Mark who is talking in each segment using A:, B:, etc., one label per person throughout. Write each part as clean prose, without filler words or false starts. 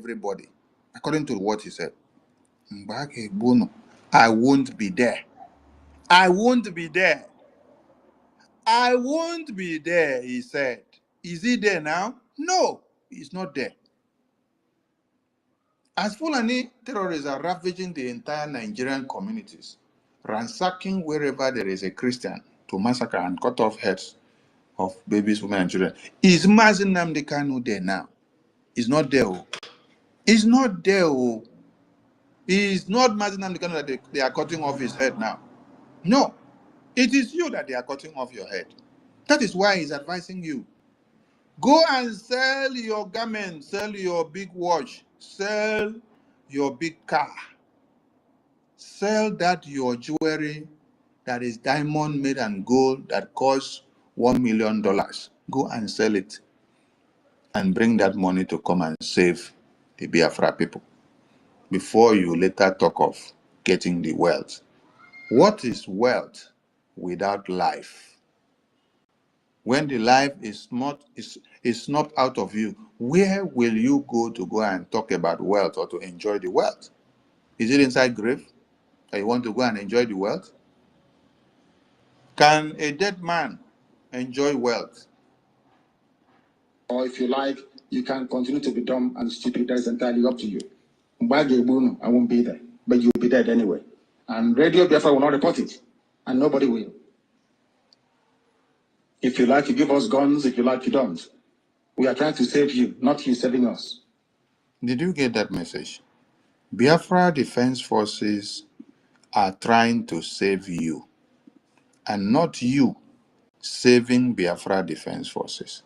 A: everybody, according to what he said. I won't be there. I won't be there. I won't be there, he said. Is he there now? No, he's not there. As Fulani terrorists are ravaging the entire Nigerian communities, ransacking wherever there is a Christian to massacre and cut off heads of babies, women, and children, is Nnamdi Kanu there now? He's not there. He's not there. He's not Nnamdi Kanu that they are cutting off his head now. No, it is you that they are cutting off your head. That is why he's advising you. Go and sell your garment, sell your big watch, sell your big car. Sell that your jewelry that is diamond made and gold that costs $1 million. Go and sell it and bring that money to come and save the Biafra people before you later talk of getting the wealth. What is wealth without life? When the life is not out of you, where will you go and talk about wealth or to enjoy the wealth? Is it inside grave that you want to go and enjoy the wealth? Can a dead man enjoy wealth?
B: Or if you like, you can continue to be dumb and stupid. That is entirely up to you. I won't be there, but you'll be dead anyway. And Radio Biafra will not report it, and nobody will. If you like, you give us guns. If you like, you don't. We are trying to save you, not you saving us.
A: Did you get that message? Biafra Defense Forces are trying to save you, and not you saving Biafra Defense Forces.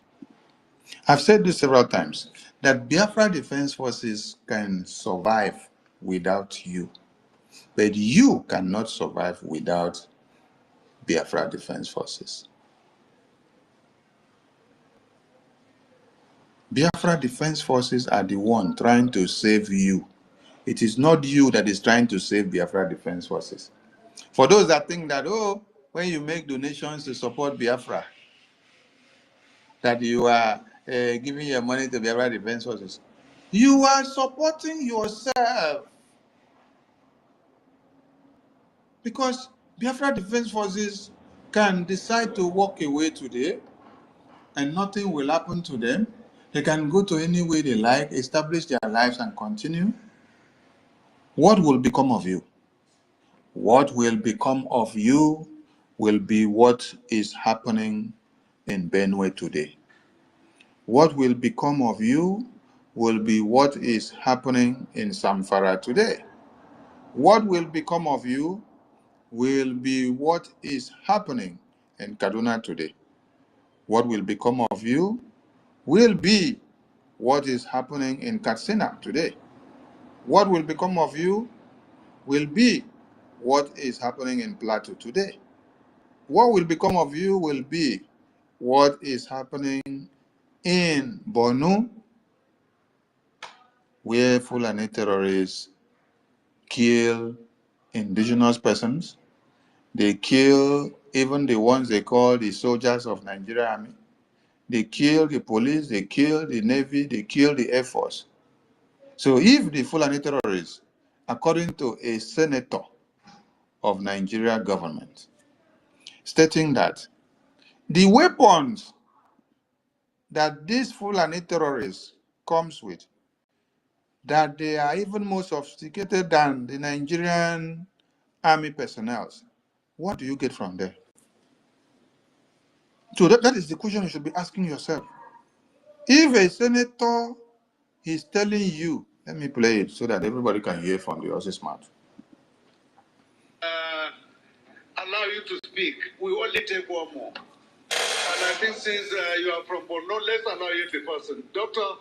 A: I've said this several times, that Biafra Defense Forces can survive without you, but you cannot survive without Biafra Defense Forces. Biafra Defense Forces are the one trying to save you. It is not you that is trying to save Biafra Defense Forces. For those that think that, oh, when you make donations to support Biafra, that you are giving your money to Biafra Defense Forces, you are supporting yourself. Because Biafra Defense Forces can decide to walk away today and nothing will happen to them. They can go to any way they like, establish their lives and continue. What will become of you? What will become of you will be what is happening in Benue today. What will become of you will be what is happening in Zamfara today. What will become of you will be what is happening in Kaduna today. What will become of you will be what is happening in Katsina today. What will become of you will be what is happening in Plateau today. What will become of you will be what is happening in Borno, where Fulani terrorists kill indigenous persons. They kill even the ones they call the soldiers of Nigeria Army. They kill the police, they kill the Navy, they kill the Air Force. So if the Fulani terrorists, according to a senator of Nigeria government, stating that the weapons that these Fulani terrorists comes with, that they are even more sophisticated than the Nigerian army personnel, what do you get from there? So that is the question you should be asking yourself. If a senator is telling you, let me play it so that everybody can hear from the horse's mouth.
C: Allow you to speak. We only take one more. And I think since you are from Borno, let's allow you the person. Doctor,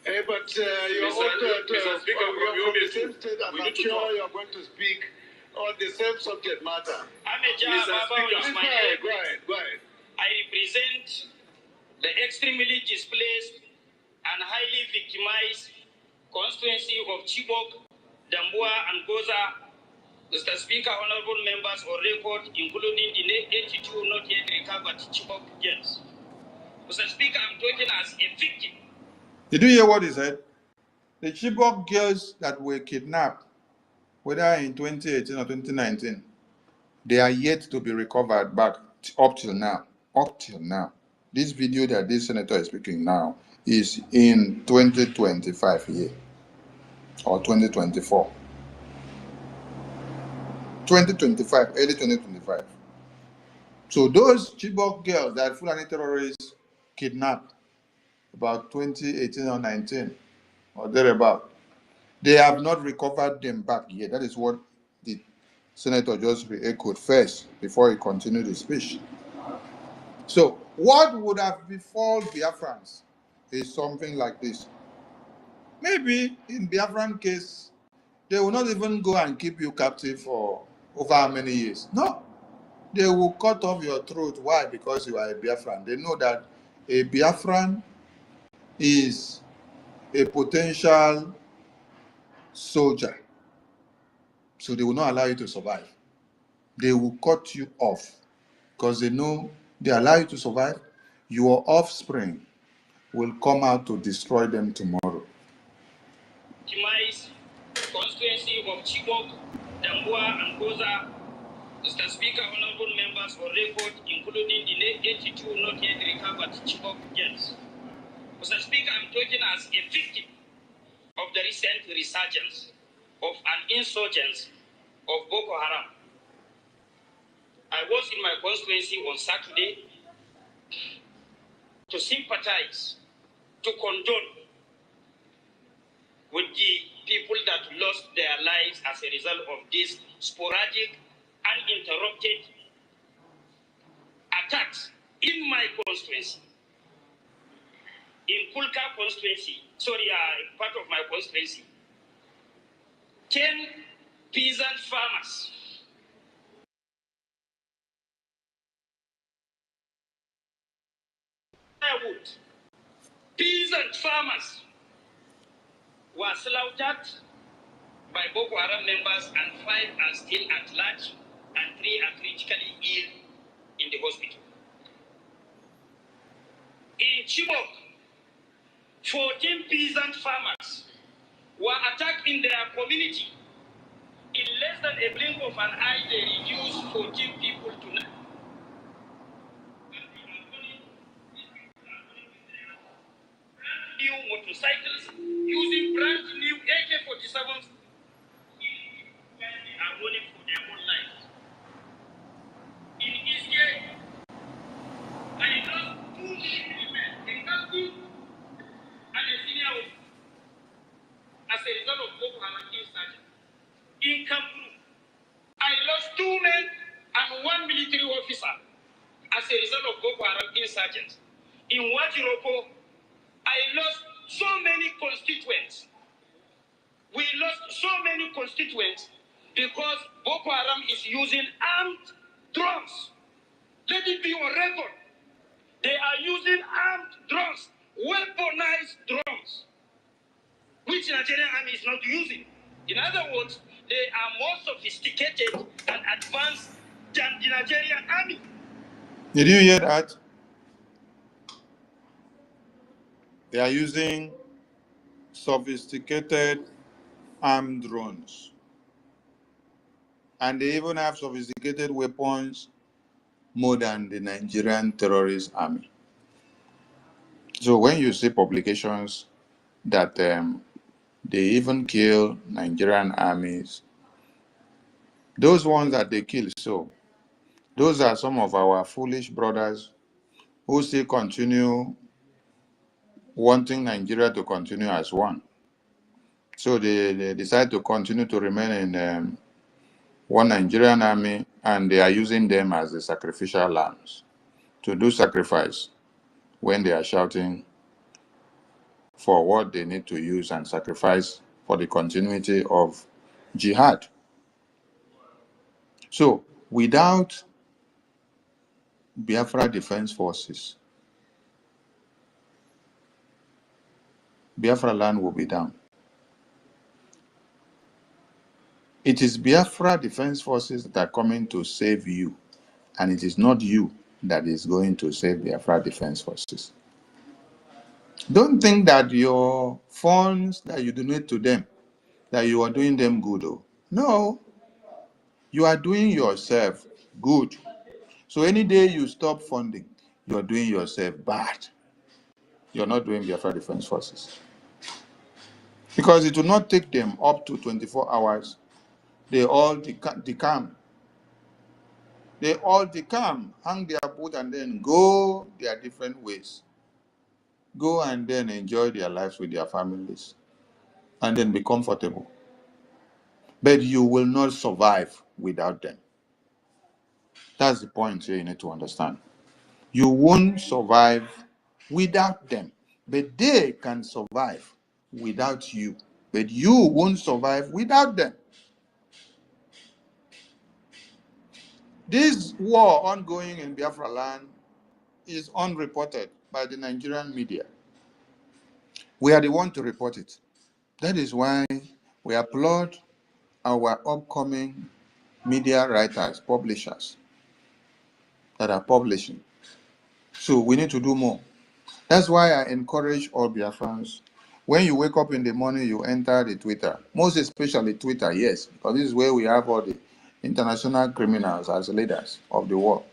C: but you are also from the same state, and I'm sure you are going to speak on the same subject matter. Go ahead.
D: I represent the extremely displaced and highly victimized constituency of Chibok, Dambua, and Goza. Mr. Speaker, honorable members on record, including the 82 not yet recovered Chibok girls. Mr. Speaker, I'm talking as a victim
A: Did you hear what he said? The Chibok girls that were kidnapped, whether in 2018 or 2019, they are yet to be recovered back up till now. Up till now. This video that this senator is speaking now is in 2025 year or 2024. 2025, early 2025. So those Chibok girls that Fulani terrorists kidnapped about 2018 or 19 or thereabout, they have not recovered them back yet. That is what the senator just re-echoed first before he continued his speech. So what would have befallen Biafrans is something like this. Maybe in Biafran case, they will not even go and keep you captive for over how many years. No, they will cut off your throat. Why? Because you are a Biafran. They know that a Biafran is a potential soldier. So they will not allow you to survive. They will cut you off because they know they allow you to survive. Your offspring will come out to destroy them tomorrow.
D: Constituency of Chibok, Dambua, and Goza, Mr. Speaker, honorable members on record, including the 82 not yet recovered Chibok girls. Mr. Speaker, I'm talking as a victim of the recent resurgence of an insurgence of Boko Haram. I was in my constituency on Saturday to sympathize, to condole with the people that lost their lives as a result of this sporadic, uninterrupted attacks in my constituency. In Kulka constituency, part of my constituency, 10 peasant farmers peasant farmers were slaughtered by Boko Haram members, and 5 are still at large, and 3 are critically ill in the hospital. In Chibok, 14 peasant farmers were attacked in their community. In less than a blink of an eye, they reduced 14 people to 9. New motorcycles using brand new AK-47s are running for their own lives. In East, I lost 2 military men, a captain and a senior officer, as a result of Boko Haram insurgents. In Kanu, I lost 2 men and 1 military officer as a result of Boko Haram insurgents. In Wajiroko, I lost so many constituents. We lost so many constituents because Boko Haram is using armed drones. Let it be on record. They are using armed drones, weaponized drones, which the Nigerian army is not using. In other words, they are more sophisticated and advanced than the Nigerian army.
A: Did you hear that? They are using sophisticated armed drones. And they even have sophisticated weapons more than the Nigerian terrorist army. So when you see publications that they even kill Nigerian armies, those ones that they kill, so those are some of our foolish brothers who still continue wanting Nigeria to continue as one. So they decide to continue to remain in one Nigerian army, and they are using them as the sacrificial lambs to do sacrifice when they are shouting for what they need to use and sacrifice for the continuity of jihad. So without Biafra Defense Forces, Biafra land will be down. It is Biafra Defense Forces that are coming to save you, and it is not you that is going to save Biafra Defense Forces. Don't think that your funds that you donate to them, that you are doing them good. Oh. No, you are doing yourself good. So any day you stop funding, you are doing yourself bad. You're not doing Biafra Defense Forces. Because it will not take them up to 24 hours. They all decamp. They all decamp, hang their boot, and then go their different ways. Go and then enjoy their lives with their families. And then be comfortable. But you will not survive without them. That's the point here you need to understand. You won't survive without them. But they can survive without you. But you won't survive without them. This war ongoing in Biafra land is unreported by the Nigerian media. We are the one to report it. That is why we applaud our upcoming media writers, publishers that are publishing. So we need to do more. That's why I encourage all Biafrans. When you wake up in the morning, you enter the Twitter. Most especially Twitter, yes, because this is where we have all the international criminals as leaders of the world.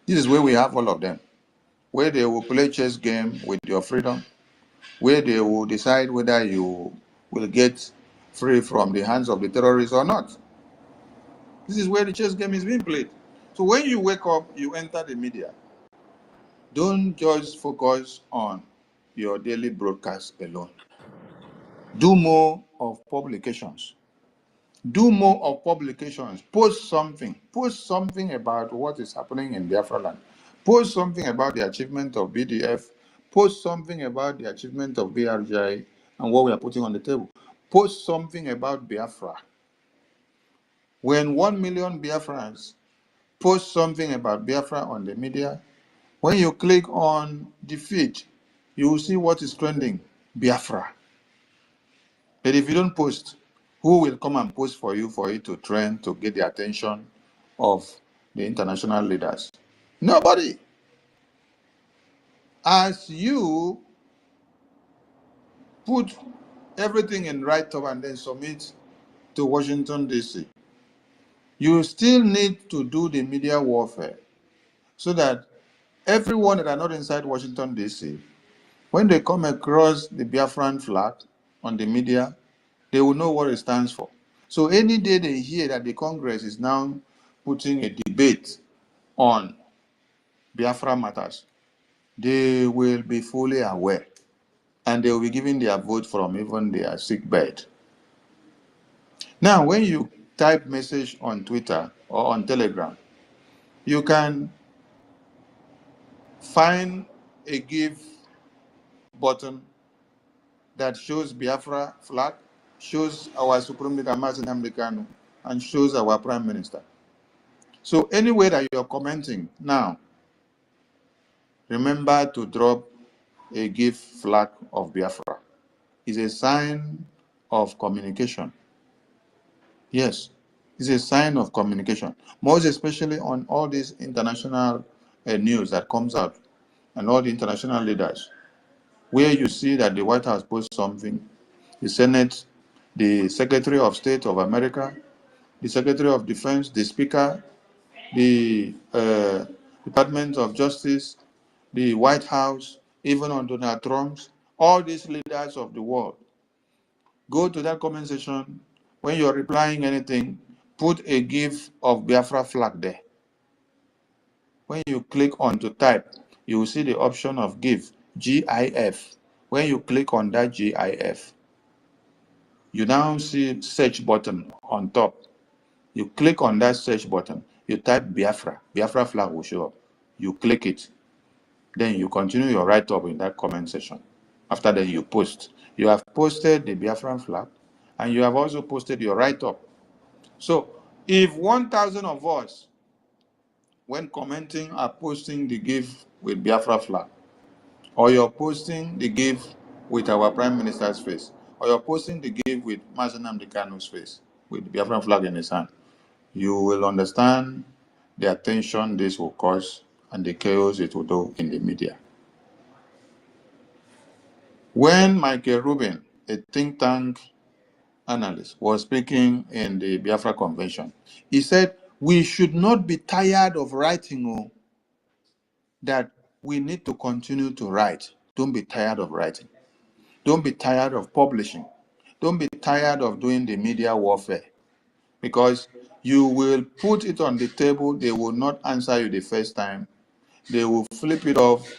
A: This is where we have all of them. Where they will play chess game with your freedom, where they will decide whether you will get free from the hands of the terrorists or not. This is where the chess game is being played. So when you wake up, you enter the media. Don't just focus on your daily broadcast alone. Do more of publications. Do more of publications. Post something. Post something about what is happening in Biafra land. Post something about the achievement of BDF. Post something about the achievement of BRGI and what we are putting on the table. Post something about Biafra. When 1 million Biafrans post something about Biafra on the media, when you click on the feed, you will see what is trending, Biafra. But if you don't post, who will come and post for it to trend, to get the attention of the international leaders? Nobody. As you put everything in write-up and then submit to Washington, D.C., you still need to do the media warfare so that everyone that are not inside Washington, D.C., when they come across the Biafran flag on the media, they will know what it stands for. So any day they hear that the Congress is now putting a debate on Biafra matters, they will be fully aware and they will be giving their vote from even their sick bed. Now, when you type message on Twitter or on Telegram, you can find a give button that shows Biafra flag, shows our Supreme Leader Nnamdi Kanu, and shows our Prime Minister. So anywhere that you're commenting now, remember to drop a give flag of Biafra. It's a sign of communication. Yes, it's a sign of communication. Most especially on all these international news that comes out and all the international leaders, where you see that the White House posts something, the Senate, the Secretary of State of America, the Secretary of Defense, the Speaker, the Department of Justice, the White House, even on Donald Trump's, all these leaders of the world, go to that comment section. When you're replying anything, put a GIF of Biafra flag there. When you click on to type, you will see the option of GIF, GIF. When you click on that GIF, you now see search button on top. You click on that search button, you type Biafra, Biafra flag will show up. You click it, then you continue your write-up in that comment section. After that, you post. You have posted the Biafran flag, and you have also posted your write-up. So, if 1,000 of us, when commenting, are posting the GIF with Biafra flag, or you're posting the GIF with our Prime Minister's face, or you're posting the GIF with Nnamdi Kanu's face, with the Biafran flag in his hand, you will understand the attention this will cause and the chaos it will do in the media. When Michael Rubin, a think tank analyst, was speaking in the Biafra Convention, he said, we should not be tired of writing, that we need to continue to write. Don't be tired of writing. Don't be tired of publishing. Don't be tired of doing the media warfare, because you will put it on the table. They will not answer you the first time. They will flip it off.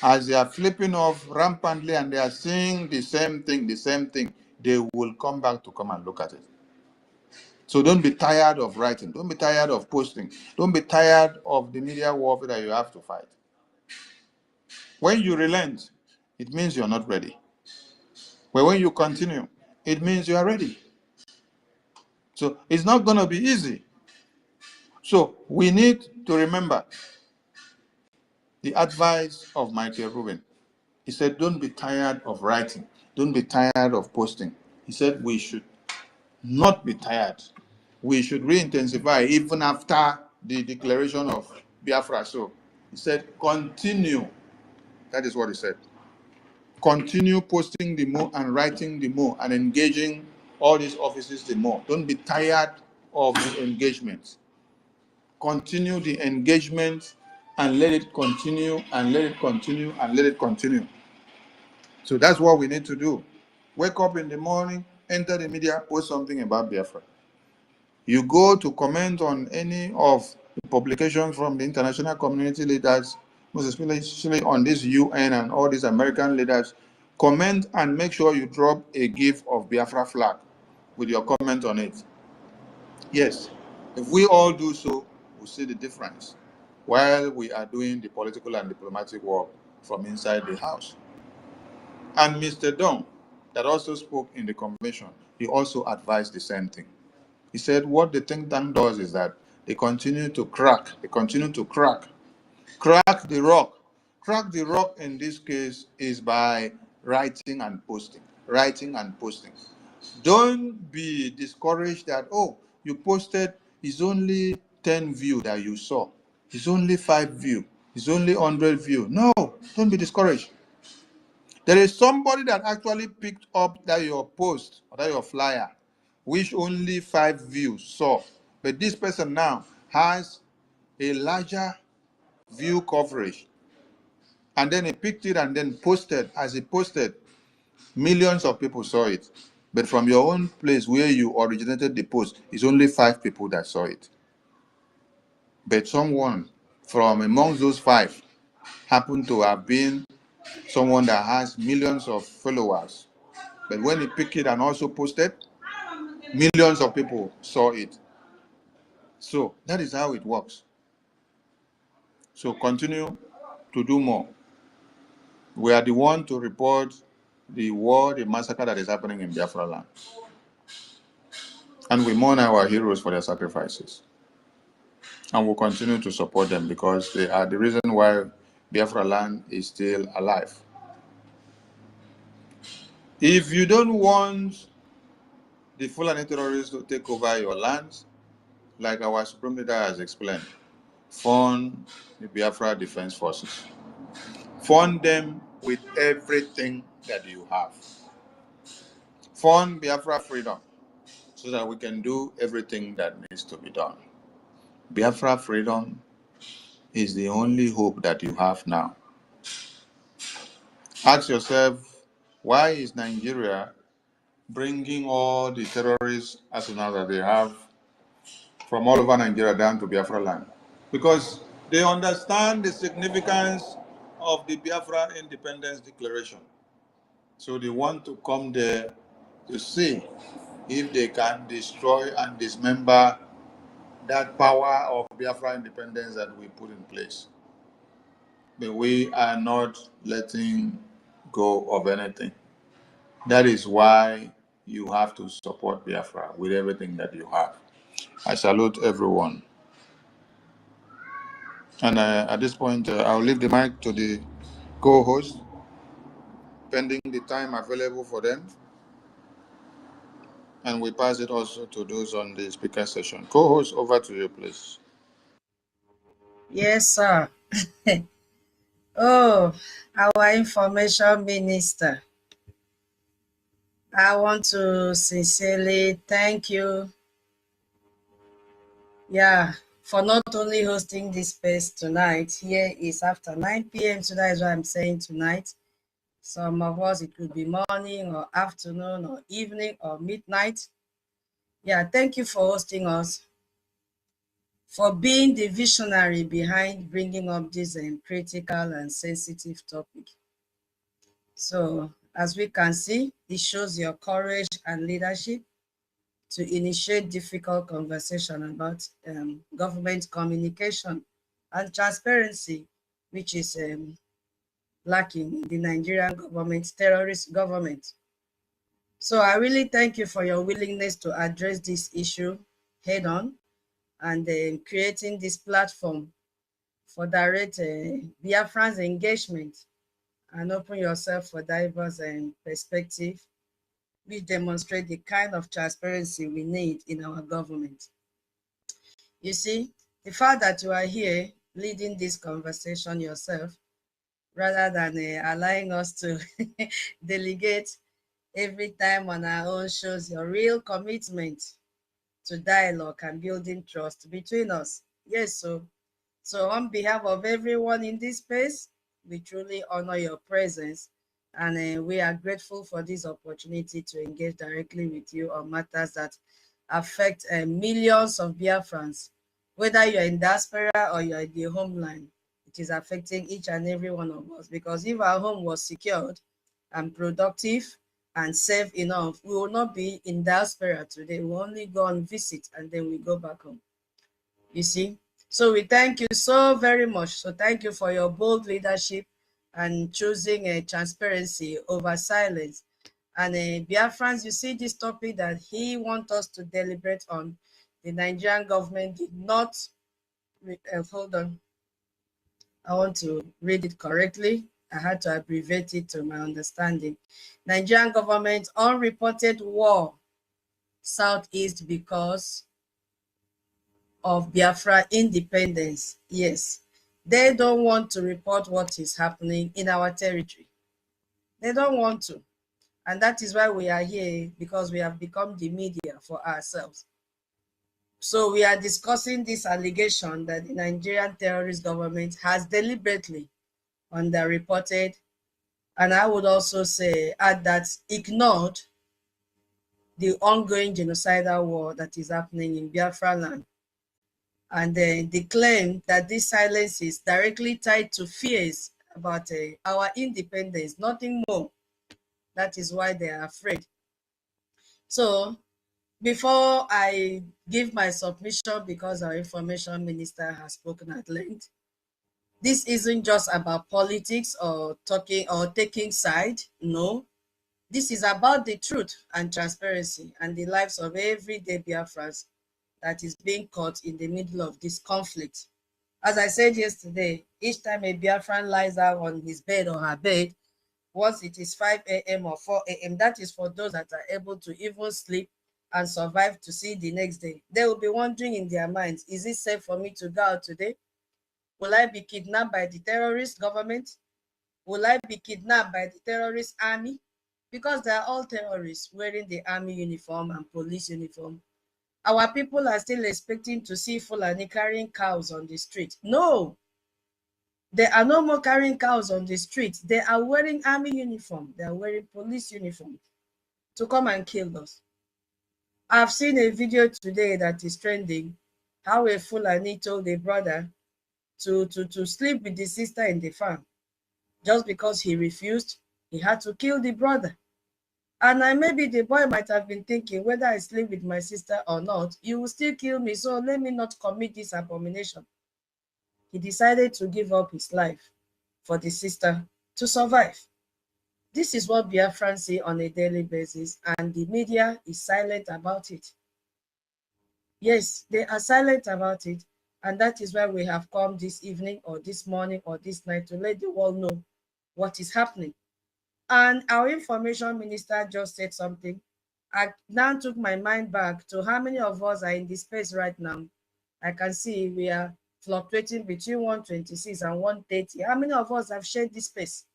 A: As they are flipping off rampantly and they are seeing the same thing, they will come back to come and look at it. So don't be tired of writing. Don't be tired of posting. Don't be tired of the media warfare that you have to fight. When you relent, it means you're not ready. But when you continue, it means you are ready. So it's not going to be easy. So we need to remember the advice of Michael Rubin. He said, don't be tired of writing. Don't be tired of posting. He said we should not be tired. We should re-intensify even after the declaration of Biafra. So he said, continue. That is what he said. Continue posting the more and writing the more and engaging all these offices the more. Don't be tired of the engagement. Continue the engagement and let it continue and let it continue and let it continue. So that's what we need to do. Wake up in the morning, enter the media, post something about Biafra. You go to comment on any of the publications from the international community leaders, most especially on this UN and all these American leaders, comment and make sure you drop a GIF of Biafra flag with your comment on it. Yes, if we all do so, we'll see the difference while we are doing the political and diplomatic work from inside the house. And Mr. Dong, that also spoke in the convention, he also advised the same thing. He said what the think tank does is that they continue to crack the rock. Crack the rock in this case is by writing and posting. Don't be discouraged that, oh, you posted, it's only 10 view that you saw. It's only 5 view. It's only 100 view. No, don't be discouraged. There is somebody that actually picked up that your post or that your flyer, which only 5 views saw. But this person now has a larger view coverage. And then he picked it and then posted. As he posted, millions of people saw it. But from your own place where you originated the post, it's only 5 people that saw it. But someone from amongst those 5 happened to have been someone that has millions of followers. But when he picked it and also posted, millions of people saw it. So that is how it works. So continue to do more. We are the one to report the war, the massacre that is happening in Biafra land. And we mourn our heroes for their sacrifices. And we'll continue to support them because they are the reason why Biafra land is still alive. If you don't want the Fulani terrorists to take over your lands, like our Supreme Leader has explained, fund the Biafra Defense Forces. Fund them with everything that you have. Fund Biafra Freedom so that we can do everything that needs to be done. Biafra Freedom is the only hope that you have now. Ask yourself, why is Nigeria bringing all the terrorists arsenal that they have from all over Nigeria down to Biafra land? Because they understand the significance of the Biafra Independence Declaration. So they want to come there to see if they can destroy and dismember that power of Biafra independence that we put in place. But we are not letting go of anything. That is why you have to support Biafra with everything that you have. I salute everyone. And at this point, I'll leave the mic to the co-host, pending the time available for them. And we pass it also to those on the speaker session. Co-host, over to you, please.
E: Yes, sir. Oh, our information minister. I want to sincerely thank you, for not only hosting this space tonight. Here is after 9 p.m. So that is why I'm saying tonight. Some of us, it could be morning or afternoon or evening or midnight. Yeah, thank you for hosting us, for being the visionary behind bringing up this critical and sensitive topic. So, as we can see, it shows your courage and leadership to initiate difficult conversation about government communication and transparency, which is lacking in the Nigerian government, terrorist government. So I really thank you for your willingness to address this issue head on and creating this platform for direct Biafran's engagement and open yourself for diverse perspective, which demonstrate the kind of transparency we need in our government. You see, the fact that you are here leading this conversation yourself, rather than allowing us to delegate every time on our own, shows your real commitment to dialogue and building trust between us. Yes, so on behalf of everyone in this space, we truly honor your presence, and we are grateful for this opportunity to engage directly with you on matters that affect millions of Biafrans, whether you're in diaspora or you're in the homeland. It is affecting each and every one of us, because if our home was secured and productive and safe enough, we will not be in diaspora today. We only go and visit and then we go back home. You see? So we thank you so very much. So thank you for your bold leadership and choosing transparency over silence. And Biafrans, you see this topic that he wants us to deliberate on, the Nigerian government did not, hold on, I want to read it correctly. I had to abbreviate it to my understanding. Nigerian government unreported war southeast because of Biafra independence. Yes, they don't want to report what is happening in our territory. They don't want to. And that is why we are here, because we have become the media for ourselves. So we are discussing this allegation that the Nigerian terrorist government has deliberately underreported, and I would also say add that ignored the ongoing genocidal war that is happening in Biafra land. And they claim that this silence is directly tied to fears about our independence, nothing more. That is why they are afraid. So before I give my submission, because our information minister has spoken at length, this isn't just about politics or talking or taking side. No, this is about the truth and transparency and the lives of everyday Biafrans that is being caught in the middle of this conflict. As I said yesterday, each time a Biafran lies out on his bed or her bed, once it is 5 a.m. or 4 a.m., that is for those that are able to even sleep and survive to see the next day. They will be wondering in their minds, is it safe for me to go out today? Will I be kidnapped by the terrorist government? Will I be kidnapped by the terrorist army? Because they are all terrorists wearing the army uniform and police uniform. Our people are still expecting to see Fulani carrying cows on the street. No, there are no more carrying cows on the street. They are wearing army uniform. They are wearing police uniform to come and kill us. I've seen a video today that is trending, how a Fulani told a brother to sleep with the sister in the farm. Just because he refused, he had to kill the brother. And maybe the boy might have been thinking, whether I sleep with my sister or not, you will still kill me, so let me not commit this abomination. He decided to give up his life for the sister to survive. This is what Biafrans see on a daily basis, and the media is silent about it. Yes, they are silent about it, and that is why we have come this evening or this morning or this night to let the world know what is happening. And our information minister just said something. I now took my mind back to how many of us are in this space right now. I can see we are fluctuating between 126 and 130. How many of us have shared this space?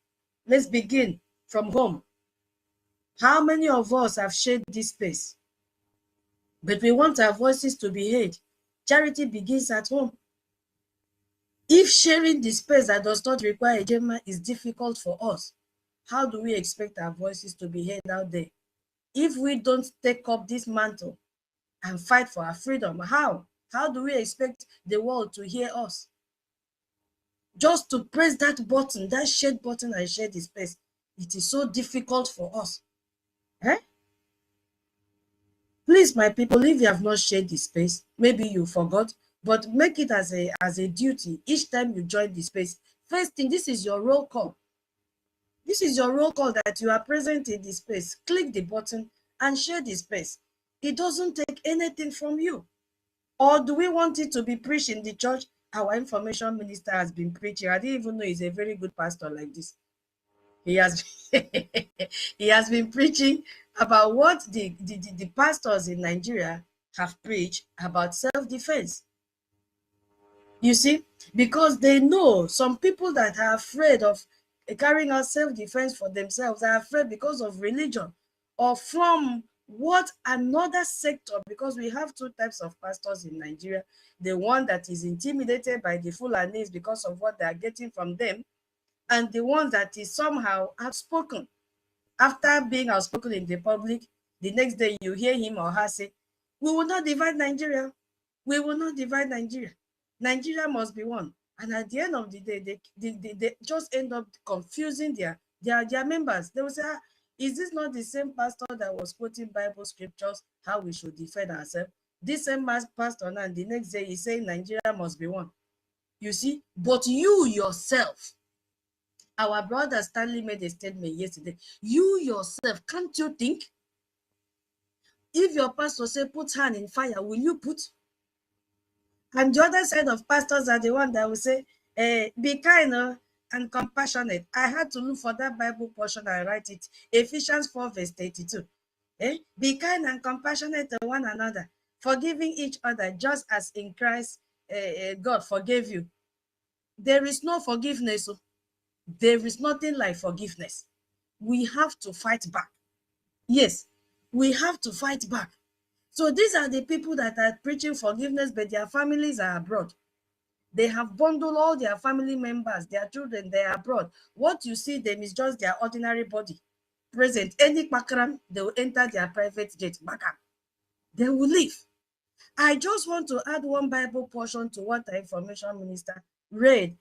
E: Let's begin from home. How many of us have shared this space? But we want our voices to be heard. Charity begins at home. If sharing the space that does not require a Gemma is difficult for us, how do we expect our voices to be heard out there? If we don't take up this mantle and fight for our freedom, how? How do we expect the world to hear us? Just to press that button, that share button and share the space, it is so difficult for us. Eh? Please, my people, if you have not shared the space, maybe you forgot, but make it as a duty each time you join the space. First thing, this is your roll call. This is your roll call that you are present in the space. Click the button and share the space. It doesn't take anything from you. Or do we want it to be preached in the church? Our information minister has been preaching. I didn't even know he's a very good pastor like this. He has he has been preaching about what the pastors in Nigeria have preached about self-defense. You see, because they know some people that are afraid of carrying out self-defense for themselves are afraid because of religion or from what another sector, because we have two types of pastors in Nigeria. The one that is intimidated by the Fulanis because of what they are getting from them, and the one that is somehow outspoken. After being outspoken in the public, the next day you hear him or her say, "We will not divide Nigeria. We will not divide Nigeria. Nigeria must be one." And at the end of the day, they just end up confusing their members. They will say, is this not the same pastor that was quoting Bible scriptures, how we should defend ourselves? This same pastor now, the next day he's saying Nigeria must be one. You see, but you yourself, our brother Stanley made a statement yesterday. You yourself, can't you think? If your pastor say put hand in fire, will you put? And the other side of pastors are the one that will say, be kind and compassionate. I had to look for that Bible portion and write it. Ephesians 4 verse 32. Be kind and compassionate to one another, forgiving each other just as in Christ God forgave you. There is no forgiveness. There is nothing like forgiveness. We have to fight back. Yes, we have to fight back. So these are the people that are preaching forgiveness, but their families are abroad. They have bundled all their family members, their children, they are abroad. What you see them is just their ordinary body present. Any pakram, they will enter their private jet, back. They will leave. I just want to add one Bible portion to what the information minister read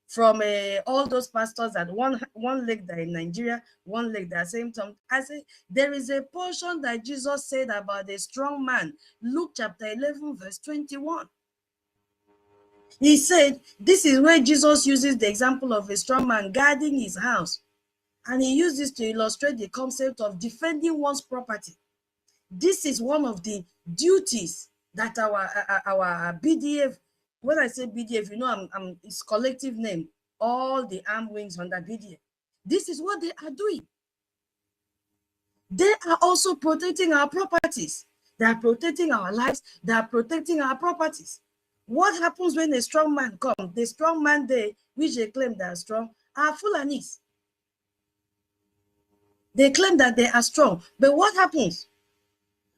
E: from all those pastors that one leg that in Nigeria, one leg that same time. I say there is a portion that Jesus said about a strong man, Luke chapter 11 verse 21. He said, this is where Jesus uses the example of a strong man guarding his house. And he used this to illustrate the concept of defending one's property. This is one of the duties that our BDF, when I say BDF, you know, it's collective name, all the armed wings under BDF. This is what they are doing. They are also protecting our properties. They are protecting our lives. They are protecting our properties. What happens when a strong man comes? The strong man they, which they claim they are strong, are Fulanis. They claim that they are strong. But what happens?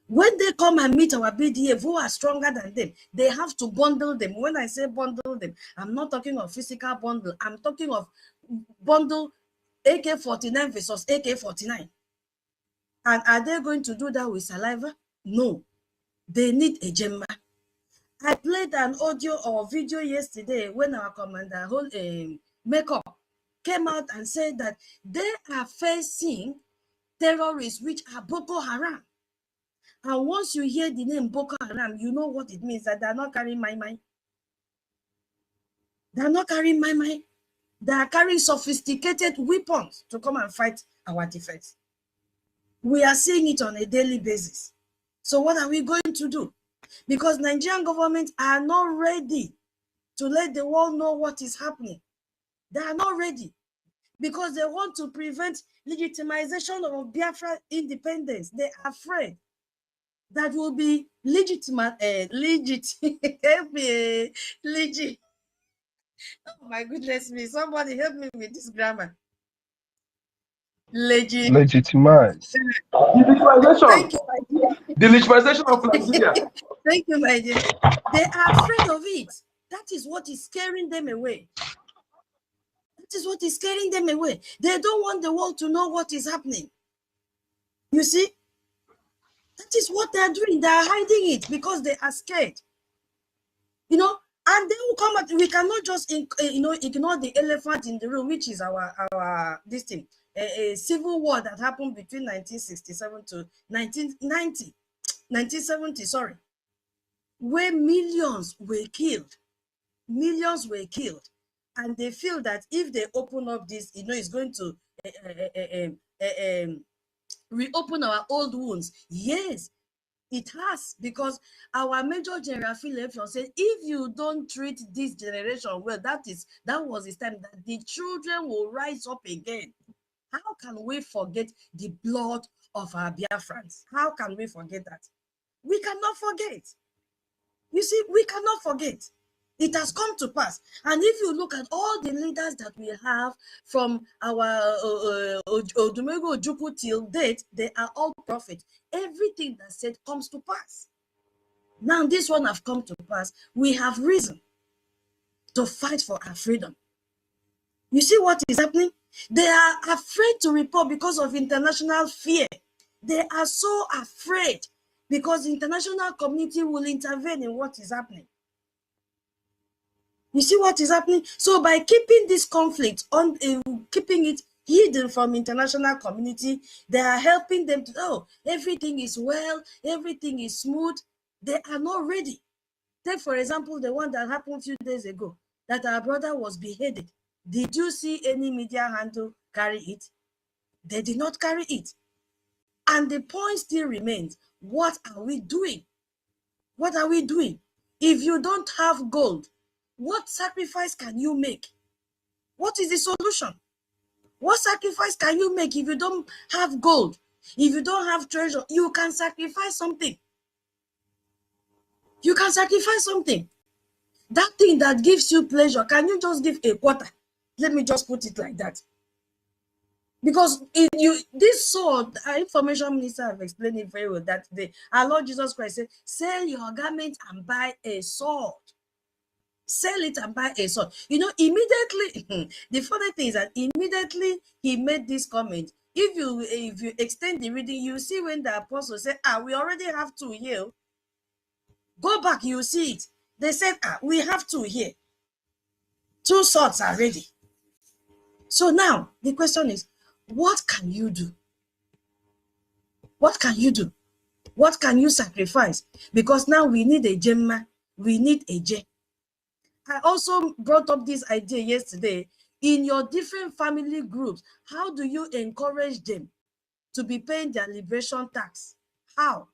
E: When they come and meet our BDF who are stronger than them, they have to bundle them. When I say bundle them, I'm not talking of physical bundle. I'm talking of bundle AK-49 versus AK-49. And are they going to do that with saliva? No. They need a gemma. I played an audio or video yesterday when our commander makeup came out and said that they are facing terrorists which are Boko Haram. And once you hear the name Boko Haram, you know what it means, that they are not carrying my mind. They are not carrying my mind. They are carrying sophisticated weapons to come and fight our defense. We are seeing it on a daily basis. So what are we going to do? Because Nigerian government are not ready to let the world know what is happening. They are not ready because they want to prevent legitimization of Biafra independence. They are afraid that will be legitimate, Oh my goodness me. Somebody help me with this grammar. Legit.
F: Legitimize.
E: Thank you, my dear.
B: The legitimization of Nigeria.
E: Thank you, my dear. They are afraid of it. That is what is scaring them away. That is what is scaring them away. They don't want the world to know what is happening. You see? That is what they are doing. They are hiding it because they are scared. You know, and they will come at, we cannot just ignore the elephant in the room, which is our this thing, a civil war that happened between 1967 to 1970, sorry, where millions were killed. Millions were killed. And they feel that if they open up this, it's going to reopen our old wounds. Yes, it has, because our Major General Finl said, if you don't treat this generation well, that was the time that the children will rise up again. How can we forget the blood of our Biafrans? How can we forget that? We cannot forget. You see, we cannot forget. It has come to pass. And if you look at all the leaders that we have from our Odumego Ojukwu till date, they are all prophets. Everything that said comes to pass. Now this one have come to pass. We have reason to fight for our freedom. You see what is happening? They are afraid to report because of international fear. They are so afraid because the international community will intervene in what is happening. You see what is happening? So by keeping this conflict on, keeping it hidden from international community, they are helping them to, oh, everything is well, everything is smooth. They are not ready. Take, for example, the one that happened a few days ago, that our brother was beheaded. Did you see any media handle carry it? They did not carry it. And the point still remains, what are we doing? What are we doing? If you don't have gold, what sacrifice can you make? What is the solution? What sacrifice can you make if you don't have gold? If you don't have treasure, you can sacrifice something. You can sacrifice something. That thing that gives you pleasure, can you just give a quarter? Let me just put it like that. Because this sword, our information minister have explained it very well, that our Lord Jesus Christ said, sell your garment and buy a sword. Sell it and buy a sword. Immediately, the funny thing is that immediately he made this comment. If you extend the reading, you see when the apostle said, we already have 2 here. Go back, you see it. They said, we have 2 here. 2 swords are ready. So now the question is, what can you do? What can you do? What can you sacrifice? Because now we need a Gemma, we need a J. I also brought up this idea yesterday. In your different family groups, how do you encourage them to be paying their liberation tax? How?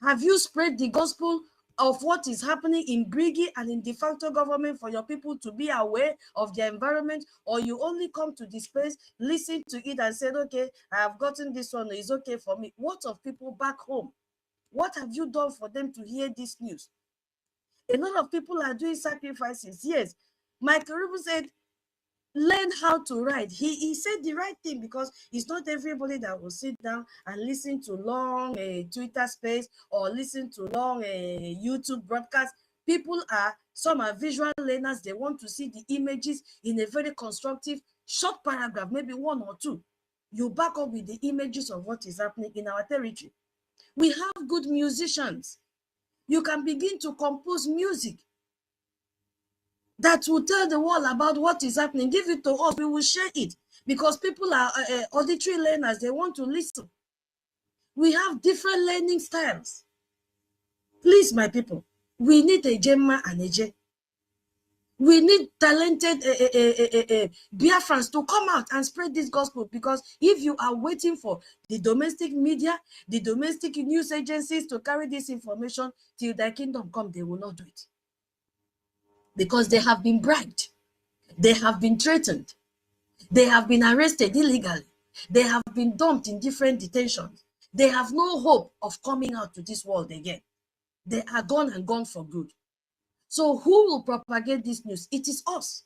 E: Have you spread the gospel of what is happening in Brgie and in de facto government for your people to be aware of their environment? Or you only come to this place, listen to it and said, okay, I have gotten this one, it's okay for me. What of people back home? What have you done for them to hear this news? A lot of people are doing sacrifices. Yes, Michael Rubin said, learn how to write. He said the right thing, because it's not everybody that will sit down and listen to long Twitter space or listen to long YouTube broadcasts. Some are visual learners. They want to see the images in a very constructive short paragraph, maybe 1 or 2. You back up with the images of what is happening in our territory. We have good musicians. You can begin to compose music that will tell the world about what is happening. Give it to us, we will share it, because people are auditory learners. They want to listen. We have different learning styles. Please, my people, we need a Gemma and a J. We need talented Biafrans to come out and spread this gospel, because if you are waiting for the domestic media, the domestic news agencies to carry this information till their kingdom come, they will not do it. Because they have been bribed. They have been threatened. They have been arrested illegally. They have been dumped in different detentions. They have no hope of coming out to this world again. They are gone and gone for good. So who will propagate this news? It is us.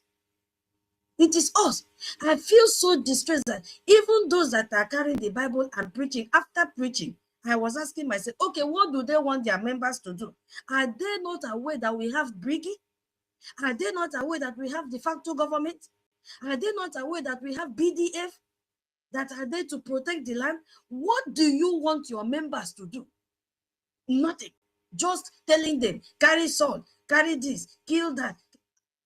E: It is us. I feel so distressed that even those that are carrying the Bible and preaching, after preaching, I was asking myself, okay, what do they want their members to do? Are they not aware that we have Brgie? Are they not aware that we have de facto government? Are they not aware that we have BDF that are there to protect the land? What do you want your members to do? Nothing. Just telling them, carry sword, carry this, kill that.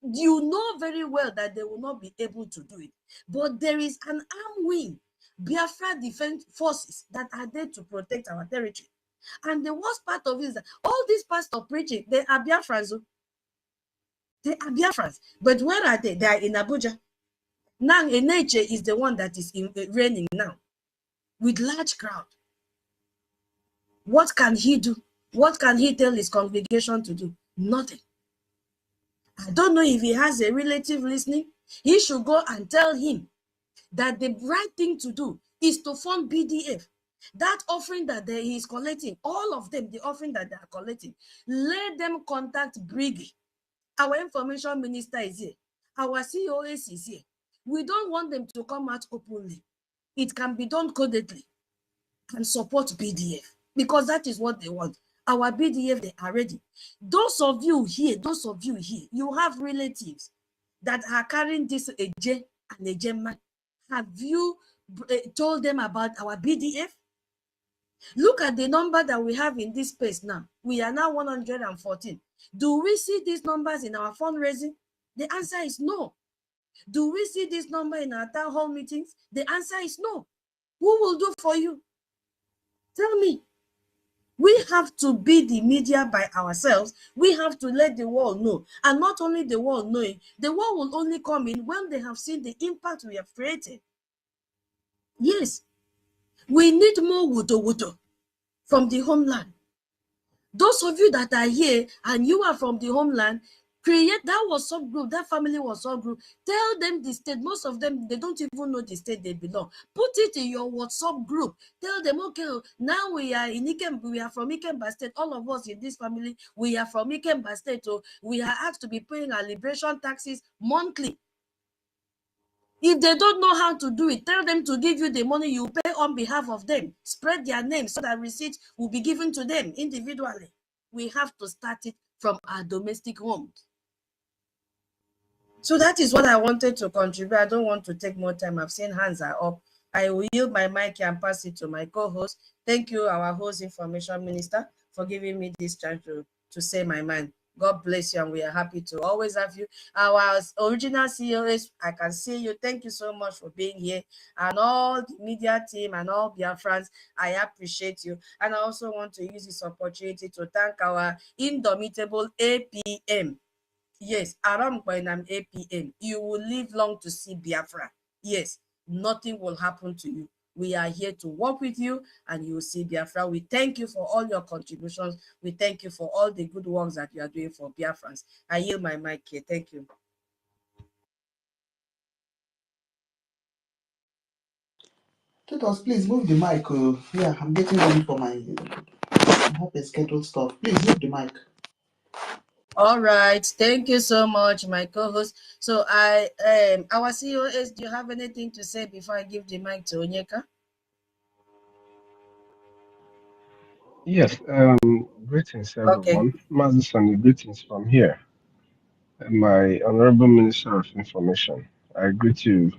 E: You know very well that they will not be able to do it. But there is an armed wing, Biafra Defense Forces, that are there to protect our territory. And the worst part of it is that all these pastors preaching, they are Biafrans. They are Biafrans. But where are they? They are in Abuja. Now, Eneche is the one that is reigning now with large crowd. What can he do? What can he tell his congregation to do? Nothing. I don't know if he has a relative listening. He should go and tell him that the right thing to do is to fund BDF. That offering that he is collecting, all of them, the offering that they are collecting, let them contact Brgie. Our information minister is here. Our COS is here. We don't want them to come out openly. It can be done codedly and support BDF because that is what they want. Our BDF, they are ready. Those of you here, you have relatives that are carrying this AJ and AJ man. Have you told them about our BDF? Look at the number that we have in this space now. We are now 114. Do we see these numbers in our fundraising? The answer is no. Do we see this number in our town hall meetings? The answer is no. Who will do for you? Tell me. We have to be the media by ourselves. We have to let the world know. And not only the world knowing, the world will only come in when they have seen the impact we have created. Yes, we need more wuto from the homeland. Those of you that are here and you are from the homeland, create that WhatsApp group, that family WhatsApp group. Tell them the state. Most of them, they don't even know the state they belong. Put it in your WhatsApp group. Tell them, okay, now we are in Ikem, we are from Ikemba State. All of us in this family, we are from Ikemba State. So we are asked to be paying our liberation taxes monthly. If they don't know how to do it, tell them to give you the money you pay on behalf of them. Spread their names so that receipts will be given to them individually. We have to start it from our domestic homes. So that is what I wanted to contribute. I don't want to take more time. I've seen hands are up. I will yield my mic and pass it to my co-host. Thank you, our host information minister, for giving me this chance to say my mind. God bless you, and we are happy to always have you. Our original COS, I can see you. Thank you so much for being here. And all the media team and all BIAFRANS, I appreciate you. And I also want to use this opportunity to thank our indomitable APM. Yes, Aram Kwenam APM. You will live long to see Biafra. Yes, nothing will happen to you. We are here to work with you and you will see Biafra. We thank you for all your contributions. We thank you for all the good works that you are doing for Biafrans. I yield my mic here. Thank you.
F: Titus, please move the mic. Yeah, I'm getting ready for my I have a scheduled stuff. Please move the mic.
E: All right. Thank you so much, my co-host. So our COS, do you have anything to say before I give the mic to Onyeka?
G: Yes, greetings everyone. Mazisani, greetings from here. My Honorable Minister of Information, I greet you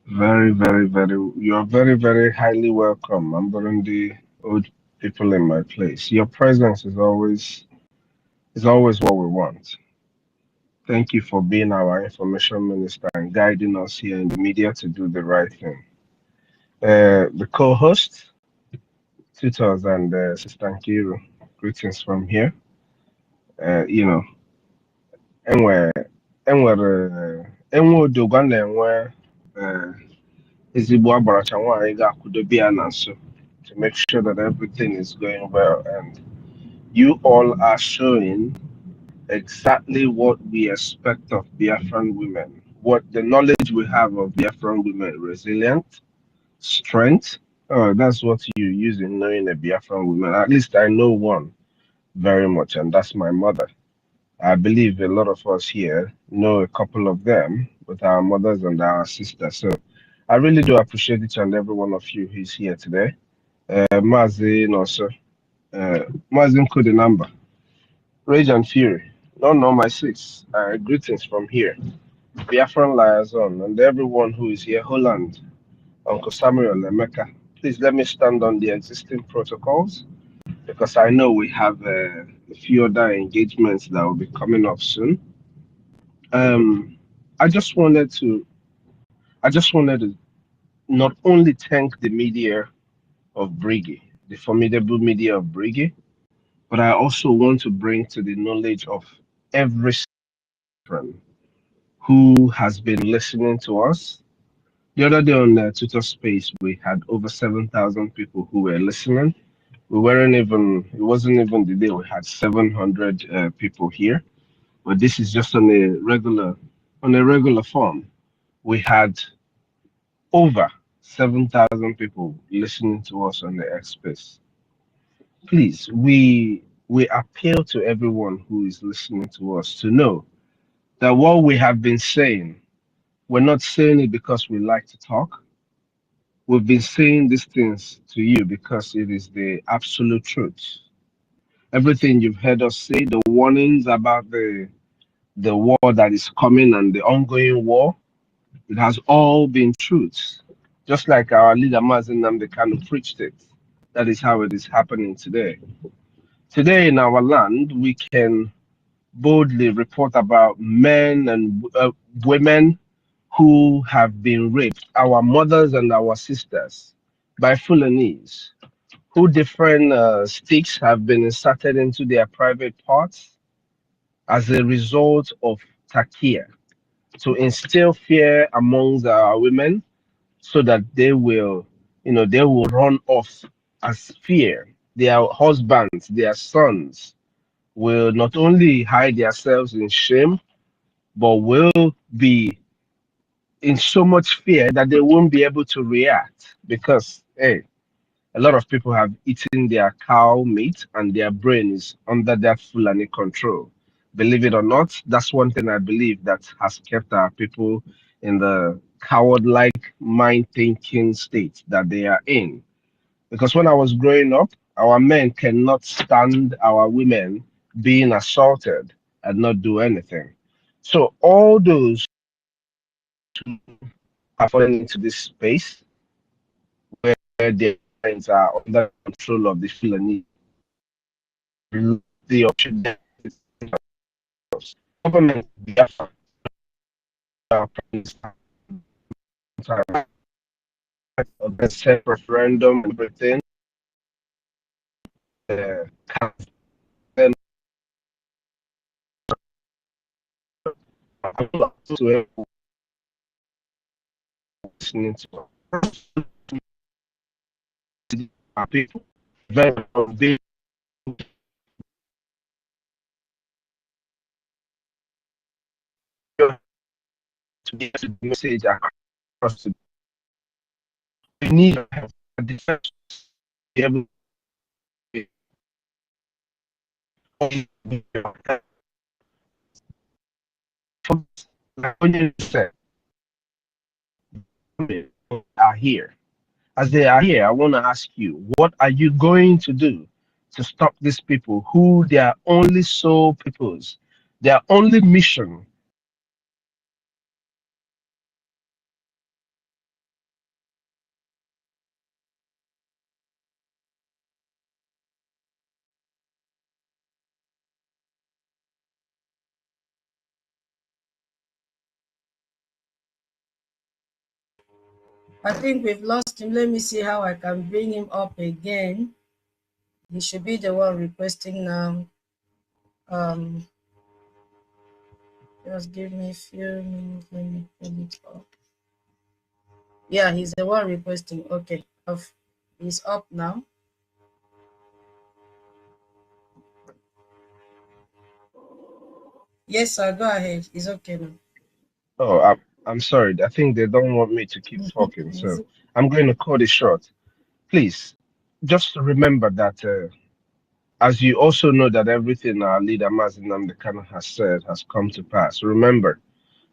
G: very, very, very, you're very, very highly welcome. I'm the old people in my place. Your presence is always what we want. Thank you for being our information minister and guiding us here in the media to do the right thing. The co-host, tutors, and Sister Nkiru, greetings from here. Enwe enwe odogwa na-enwe ezigbo agbaracha nwaanyị ga-akwụdobe ya na nso to make sure that everything is going well, and you all are showing exactly what we expect of Biafran women, what the knowledge we have of Biafran women: resilient, strength. Oh, that's what you use in knowing a Biafran woman. At least I know one very much, and that's my mother. I believe a lot of us here know a couple of them with our mothers and our sisters. So I really do appreciate each and every one of you who's here today. Mazin also, Mazin Kudinamba, Rage and Fury, no, my sis, greetings from here. Biafran Liaison, and everyone who is here, Holland, Uncle Samuel, Emeka. Please let me stand on the existing protocols because I know we have a few other engagements that will be coming up soon. Um, I just wanted to, I just wanted to not only thank the media of Brgie, the formidable media of Brgie, but I also want to bring to the knowledge of every friend who has been listening to us. The other day on Twitter Space, we had over 7,000 people who were listening. We weren't even, it wasn't even the day we had 700 people here, but this is just on a regular form. We had over 7,000 people listening to us on the X Space. Please, we appeal to everyone who is listening to us to know that what we have been saying, we're not saying it because we like to talk. We've been saying these things to you because it is the absolute truth. Everything you've heard us say, the warnings about the war that is coming and the ongoing war, it has all been truths. Just like our leader Mazen Nnamdi Kanu preached it. That is how it is happening today. Today in our land, we can boldly report about men and women who have been raped, our mothers and our sisters, by Fulanese, who different sticks have been inserted into their private parts as a result of takia to instill fear amongst our women so that they will run off as fear. Their husbands, their sons will not only hide themselves in shame, but will be in so much fear that they won't be able to react because, hey, a lot of people have eaten their cow meat and their brain is under that Fulani control. Believe it or not, that's one thing I believe that has kept our people in the coward-like mind thinking state that they are in. Because when I was growing up, our men cannot stand our women being assaulted and not do anything. So all those are falling into this space where their minds are under control of the Fulani. The option government Biafra against referendum and everything. Then to everyone listening to our people, very big to get the message across. We need a defense to be able to like you said, are here. As they are here, I want to ask you, what are you going to do to stop these people who their only sole purpose, their only mission?
E: I think we've lost him. Let me see how I can bring him up again. He should be the one requesting now. Just give me a few minutes. Let me pull it up. Yeah, he's the one requesting. Okay, he's up now. Yes, sir. Go ahead. It's okay now.
G: Oh, I'm sorry. I think they don't want me to keep talking, so I'm going to cut it short. Please, just remember that as you also know that everything our leader Nnamdi Kanu has said has come to pass. Remember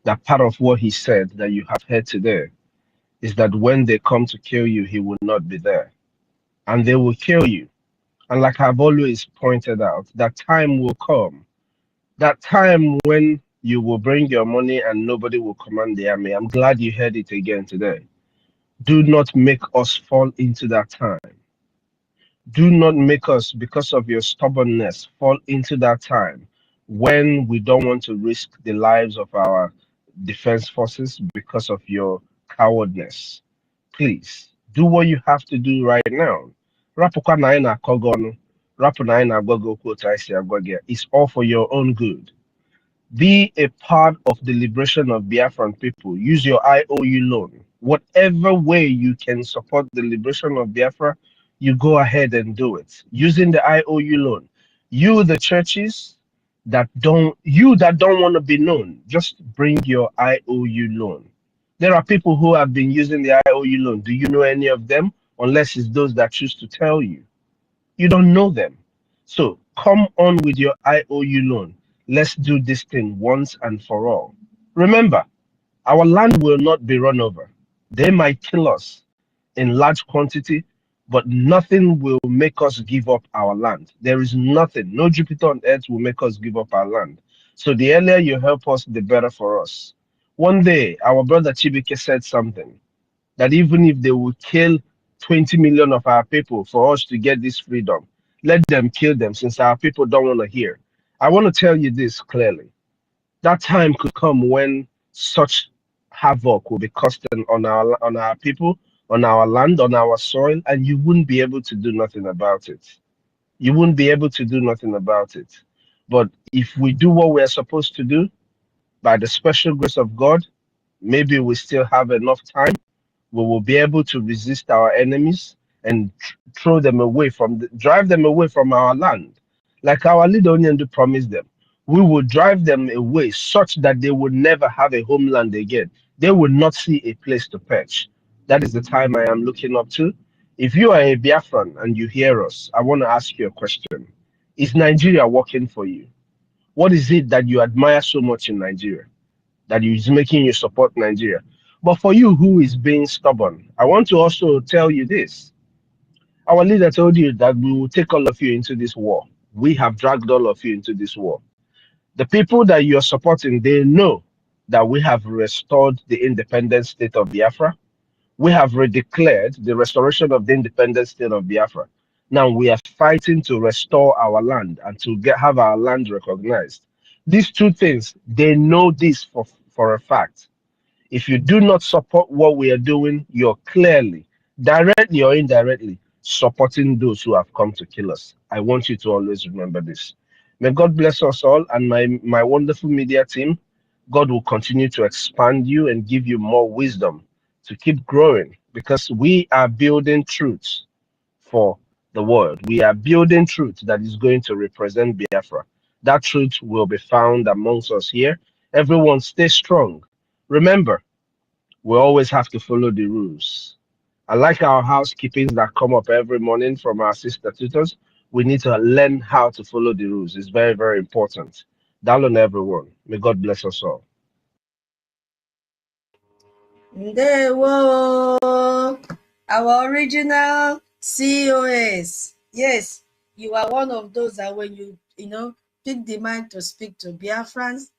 G: that part of what he said that you have heard today is that when they come to kill you, he will not be there. And they will kill you. And like I've always pointed out, that time will come. That time when you will bring your money and nobody will command the army. I'm glad you heard it again today. Do not make us fall into that time. Do not make us, because of your stubbornness, fall into that time when we don't want to risk the lives of our defense forces because of your cowardness. Please do what you have to do right now. Rapukwa na anyị na-akọga ọnụ, rapụ na anyị na-agwa gị okwu otu anyị si agwa gị. It's all for your own good. Be a part of the liberation of Biafran people. Use your IOU loan. Whatever way you can support the liberation of Biafra, you go ahead and do it. Using the IOU loan. You, the churches that don't want to be known, just bring your IOU loan. There are people who have been using the IOU loan. Do you know any of them? Unless it's those that choose to tell you. You don't know them. So come on with your IOU loan. Let's do this thing once and for all. Remember, our land will not be run over. They might kill us in large quantity, but nothing will make us give up our land. There is nothing. No Jupiter on earth will make us give up our land. So the earlier you help us, the better for us. One day, our brother Chibike said something, that even if they will kill 20 million of our people for us to get this freedom, let them kill them, since our people don't want to hear. I want to tell you this clearly. That time could come when such havoc will be caused on our people, on our land, on our soil, and you wouldn't be able to do nothing about it. You wouldn't be able to do nothing about it. But if we do what we're supposed to do, by the special grace of God, maybe we still have enough time. We will be able to resist our enemies and throw them away drive them away from our land, like our leader Nnamdi promised them. We will drive them away such that they will never have a homeland again. They will not see a place to perch. That is the time I am looking up to. If you are a Biafran and you hear us, I want to ask you a question. Is Nigeria working for you? What is it that you admire so much in Nigeria that is making you support Nigeria? But for you who is being stubborn, I want to also tell you this. Our leader told you that we will take all of you into this war. We have dragged all of you into this war. The people that you're supporting, they know that we have restored the independent state of Biafra. We have redeclared the restoration of the independent state of Biafra. Now we are fighting to restore our land and to have our land recognized. These two things, they know this for a fact. If you do not support what we are doing, you're clearly, directly or indirectly, supporting those who have come to kill us. I want you to always remember this. May God bless us all, and my wonderful media team. God will continue to expand you and give you more wisdom to keep growing, because we are building truths for the world. We are building truth that is going to represent Biafra. That truth will be found amongst us here. Everyone stay strong. Remember, we always have to follow the rules. I like our housekeepings that come up every morning from our sister tutors. We need to learn how to follow the rules. It's very, very important. Down everyone. May God bless us all.
E: Ndewo, our original COS. Yes, you are one of those that when you pick the mind to speak to Biafrans,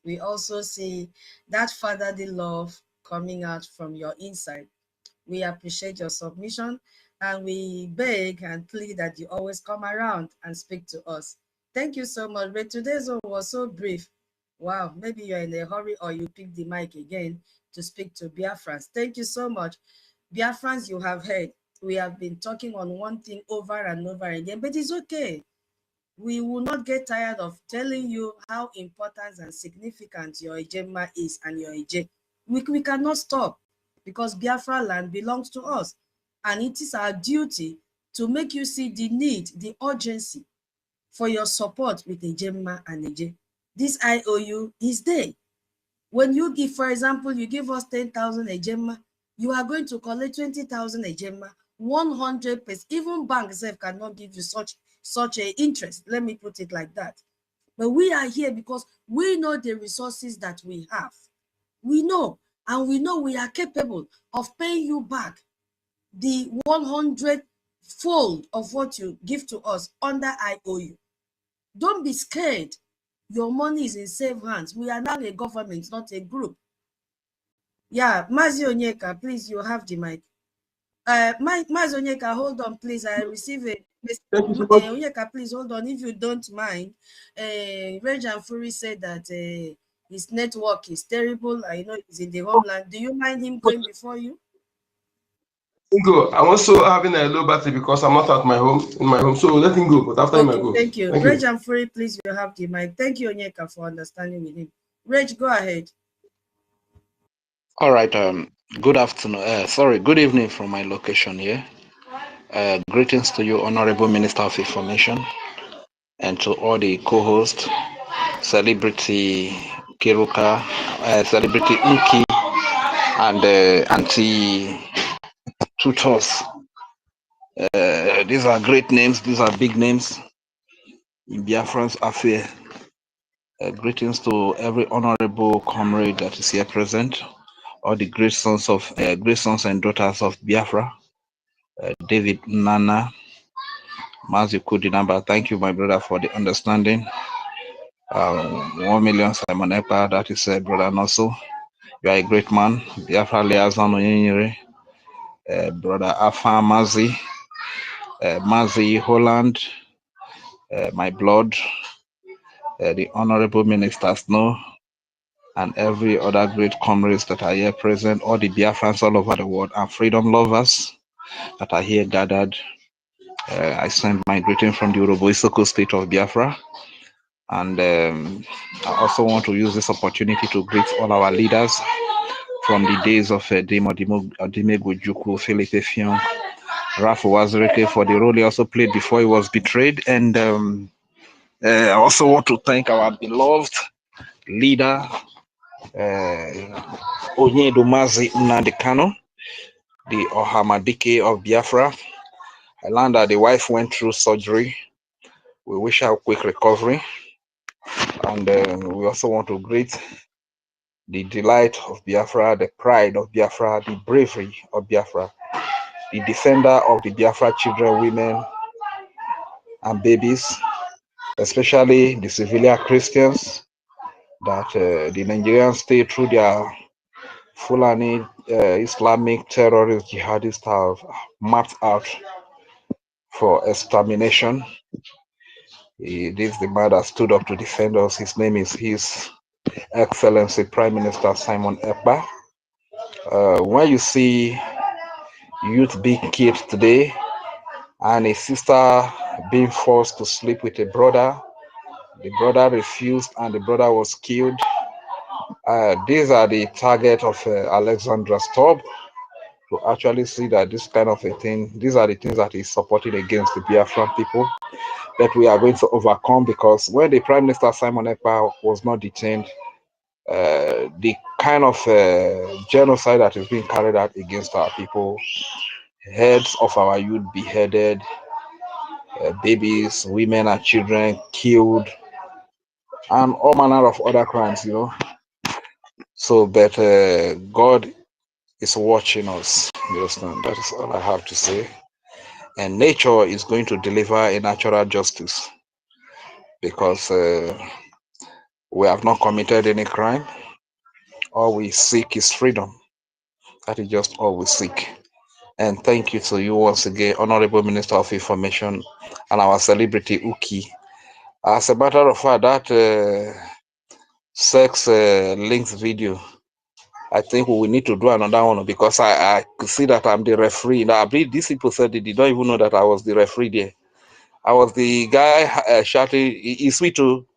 E: we also see that fatherly love coming out from your inside. We appreciate your submission, and we beg and plead that you always come around and speak to us. Thank you so much. But today's one was so brief. Wow, maybe you're in a hurry or you pick the mic again to speak to Biafrans. Thank you so much. Biafrans, you have heard. We have been talking on one thing over and over again, but it's okay. We will not get tired of telling you how important and significant your Ejema is and your Eje. We cannot stop, because Biafra land belongs to us. And it is our duty to make you see the need, the urgency for your support with Ejema and Eje. This IOU is there. When you give, for example, you give us 10,000 Ejema, you are going to collect 20,000 Ejema, 100%. Even banks cannot give you such such an interest. Let me put it like that. But we are here because we know the resources that we have. We know, and we know we are capable of paying you back the 100-fold of what you give to us under IOU. Don't be scared. Your money is in safe hands. We are now a government, not a group. Yeah, Mazi Onyeka, please, you have the mic. Mazi Onyeka, hold on, please. I receive a message. Onyeka, please hold on, if you don't mind. Reg and Fury said that his network is terrible. I know he's in the homeland. Do you mind him going before you?
H: Go. I'm also having a low battery because I'm not at my home, so let him go. But after him, I go.
E: Thank you. Reg and Fury, please, you have the mic. Thank you, Onyeka, for understanding with him. Reg, go ahead.
I: All right. Good afternoon. Good evening from my location here. Greetings to you, Honorable Minister of Information, and to all the co-hosts, Celebrity Kiruka, Celebrity Uki, and Auntie Tutos. These are great names. These are big names in Biafran's affair. Greetings to every honorable comrade that is here present, all the great sons and daughters of Biafra. David Nana, Mazi Kudinamba, thank you, my brother, for the understanding. 1 million Simon Ekpa, that is brother Nosso. You are a great man. Biafra Liazan Onyenyere, brother Afa Mazi, Mazi Holland, my blood, the honorable ministers know, and every other great comrades that are here present, all the Biafrans all over the world, and freedom lovers that are here gathered. I send my greeting from the Urobo-Isoko state of Biafra. And I also want to use this opportunity to greet all our leaders from the days of Adimegwu Ojukwu, Philip Effiong, Ralph Wazirike for the role he also played before he was betrayed. And I also want to thank our beloved leader, Onyedomazi Nnamdi Kanu, the Ohamadike of Biafra. I learned that the wife went through surgery. We wish her a quick recovery. And we also want to greet the delight of Biafra, the pride of Biafra, the bravery of Biafra, the defender of the Biafra children, women, and babies, especially the civilian Christians that the Nigerian state, through their Fulani Islamic terrorist jihadists, have mapped out for extermination. This is the man that stood up to defend us. His name is His Excellency Prime Minister Simon Ekpa. When you see youth being killed today and a sister being forced to sleep with a brother, the brother refused and the brother was killed. These are the target of Alexandra Stubb, to actually see that this kind of a thing, these are the things that he's supporting against the Biafran people that we are going to overcome, because when the Prime Minister Simon Ekpa was not detained, the kind of genocide that is being carried out against our people, heads of our youth beheaded, babies, women and children killed, and all manner of other crimes, you know. So, but God is watching us, you understand? That is all I have to say. And nature is going to deliver a natural justice, because we have not committed any crime. All we seek is freedom. That is just all we seek. And thank you to you once again, Honorable Minister of Information, and our celebrity Uki. As a matter of fact, that sex links video, I think we will need to do another one, because I could see that I'm the referee. Now, I believe these people said they don't even know that I was the referee there. I was the guy shouting, "It's sweet too."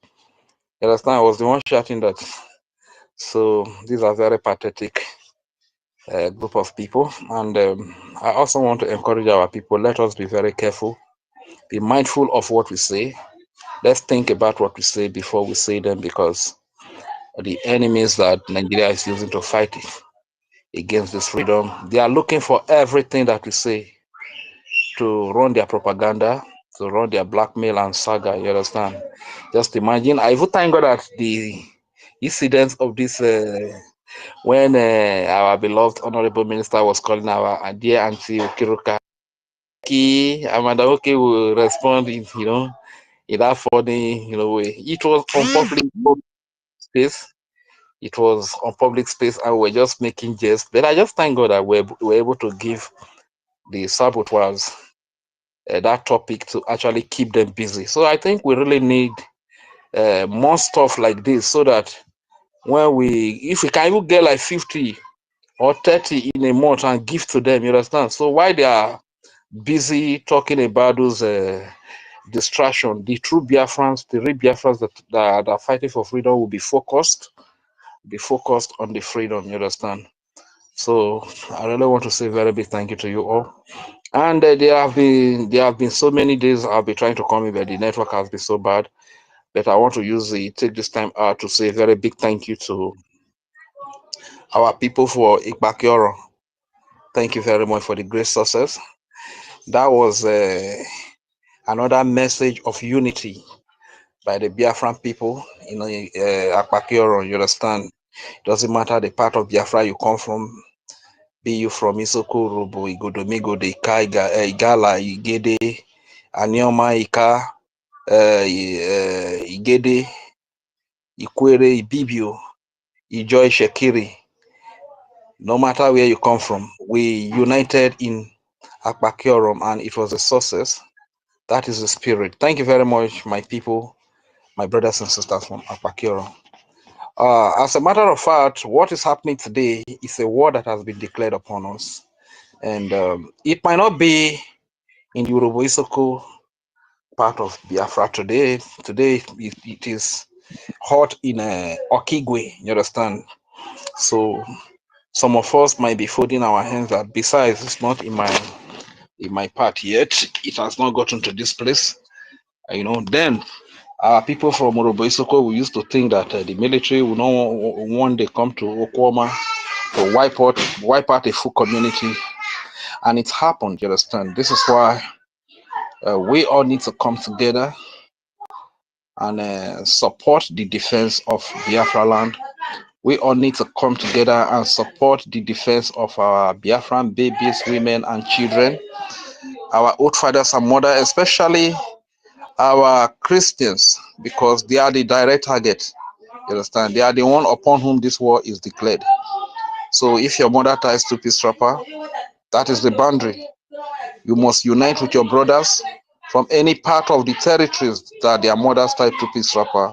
I: You understand? I was the one shouting that. So these are very pathetic group of people. And I also want to encourage our people, let us be very careful. Be mindful of what we say. Let's think about what we say before we say them, because the enemies that Nigeria is using to fight against this freedom, they are looking for everything that we say to run their propaganda to run their blackmail and saga. You understand? Just imagine. I even thank God that the incidents of this when our beloved honorable minister was calling our dear auntie Okiruka, Amanda Oke will respond in in that funny way. It was on public space. It was on public space, and we're just making jest. But I just thank God that we're able to give the saboteurs that topic to actually keep them busy. So I think we really need more stuff like this, so that if we can even get like 50 or 30 in a month and give to them, you understand? So while they are busy talking about those distraction, the true Biafrans, the real Biafrans that are fighting for freedom will be focused on the freedom, you understand? So I really want to say a very big thank you to you all. And there have been so many days I've been trying to come in, but the network has been so bad. But I want to take this time out to say a very big thank you to our people for Ekpa. Thank you very much for the great success. That was another message of unity by the Biafran people in Ekpa. You understand? It doesn't matter the part of Biafra you come from, be you from Isoko, Robo, Igodomigo, the Igala, Igede, Anioma, Ika, Igede, Ikwere, Ibibio, Ijoy, Shekiri. No matter where you come from, we united in Ekpa, and it was a success. That is the spirit. Thank you very much, my people, my brothers and sisters from Ekpa. As a matter of fact, what is happening today is a war that has been declared upon us. And it might not be in the Yoruba Isoko part of Biafra today. Today it is hot in Okigwe, you understand? So some of us might be folding our hands that besides it's not in my part yet. It has not gotten to this place. Then our people from Yoruba Isoko, we used to think that the military will not one day come to Okwama to wipe out a full community. And it's happened, you understand? This is why we all need to come together and support the defense of Biafra land. We all need to come together and support the defense of our Biafran babies, women, and children, our old fathers and mothers, especially our Christians, because they are the direct target. You understand? They are the one upon whom this war is declared. So if your mother ties to peace wrapper, that is the boundary. You must unite with your brothers from any part of the territories that their mothers tie to peace wrapper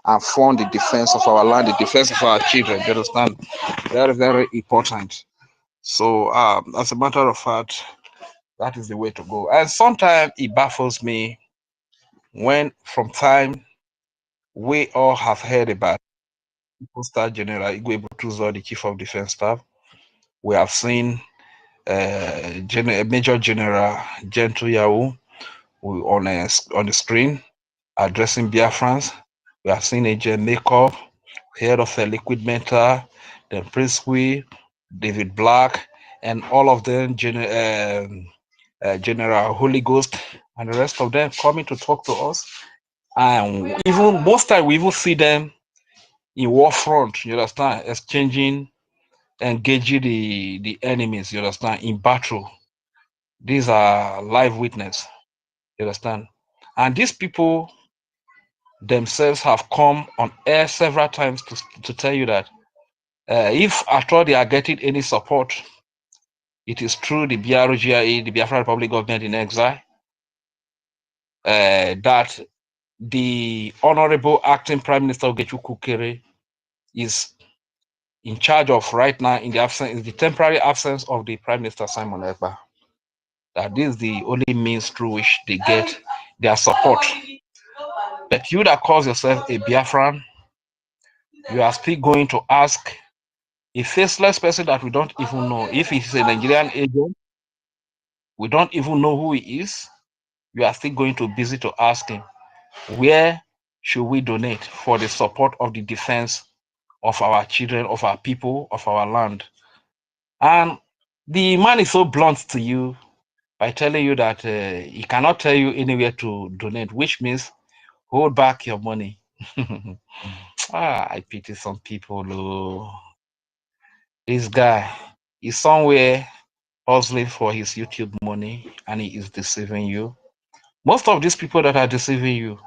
I: and form the defense of our land, the defense of our children. You understand? Very, very important. So as a matter of fact, that is the way to go. And sometimes it baffles me when from time we all have heard about Star General Igwe Butuzo, the Chief of Defense Staff. We have seen Major General Gentu Yau on the screen addressing Biafrans. We have seen Agent Makeup, head of Liquid Metal, then Prince David Black, and all of them, General Holy Ghost, and the rest of them coming to talk to us. And even most time we even see them in war front, you understand, engaging the enemies, you understand, in battle. These are live witness, you understand. And these people themselves have come on air several times to tell you that if at all they are getting any support, it is through the BRGIA, the Biafra Republic Government in Exile, that the Honorable Acting Prime Minister Ogechu Kukere is in charge of right now in the temporary absence of the Prime Minister Simon Ekpa. That this is the only means through which they get their support. But you that calls yourself a Biafran, you are still going to ask a faceless person that we don't even know. If he's a Nigerian agent, we don't even know who he is. You are still going to busy to ask him, where should we donate for the support of the defense of our children, of our people, of our land? And the man is so blunt to you by telling you that he cannot tell you anywhere to donate, which means hold back your money. I pity some people. Oh. This guy is somewhere hustling for his YouTube money and he is deceiving you. Most of these people that are deceiving you,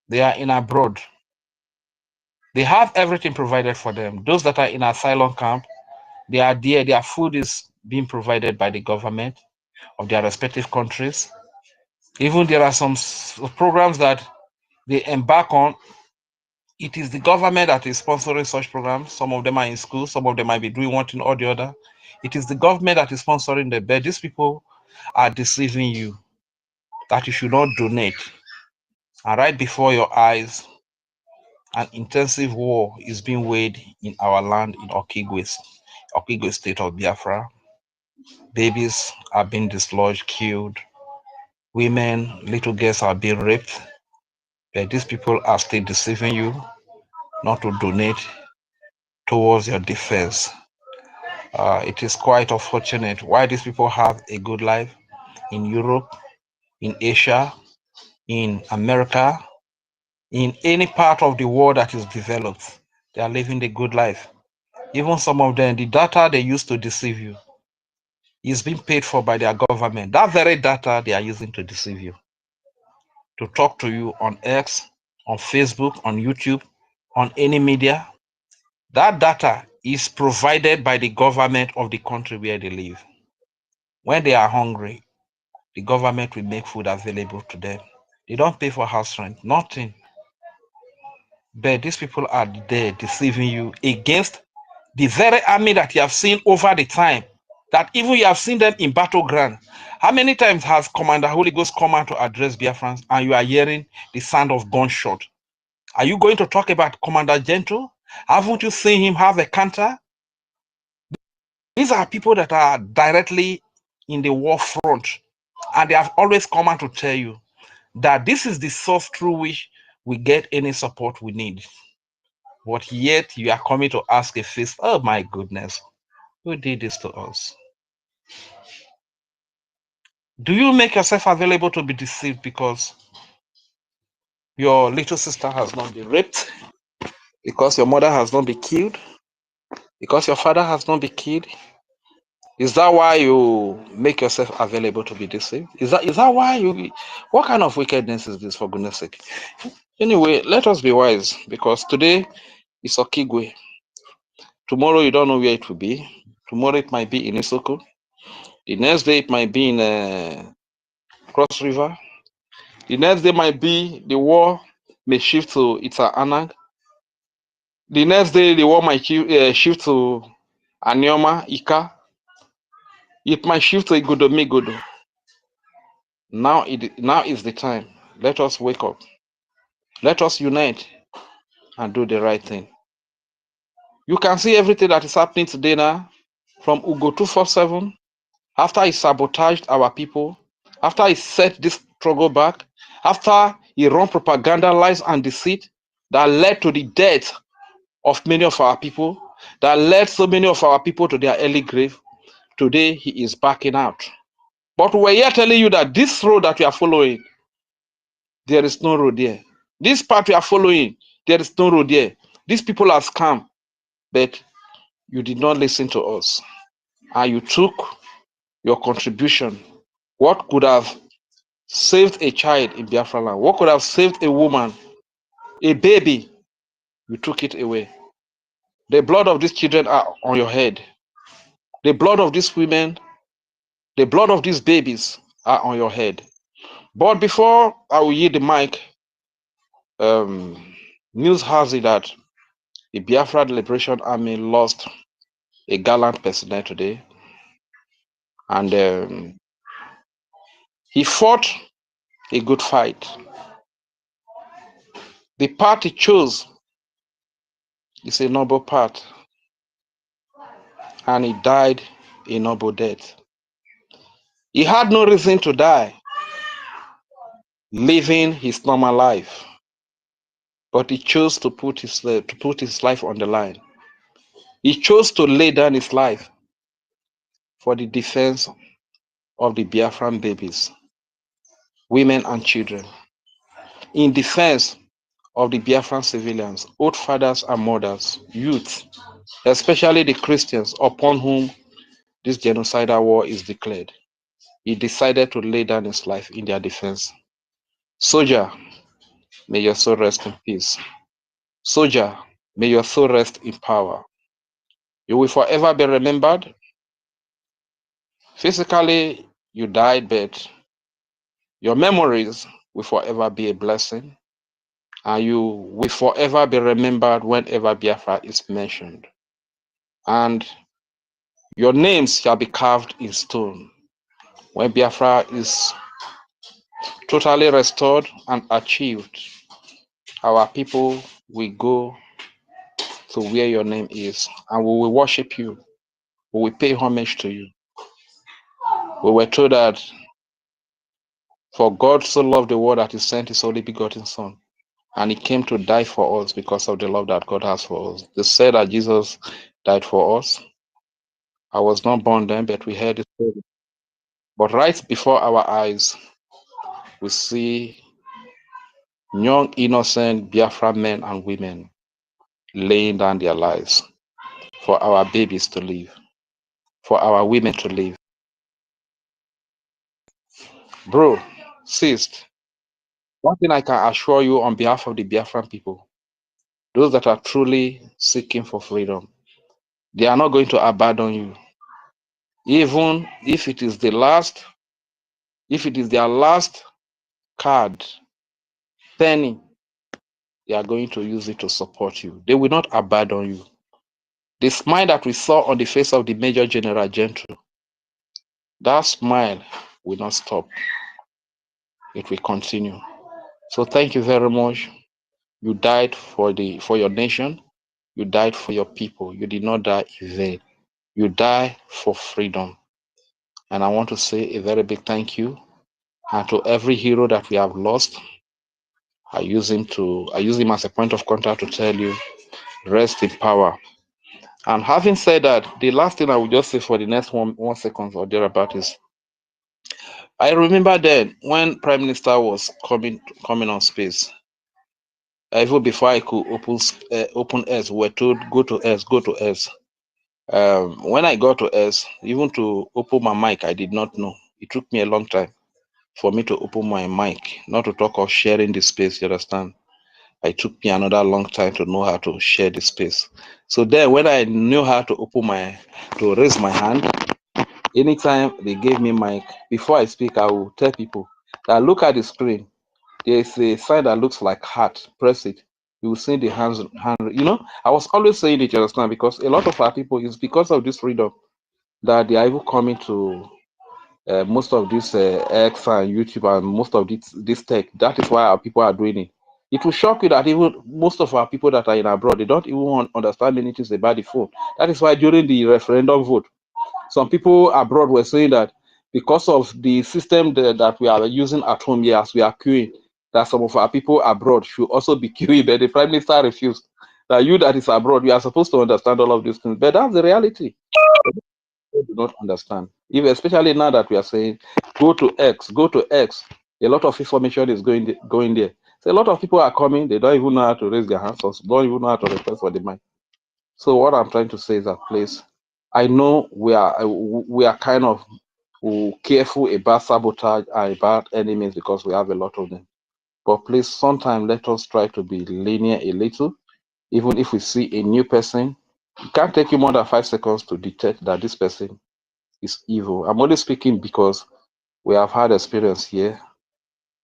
I: they are in abroad. They have everything provided for them. Those that are in asylum camp, they are there. Their food is being provided by the government of their respective countries. Even there are some programs that they embark on. It is the government that is sponsoring such programs. Some of them are in school. Some of them might be doing one thing or the other. It is the government that is sponsoring them. But these people are deceiving you that you should not donate. And right before your eyes, an intensive war is being waged in our land in Okigwe state of Biafra. Babies are being dislodged, killed. Women, little girls are being raped. But these people are still deceiving you not to donate towards your defense. It is quite unfortunate why these people have a good life in Europe, in Asia, in America, in any part of the world that is developed. They are living the good life. Even some of them, the data they use to deceive you is being paid for by their government. That very data they are using to deceive you, to talk to you on X, on Facebook, on YouTube, on any media. That data is provided by the government of the country where they live. When they are hungry, the government will make food available to them. They don't pay for house rent, nothing. But these people are there deceiving you against the very army that you have seen over the time, that even you have seen them in battleground. How many times has Commander Holy Ghost come out to address Biafrans and you are hearing the sound of gunshot? Are you going to talk about Commander Gentle? Haven't you seen him have a counter? These are people that are directly in the war front, and they have always come out to tell you that this is the source through which we get any support we need. But yet you are coming to ask a feast. Oh my goodness, who did this to us? Do you make yourself available to be deceived because your little sister has not been raped, because your mother has not been killed, because your father has not been killed? Is that why you make yourself available to be deceived? Is that why you? What kind of wickedness is this, for goodness sake? Anyway, let us be wise, because today is Okigwe. Tomorrow you don't know where it will be. Tomorrow it might be in Isoko. The next day it might be in Cross River. The next day might be the war may shift to ANNANG. The next day the war might shift to Anioma, Ika. It might shift to Igodomigodo. Now is the time. Let us wake up. Let us unite and do the right thing. You can see everything that is happening today now, from Ugo 247, after he sabotaged our people, after he set this struggle back, after he run propaganda, lies, and deceit that led to the death of many of our people, that led so many of our people to their early grave. Today he is backing out. But we're here telling you that this road that we are following, there is no road there. This path we are following, there is no road there. These people are scam, but you did not listen to us. And you took your contribution. What could have saved a child in Biafra land? What could have saved a woman, a baby? You took it away. The blood of these children are on your head. The blood of these women, the blood of these babies are on your head. But before I will yield the mic, news has it that the Biafra Liberation Army lost a gallant personnel today. And he fought a good fight. The path he chose is a noble path, and he died a noble death. He had no reason to die, living his normal life, but he chose to put his life on the line. He chose to lay down his life for the defense of the Biafran babies, women and children, in defense of the Biafran civilians, old fathers and mothers, youth, especially the Christians upon whom this genocidal war is declared. He decided to lay down his life in their defense. Soldier, may your soul rest in peace. Soldier, may your soul rest in power. You will forever be remembered. Physically, you died, but your memories will forever be a blessing, and you will forever be remembered whenever Biafra is mentioned. And your names shall be carved in stone. When Biafra is totally restored and achieved, our people will go to where your name is, and we will worship you. We will pay homage to you. We were told that for God so loved the world that he sent his only begotten Son, and he came to die for us because of the love that God has for us. They said that Jesus died for us. I was not born then, but we heard the story. But right before our eyes, we see young, innocent Biafra men and women laying down their lives for our babies to live, for our women to live. Bro, sis, one thing I can assure you on behalf of the Biafran people, those that are truly seeking for freedom, they are not going to abandon you. Even if it is the last, if it is their last card, penny, they are going to use it to support you. They will not abandon you. The smile that we saw on the face of the Major General General, that smile will not stop. It will continue. So thank you very much. You died for your nation. You died for your people. You did not die in vain. You died for freedom. And I want to say a very big thank you. And to every hero that we have lost, I use him as a point of contact to tell you, rest in power. And having said that, the last thing I will just say for the next one second or thereabout is, I remember then when Prime Minister was coming on space, even before I could open S, we were told go to S. When I got to S, even to open my mic, I did not know. It took me a long time for me to open my mic, not to talk of sharing the space, you understand? It took me another long time to know how to share the space. So then when I knew how to to raise my hand, anytime they gave me mic, before I speak, I will tell people that look at the screen. There's a sign that looks like heart. Press it. You will see the hand. You know, I was always saying it, you understand, because a lot of our people, is because of this freedom that they are even coming to most of this X and YouTube and most of this tech. That is why our people are doing it. It will shock you that even most of our people that are in abroad, they don't even understand many things about the phone. That is why during the referendum vote, some people abroad were saying that because of the system that we are using at home, yes, we are queuing, that some of our people abroad should also be queuing, but the Prime Minister refused. That you that is abroad, you are supposed to understand all of these things, but that's the reality. People do not understand. Even especially now that we are saying, go to X. A lot of information is going there. So a lot of people are coming, they don't even know how to raise their hands, or don't even know how to request for the mic. So what I'm trying to say is that, please, I know we are kind of careful about sabotage and about enemies because we have a lot of them. But please, sometimes let us try to be linear a little. Even if we see a new person, it can't take you more than 5 seconds to detect that this person is evil. I'm only speaking because we have had experience here,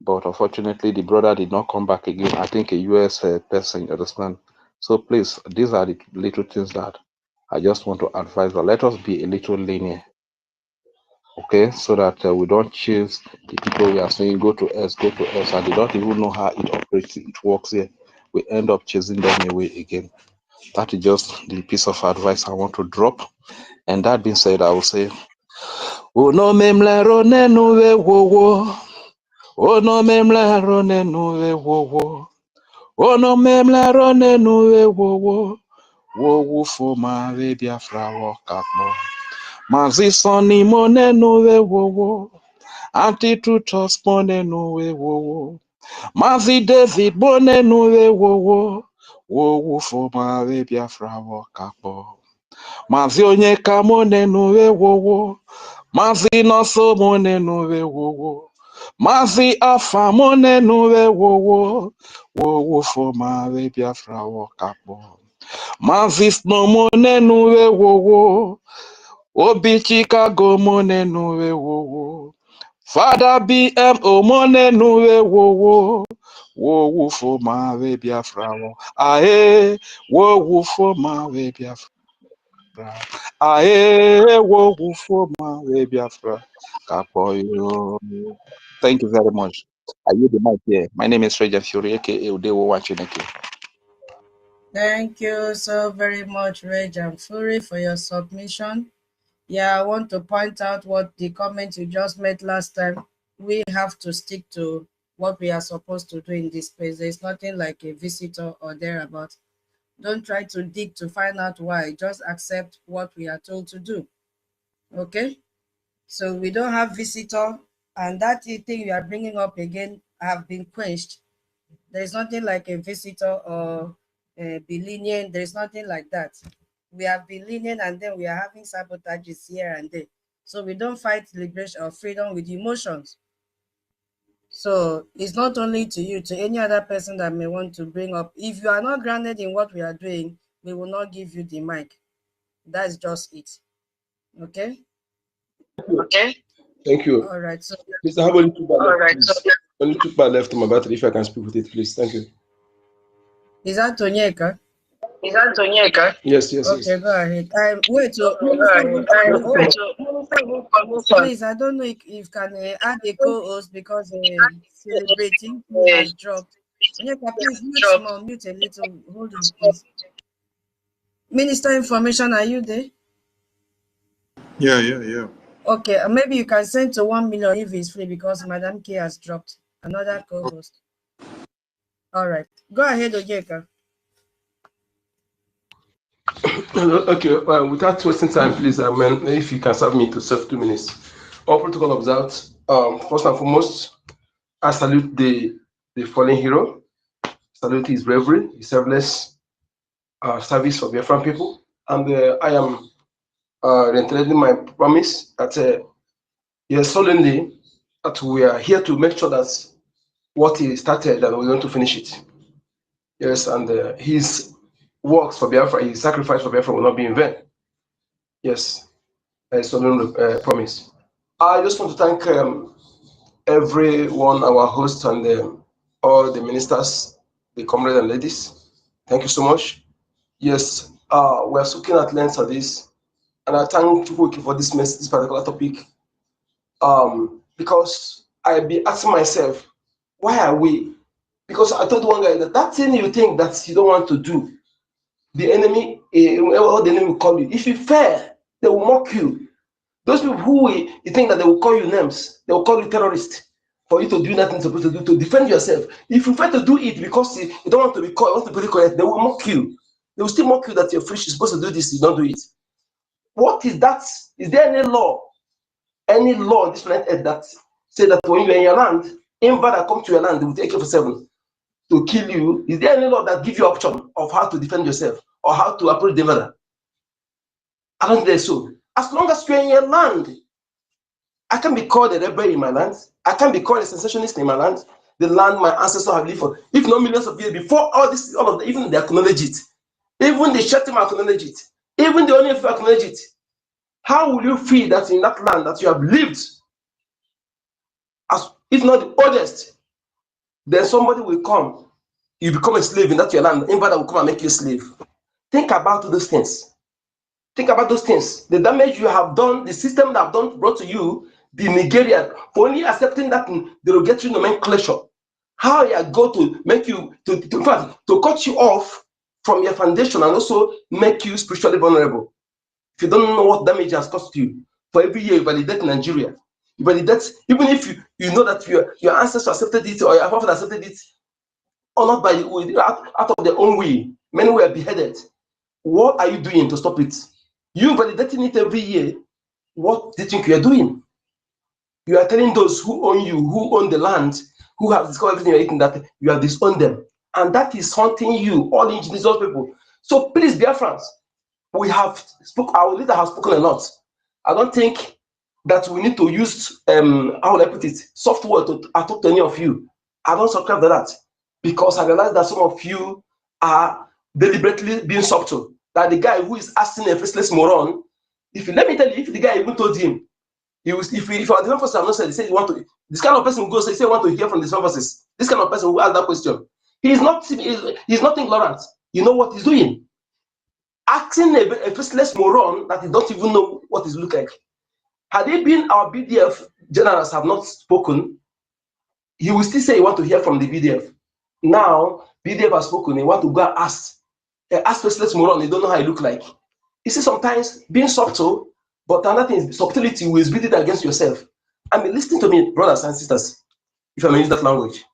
I: but unfortunately the brother did not come back again. I think a US person, you understand? So please, these are the little things that I just want to advise, but let us be a little linear, okay? So that we don't chase the people we are saying go to S, and they don't even know how it operates, it works here. We end up chasing them away again. That is just the piece of advice I want to drop. And that being said, I will say, oh no memlero nenuwe wowo, oh no memlero nenuwe wowo, oh no memlero nenuwe wowo, wowo fuma we Biafra wakakbo. Mazi Sonny Monenu Wowo, Anti-Truthos Monenu Wowo, Mazi David Monenu Wowo, Wowo for my Biafra Wakapo. Mazi Onyeka Monenu Wowo, Mazi Noso Monenu Wowo, Mazi Afa Monenu Wowo, Wowo for my Biafra Wakapo. Mazi Snow Monenu Wowo, Obi Chicago Monenu Wowo, Father BMO Monenu Wowo, Wowo for my Biafra. Aye, Wowo for my Biafra. Aye, Wowo for my Biafra. Kapoyo. Thank you very much. I use the mic here. My name is Regent Fury, aka Udewo Wachineke.
E: Thank you so very much, Regent Fury, for your submission. Yeah, I want to point out what the comment you just made last time. We have to stick to what we are supposed to do in this space. There's nothing like a visitor or thereabout. Don't try to dig to find out why. Just accept what we are told to do. Okay? So we don't have visitor, and that thing you are bringing up again have been quenched. There's nothing like a visitor or be lenient. There's nothing like that. We have been lenient, and then we are having sabotages here and there. So we don't fight liberation or freedom with emotions. So it's not only to you, to any other person that may want to bring up. If you are not grounded in what we are doing, we will not give you the mic. That's just it. Okay?
H: Okay. Thank you.
E: All right. So
H: Mr. How only 2 bar left, only 2 bar left on my battery, if I can speak with it, please. Thank you.
E: Is that Tonyeka?
H: Yes, yes,
E: okay,
H: yes.
E: Go ahead. Wait, please, I don't know if you can add a co-host because celebrating has dropped. Tonyeka, please mute a little. Hold on, please. Minister Information, are you there?
A: Yeah.
E: Okay, maybe you can send to 1 million if it's free because Madam K has dropped another co-host. All right, go ahead, Ojeka.
H: Okay, without wasting time, please, if you can serve me to serve 2 minutes. All protocol observed. First and foremost, I salute the fallen hero. Salute his bravery, his selfless service for Biafran people. And I am reiterating my promise that yes, solemnly, that we are here to make sure that what he started and we're going to finish it. Yes, and his works for Biafra, his sacrifice for Biafra will not be in vain. Yes, a solemn promise. I just want to thank everyone, our hosts, and all the ministers, the comrades and ladies. Thank you so much. Yes, we're looking at length at this, and I thank Chukwuki for this particular topic. Because I be asking myself, why are we? Because I told one guy that thing you think that you don't want to do, the enemy, or the enemy will call you. If you fail, they will mock you. Those people who you think that they will call you names, they will call you terrorist for you to do nothing supposed to do to defend yourself. If you fail to do it because you don't want to be called, want to be correct, they will mock you. They will still mock you that you're foolish, you're supposed to do this, you don't do it. What is that? Is there any law on this planet Earth that say that when you're in your land, invader come to your land with AK-47 to kill you? Is there any law that gives you option of how to defend yourself or how to approach the invader? I don't think so. As long as you're in your land, I can be called a rebel in my land. I can be called a sensationist in my land. The land my ancestors have lived for, if not millions of years before all this, all of them, even they acknowledge it. Even the Shetim acknowledge it. Even the only acknowledge it. How will you feel that in that land that you have lived, as if not the oldest, then somebody will come, you become a slave in that your land, invader will come and make you a slave. Think about those things. Think about those things. The damage you have done, the system that have done brought to you, the Nigerian, for only accepting that derogatory nomenclature. How you are going to make you in fact, to cut you off from your foundation and also make you spiritually vulnerable. If you don't know what damage has cost you, for every year you validate Nigeria. You validate, even if you know that your ancestors accepted it or your forefathers accepted it, or not by out of their own way. Many were beheaded. What are you doing to stop it? You validating it every year what do you think you are doing? You are telling those who own you, who own the land, who have discovered everything you're eating, that you have disowned them. And that is haunting you, all indigenous people. So please, Biafrans, we have our leader has spoken a lot. I don't think that we need to use, how would I put it, software to talk to any of you. I don't subscribe to that, because I realize that some of you are deliberately being subtle. That the guy who is asking a faceless moron, let me tell you, if the guy even told him, if our defense forces have not said, he said, this kind of person who goes, say, want to hear from the defense forces. This kind of person who asked that question, he's not ignorant. You know what he's doing. Asking a faceless moron that he don't even know what he's look like. Had it been our BDF generals have not spoken, he will still say he want to hear from the BDF. Now, BDF has spoken, he want to go and ask faceless moron, they don't know how he look like. You see, sometimes being subtle, but another thing is subtlety will beat it against yourself. I mean, listen to me, brothers and sisters, if I may use that language.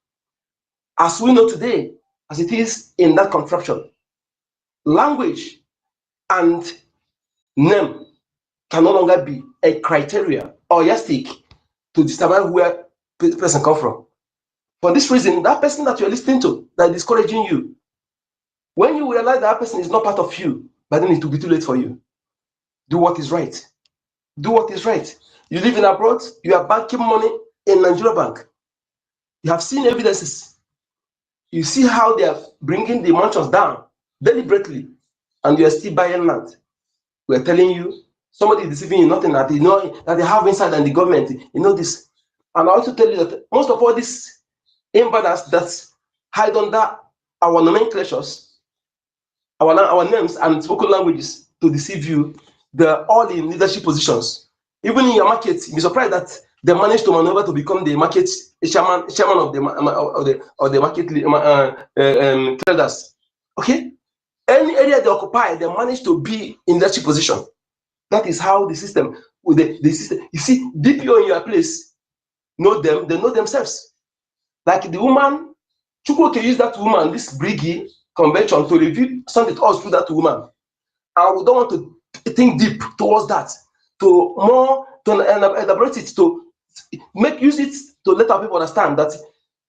H: As we know today, as it is in that contraption, language and name can no longer be a criteria or yardstick to determine where the person comes from. For this reason, that person that you're listening to, that is discouraging you, when you realize that person is not part of you, but then it will be too late for you. Do what is right. Do what is right. You live in abroad, you are banking money in Nigeria bank. You have seen evidences. You see how they are bringing the mansions down deliberately, and you are still buying land. We are telling you, somebody is deceiving you, nothing that they know that they have inside, and the government, you know this. And I also tell you that most of all these invaders that hide under our nomenclatures, our names and spoken languages to deceive you, they're all in leadership positions. Even in your market, you'll be surprised that they managed to maneuver to become the market chairman of the market traders. Okay, any area they occupy, they manage to be in leadership position. That is how the system, with the system. You see, DPO in your place know them. They know themselves. Like the woman, Chukwu can use that woman, this Brgie convention, to review something to us through that woman. And we don't want to think deep towards that, to elaborate it, to use it to let our people understand that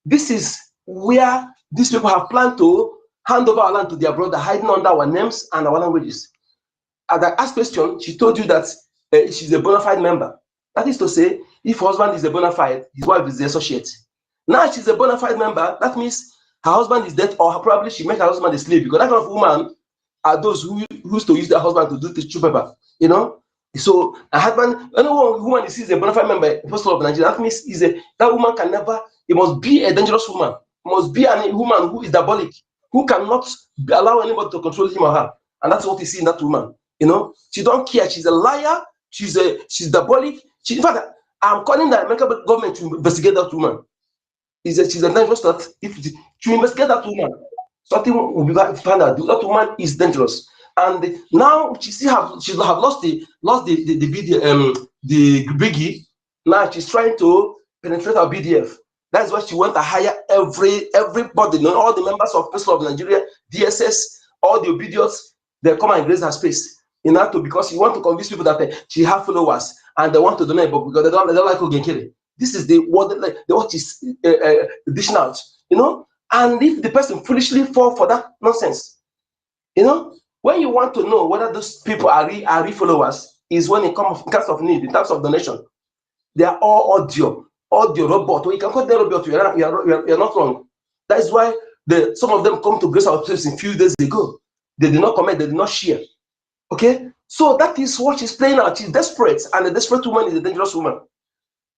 H: this is where these people have planned to hand over our land to their brother, hiding under our names and our languages. As I asked question, she told you that she's a bona fide member. That is to say, if her husband is a bona fide, his wife is the associate. Now she's a bona fide member, that means her husband is dead, or probably she made her husband a slave, because that kind of woman are those who used to use their husband to do the true paper, you know. So a husband, any woman is a bona fide member, first of Nigeria, that means that woman can never, it must be a dangerous woman, it must be a woman who is diabolic, who cannot allow anybody to control him or her. And that's what you see in that woman. You know, she don't care. She's a liar. She's diabolic. In fact, I'm calling the American government to investigate that woman. She's a dangerous threat. To investigate that woman, something will be found out. That woman is dangerous. And now she have lost the Brgie. Now she's trying to penetrate our BDF. That's why she went to hire everybody, all the members of People of Nigeria, DSS, all the obedience. They come and grace her space. Because you want to convince people that she have followers and they want to donate, but because they don't like Ogenkere. This is what is dishing out, you know. And if the person foolishly fall for that nonsense, you know, when you want to know whether those people are real followers, is when it comes in terms of need, in terms of donation. They are all audio robot. Or you can call them robot. You're not wrong. That is why some of them come to grace our place a few days ago. They did not comment. They did not share. Okay, so that is what she's playing out. She's desperate, and a desperate woman is a dangerous woman.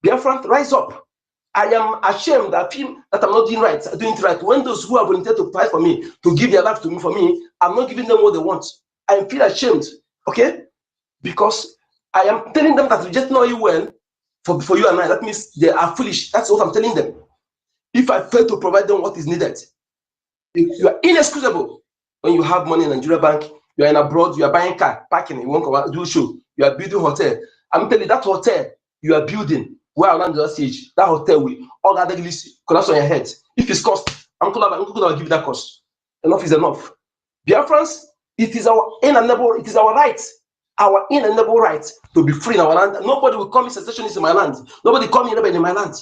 H: Biafran, rise up. I am ashamed that I'm not doing it right. When those who are volunteered to fight for me, to give their life to me for me, I'm not giving them what they want. I feel ashamed. Okay, because I am telling them that we just know you well for you and I. That means they are foolish. That's what I'm telling them. If I fail to provide them what is needed, you are inexcusable. When you have money in Nigeria bank, you are in abroad, you are buying car, parking, you won't do show, you are building hotel. I'm telling you, that hotel you are building, where I land the stage, that hotel will automatically collapse on your head. If it's cost, I'm going to give you that cost. Enough is enough. Biafrans, it is our inalienable, it is our right our inalienable right to be free in our land. Nobody will call me secessionist in my land. Nobody call me rebel in my land.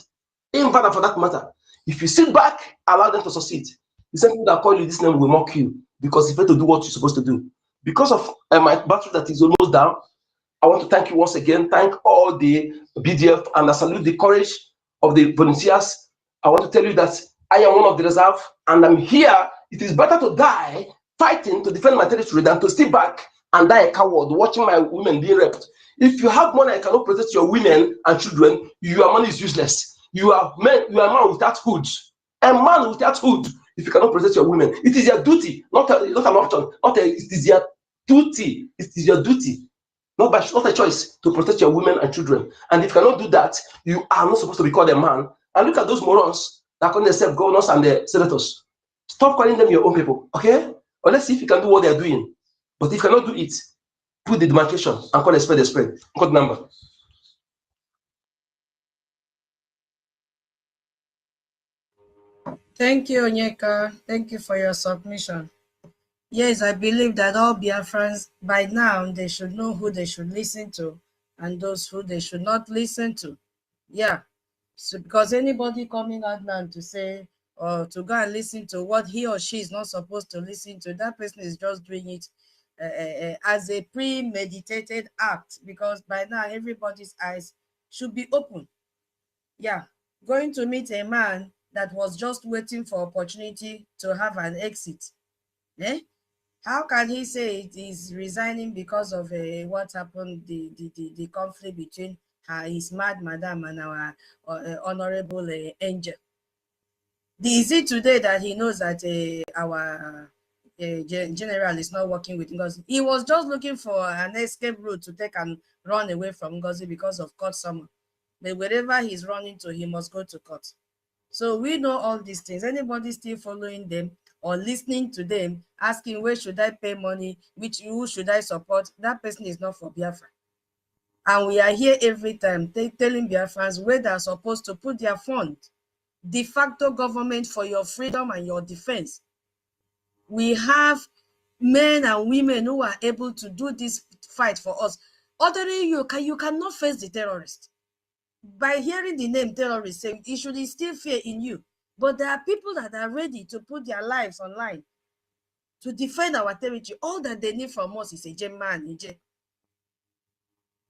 H: Even for that matter. If you sit back, allow them to succeed. The same people that call you this name will mock you because you fail to do what you're supposed to do. Because of my battery that is almost down, I want to thank you once again. Thank all the BDF, and I salute the courage of the volunteers. I want to tell you that I am one of the reserve, and I'm here. It is better to die fighting to defend my territory than to sit back and die a coward watching my women being raped. If you have money and cannot protect your women and children, your money is useless. You are a man without hood. A man without hood. If you cannot protect your women, it is your duty, not an option. It is your duty. It is your duty. Not a choice to protect your women and children. And if you cannot do that, you are not supposed to be called a man. And look at those morons that call themselves governors and the senators. Stop calling them your own people, okay? Or let's see if you can do what they're doing. But if you cannot do it, put the demarcation and call a spade a spade. Code number.
E: Thank you, Onyeka. Thank you for your submission. Yes, I believe that all Biafrans, by now, they should know who they should listen to and those who they should not listen to. Yeah. So because anybody coming out now to say or to go and listen to what he or she is not supposed to listen to, that person is just doing it as a premeditated act, because by now everybody's eyes should be open. Yeah. Going to meet a man that was just waiting for opportunity to have an exit. Eh? How can he say it is resigning because of what happened, the conflict between his mad madam and our honorable angel? Is it today that he knows that our general is not working with NGOZI? He was just looking for an escape route to take and run away from NGOZI because of court summon. But wherever he's running to, he must go to court. So we know all these things. Anybody still following them or listening to them, asking where should I pay money, who should I support, that person is not for Biafra. And we are here every time telling Biafrans where they are supposed to put their fund. De facto government for your freedom and your defense. We have men and women who are able to do this fight for us. Ordinarily, you cannot face the terrorist. By hearing the name terrorist, it should instill fear in you. But there are people that are ready to put their lives online to defend our territory. All that they need from us is a Gemma and Ije.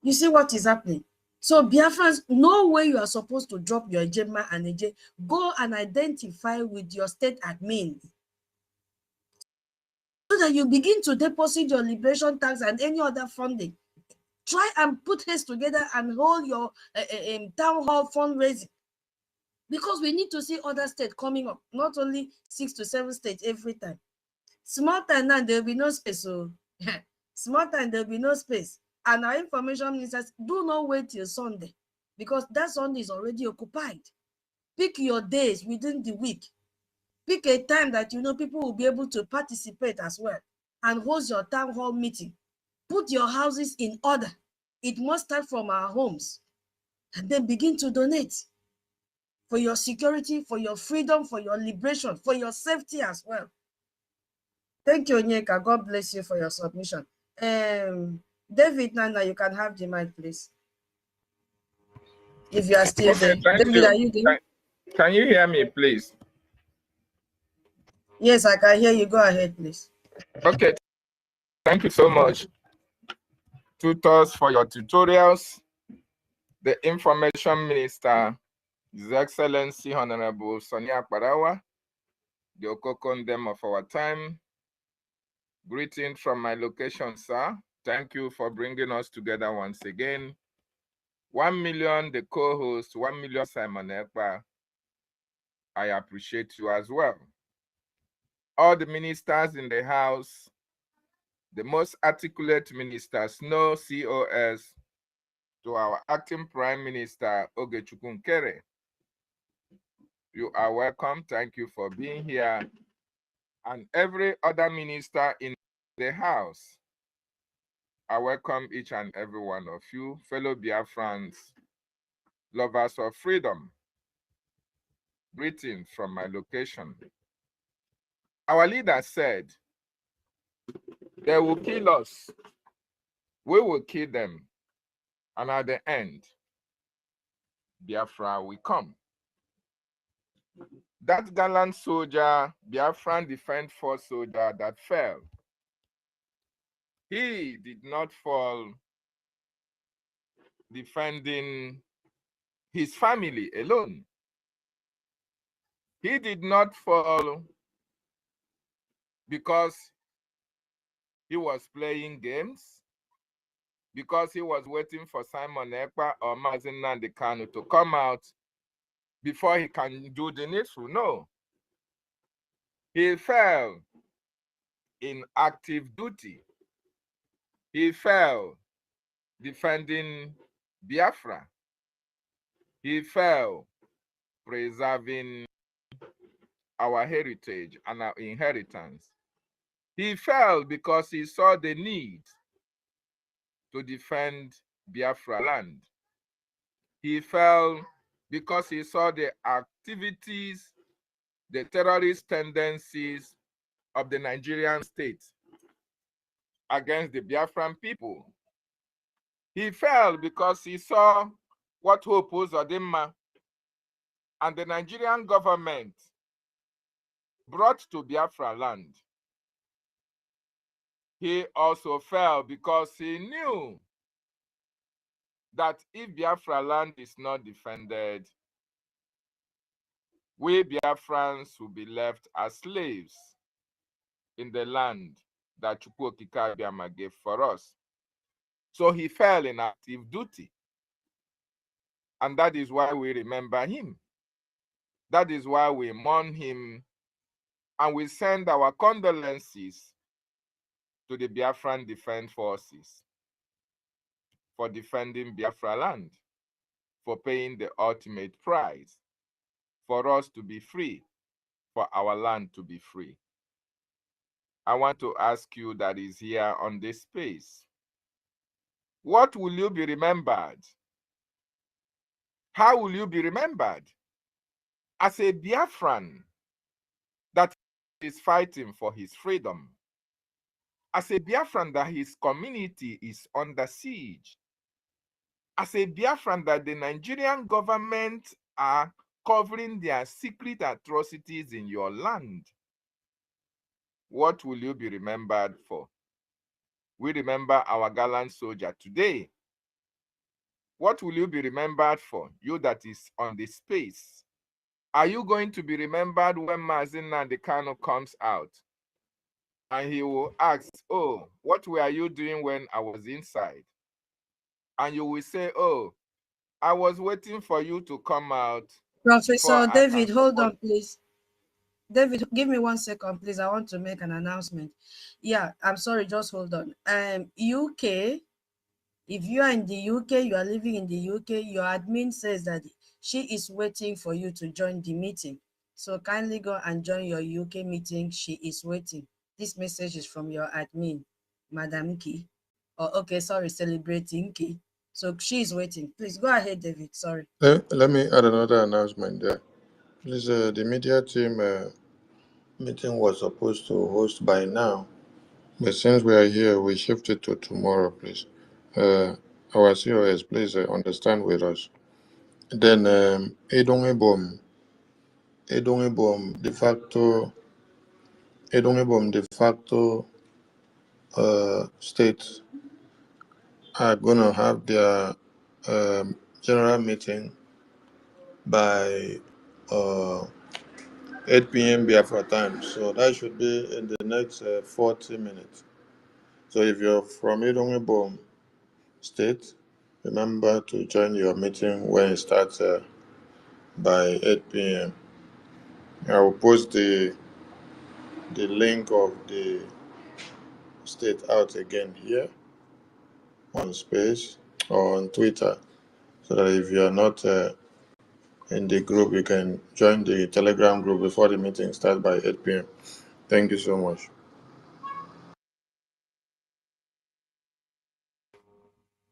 E: You see what is happening? So Biafrans, know where you are supposed to drop your Gemma and Ije. Go and identify with your state admin, so that you begin to deposit your liberation tax and any other funding. Try and put heads together and hold your town hall fundraising. Because we need to see other states coming up, not only 6 to 7 states every time. Small time now, there will be no space. So small time, there will be no space. And our information ministers, do not wait till Sunday, because that Sunday is already occupied. Pick your days within the week. Pick a time that you know people will be able to participate as well, and host your town hall meeting. Put your houses in order. It must start from our homes, and then begin to donate for your security, for your freedom, for your liberation, for your safety as well. Thank you, Onyeka. God bless you for your submission. David, Nana, you can have the mic, please. If you are still there. David, are you there?
J: Can you hear me, please?
E: Yes, I can hear you. Go ahead, please.
J: Okay. Thank you so much, tutors, for your tutorials. The Information Minister, His Excellency Honorable Sonia Akparawa, the Okokondem of our time. Greeting from my location, sir. Thank you for bringing us together once again. 1 million, the co-host, 1 million, Simon Ekpa. I appreciate you as well. All the ministers in the house, the most articulate ministers, no COS, to our acting Prime Minister, Ogechukwu Nkere. You are welcome. Thank you for being here. And every other minister in the house, I welcome each and every one of you, fellow Biafrans, lovers of freedom. Greeting from my location. Our leader said, they will kill us, We will kill them. And at the end, Biafra will come. That gallant soldier, Biafran Defense Force soldier that fell, he did not fall defending his family alone. He did not fall because he was playing games, because he was waiting for Simon Ekpa or Nnamdi Kanu to come out before he can do the needful. No. He fell in active duty. He fell defending Biafra. He fell preserving our heritage and our inheritance. He fell because he saw the need to defend Biafra land. He fell because he saw the activities, the terrorist tendencies of the Nigerian state against the Biafran people. He fell because he saw what Hope Uzodimma and the Nigerian government brought to Biafra land. He also fell because he knew that if Biafra land is not defended, we Biafrans will be left as slaves in the land that Chukwu Okike Abiama gave for us. So he fell in active duty. And that is why we remember him. That is why we mourn him, and we send our condolences to the Biafran Defense Forces for defending Biafra land, for paying the ultimate price, for us to be free, for our land to be free. I want to ask you that is here on this space, what will you be remembered? How will you be remembered? As a Biafran that is fighting for his freedom, as a Biafran that his community is under siege, as a Biafran that the Nigerian government are covering their secret atrocities in your land, what will you be remembered for? We remember our gallant soldier today. What will you be remembered for, you that is on the space? Are you going to be remembered when Nnamdi Kanu comes out and he will ask, oh, what were you doing when I was inside? And you will say, oh, I was waiting for you to come out.
E: Professor David, hold on, please. David, give me 1 second, please. I want to make an announcement. Yeah, I'm sorry, just hold on. UK, if you are in the UK, you are living in the UK, your admin says that she is waiting for you to join the meeting. So kindly go and join your UK meeting. She is waiting. This message is from your admin, Madam Key. Oh, okay, sorry, celebrating Key. So she is waiting. Please go ahead, David. Sorry.
A: Let me add another announcement there. Please, the media team meeting was supposed to host by now, but since we are here, we shift it to tomorrow, please. Our COS, please understand with us. Then Edongibom de facto states are gonna have their general meeting by 8 p.m. Biafra time. So that should be in the next 40 minutes. So if you're from Edongibom State, remember to join your meeting when it starts by 8 p.m. I will post the link of the state out again here on Space or on Twitter, so that if you are not in the group, you can join the Telegram group before the meeting starts by 8 p.m. Thank you so much.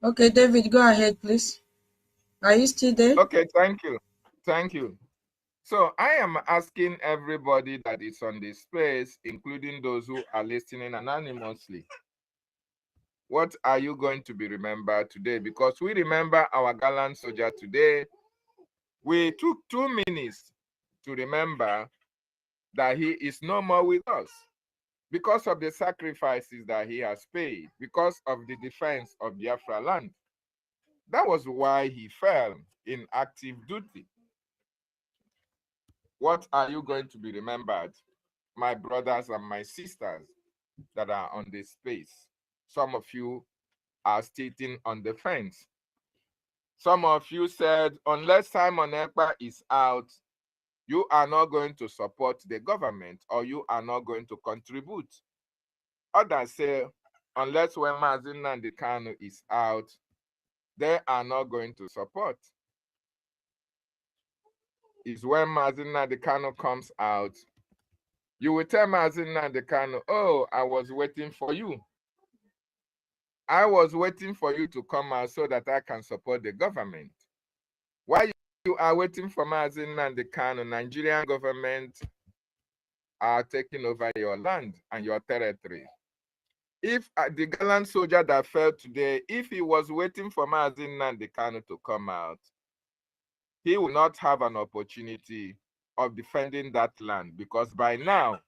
E: Okay, David, go ahead, please. Are you still there?
J: Okay, thank you. Thank you. So I am asking everybody that is on this space, including those who are listening anonymously, What are you going to be remembered today? Because we remember our gallant soldier today. We took 2 minutes to remember that he is no more with us because of the sacrifices that he has paid, because of the defense of Biafra land. That was why he fell in active duty. What are you going to be remembered, my brothers and my sisters that are on this space? Some of you are sitting on the fence. Some of you said, unless Simon Ekpa is out, you are not going to support the government or you are not going to contribute. Others say, unless when Nnamdi Kanu is out, they are not going to support. Is when Nnamdi Kanu comes out, you will tell Nnamdi Kanu, oh, I was waiting for you. I was waiting for you to come out so that I can support the government. While you are waiting for Nnamdi Kanu, Nigerian government are taking over your land and your territory. If the gallant soldier that fell today, if he was waiting for Nnamdi Kanu to come out, he will not have an opportunity of defending that land, because by now,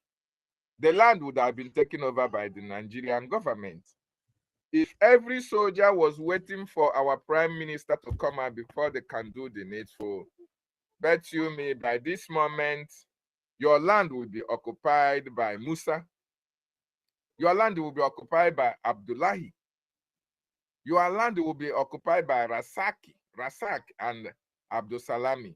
J: the land would have been taken over by the Nigerian government. If every soldier was waiting for our prime minister to come out before they can do the needful, bet you me, by this moment, your land will be occupied by Musa. Your land will be occupied by Abdullahi. Your land will be occupied by Rasak and Abdul Salami.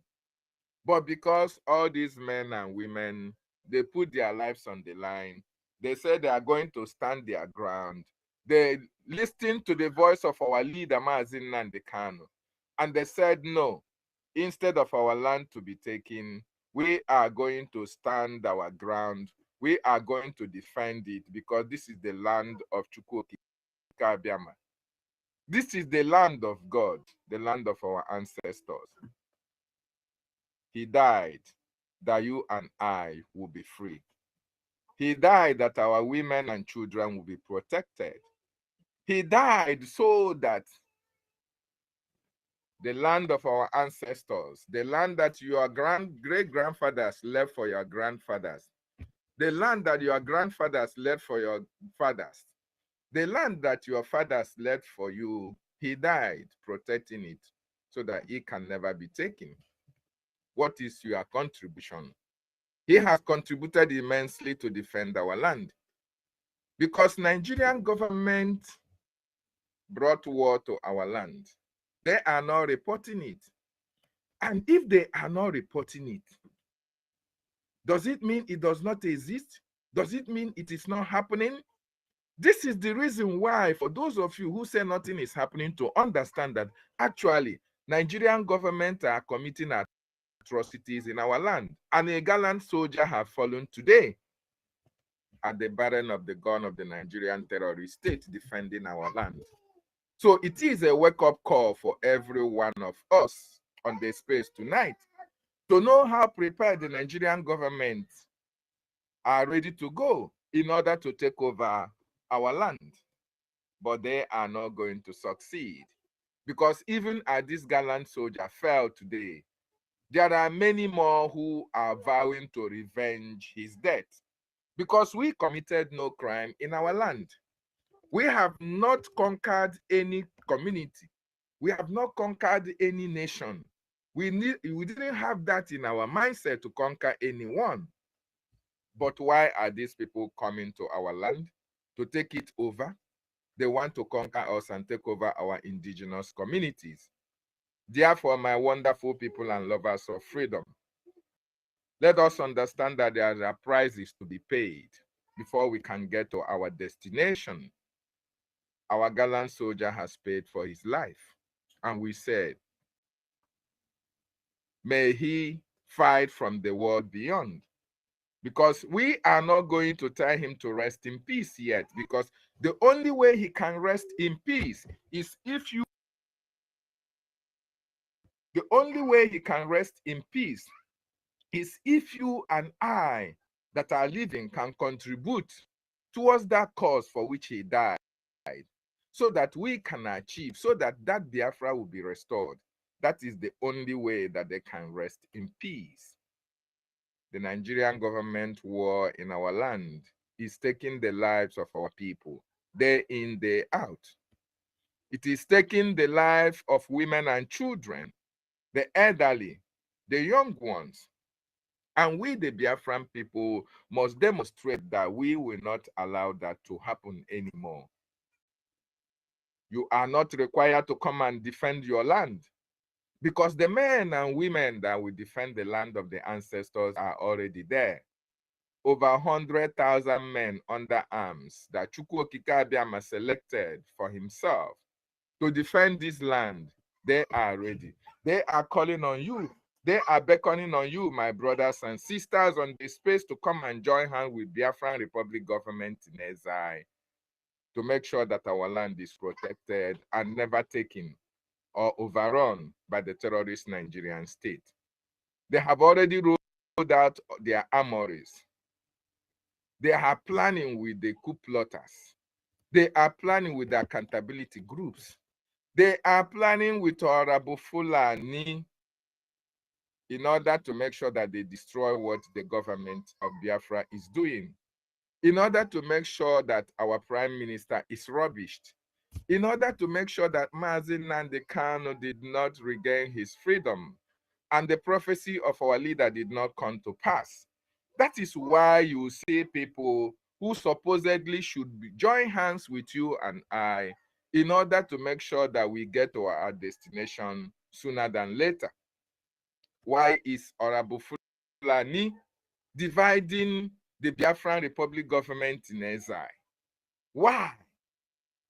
J: But because all these men and women, they put their lives on the line, they said they are going to stand their ground. They listened to the voice of our leader, Nnamdi Kanu, and they said, no, instead of our land to be taken, we are going to stand our ground. We are going to defend it, because this is the land of Ekpa. This is the land of God, the land of our ancestors. He died that you and I will be free. He died that our women and children will be protected. He died so that the land of our ancestors, the land that your great-grandfathers left for your grandfathers, the land that your grandfathers left for your fathers, the land that your fathers left for you, he died protecting it so that it can never be taken. What is your contribution? He has contributed immensely to defend our land, because Nigerian government brought war to our land. They are not reporting it. And if they are not reporting it, does it mean it does not exist? Does it mean it is not happening? This is the reason why, for those of you who say nothing is happening, to understand that actually Nigerian government are committing atrocities in our land. And a gallant soldier has fallen today at the burden of the gun of the Nigerian terrorist state defending our land. So it is a wake-up call for every one of us on the space tonight to know how prepared the Nigerian government are ready to go in order to take over our land. But they are not going to succeed, because even as this gallant soldier fell today, there are many more who are vowing to revenge his death, because we committed no crime in our land. We have not conquered any community. We have not conquered any nation. We didn't have that in our mindset to conquer anyone. But why are these people coming to our land to take it over? They want to conquer us and take over our indigenous communities. Therefore, my wonderful people and lovers of freedom, let us understand that there are prices to be paid before we can get to our destination. Our gallant soldier has paid for his life, and we said, may he fight from the world beyond, because we are not going to tell him to rest in peace yet, because the only way he can rest in peace is if you the only way he can rest in peace is if you and I that are living can contribute towards that cause for which he died. so that we can achieve, so that that Biafra will be restored. That is the only way that they can rest in peace. The Nigerian government war in our land is taking the lives of our people, day in, day out. It is taking the life of women and children, the elderly, the young ones. And we, the Biafran people, must demonstrate that we will not allow that to happen anymore. You are not required to come and defend your land, because the men and women that will defend the land of the ancestors are already there. Over 100,000 men under arms that Chukwu Okike Abiama selected for himself to defend this land, they are ready. They are calling on you. They are beckoning on you, my brothers and sisters, on the space to come and join hands with Biafran Republic government in exile to make sure that our land is protected and never taken or overrun by the terrorist Nigerian state. They have already rolled out their armories. They are planning with the coup plotters. They are planning with the accountability groups. They are planning with Honorable Fulani in order to make sure that they destroy what the government of Biafra is doing, in order to make sure that our prime minister is rubbished, in order to make sure that Nnamdi Kanu did not regain his freedom and the prophecy of our leader did not come to pass. That is why you see people who supposedly should join hands with you and I in order to make sure that we get to our destination sooner than later. Why is Honorable Fulani dividing the Biafran Republic government in exile? Why?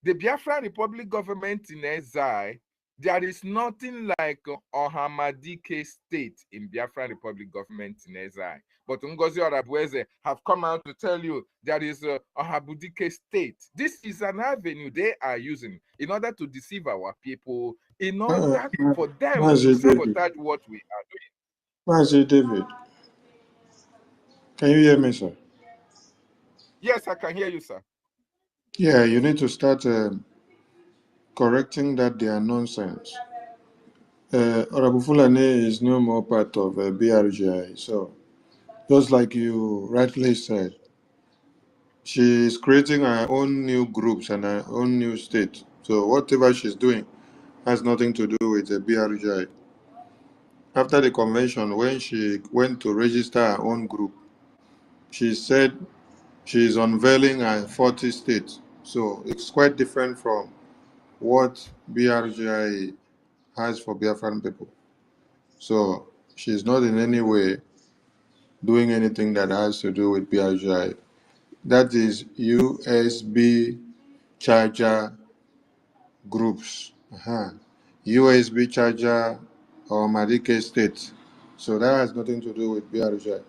J: The Biafran Republic government in exile, there is nothing like Ohamadike state in Biafran Republic government in exile. But Ngozi Orabueze have come out to tell you there is Ohabudike state. This is an avenue they are using in order to deceive our people, in order for them to sabotage what we are doing.
A: Mazi David, can you hear me, sir?
J: Yes, I can hear you, sir.
A: Yeah, you need to start correcting that they are nonsense. Honorable Fulani is no more part of BRGI. So, just like you rightly said, she is creating her own new groups and her own new state. So, whatever she's doing has nothing to do with the BRGI. After the convention, when she went to register her own group, she said she is unveiling her 40 states. So, it's quite different from what BRGI has for Biafran people. So she's not in any way doing anything that has to do with BRGI. That is USB charger groups. USB charger or Madike state. So that has nothing to do with BRGI.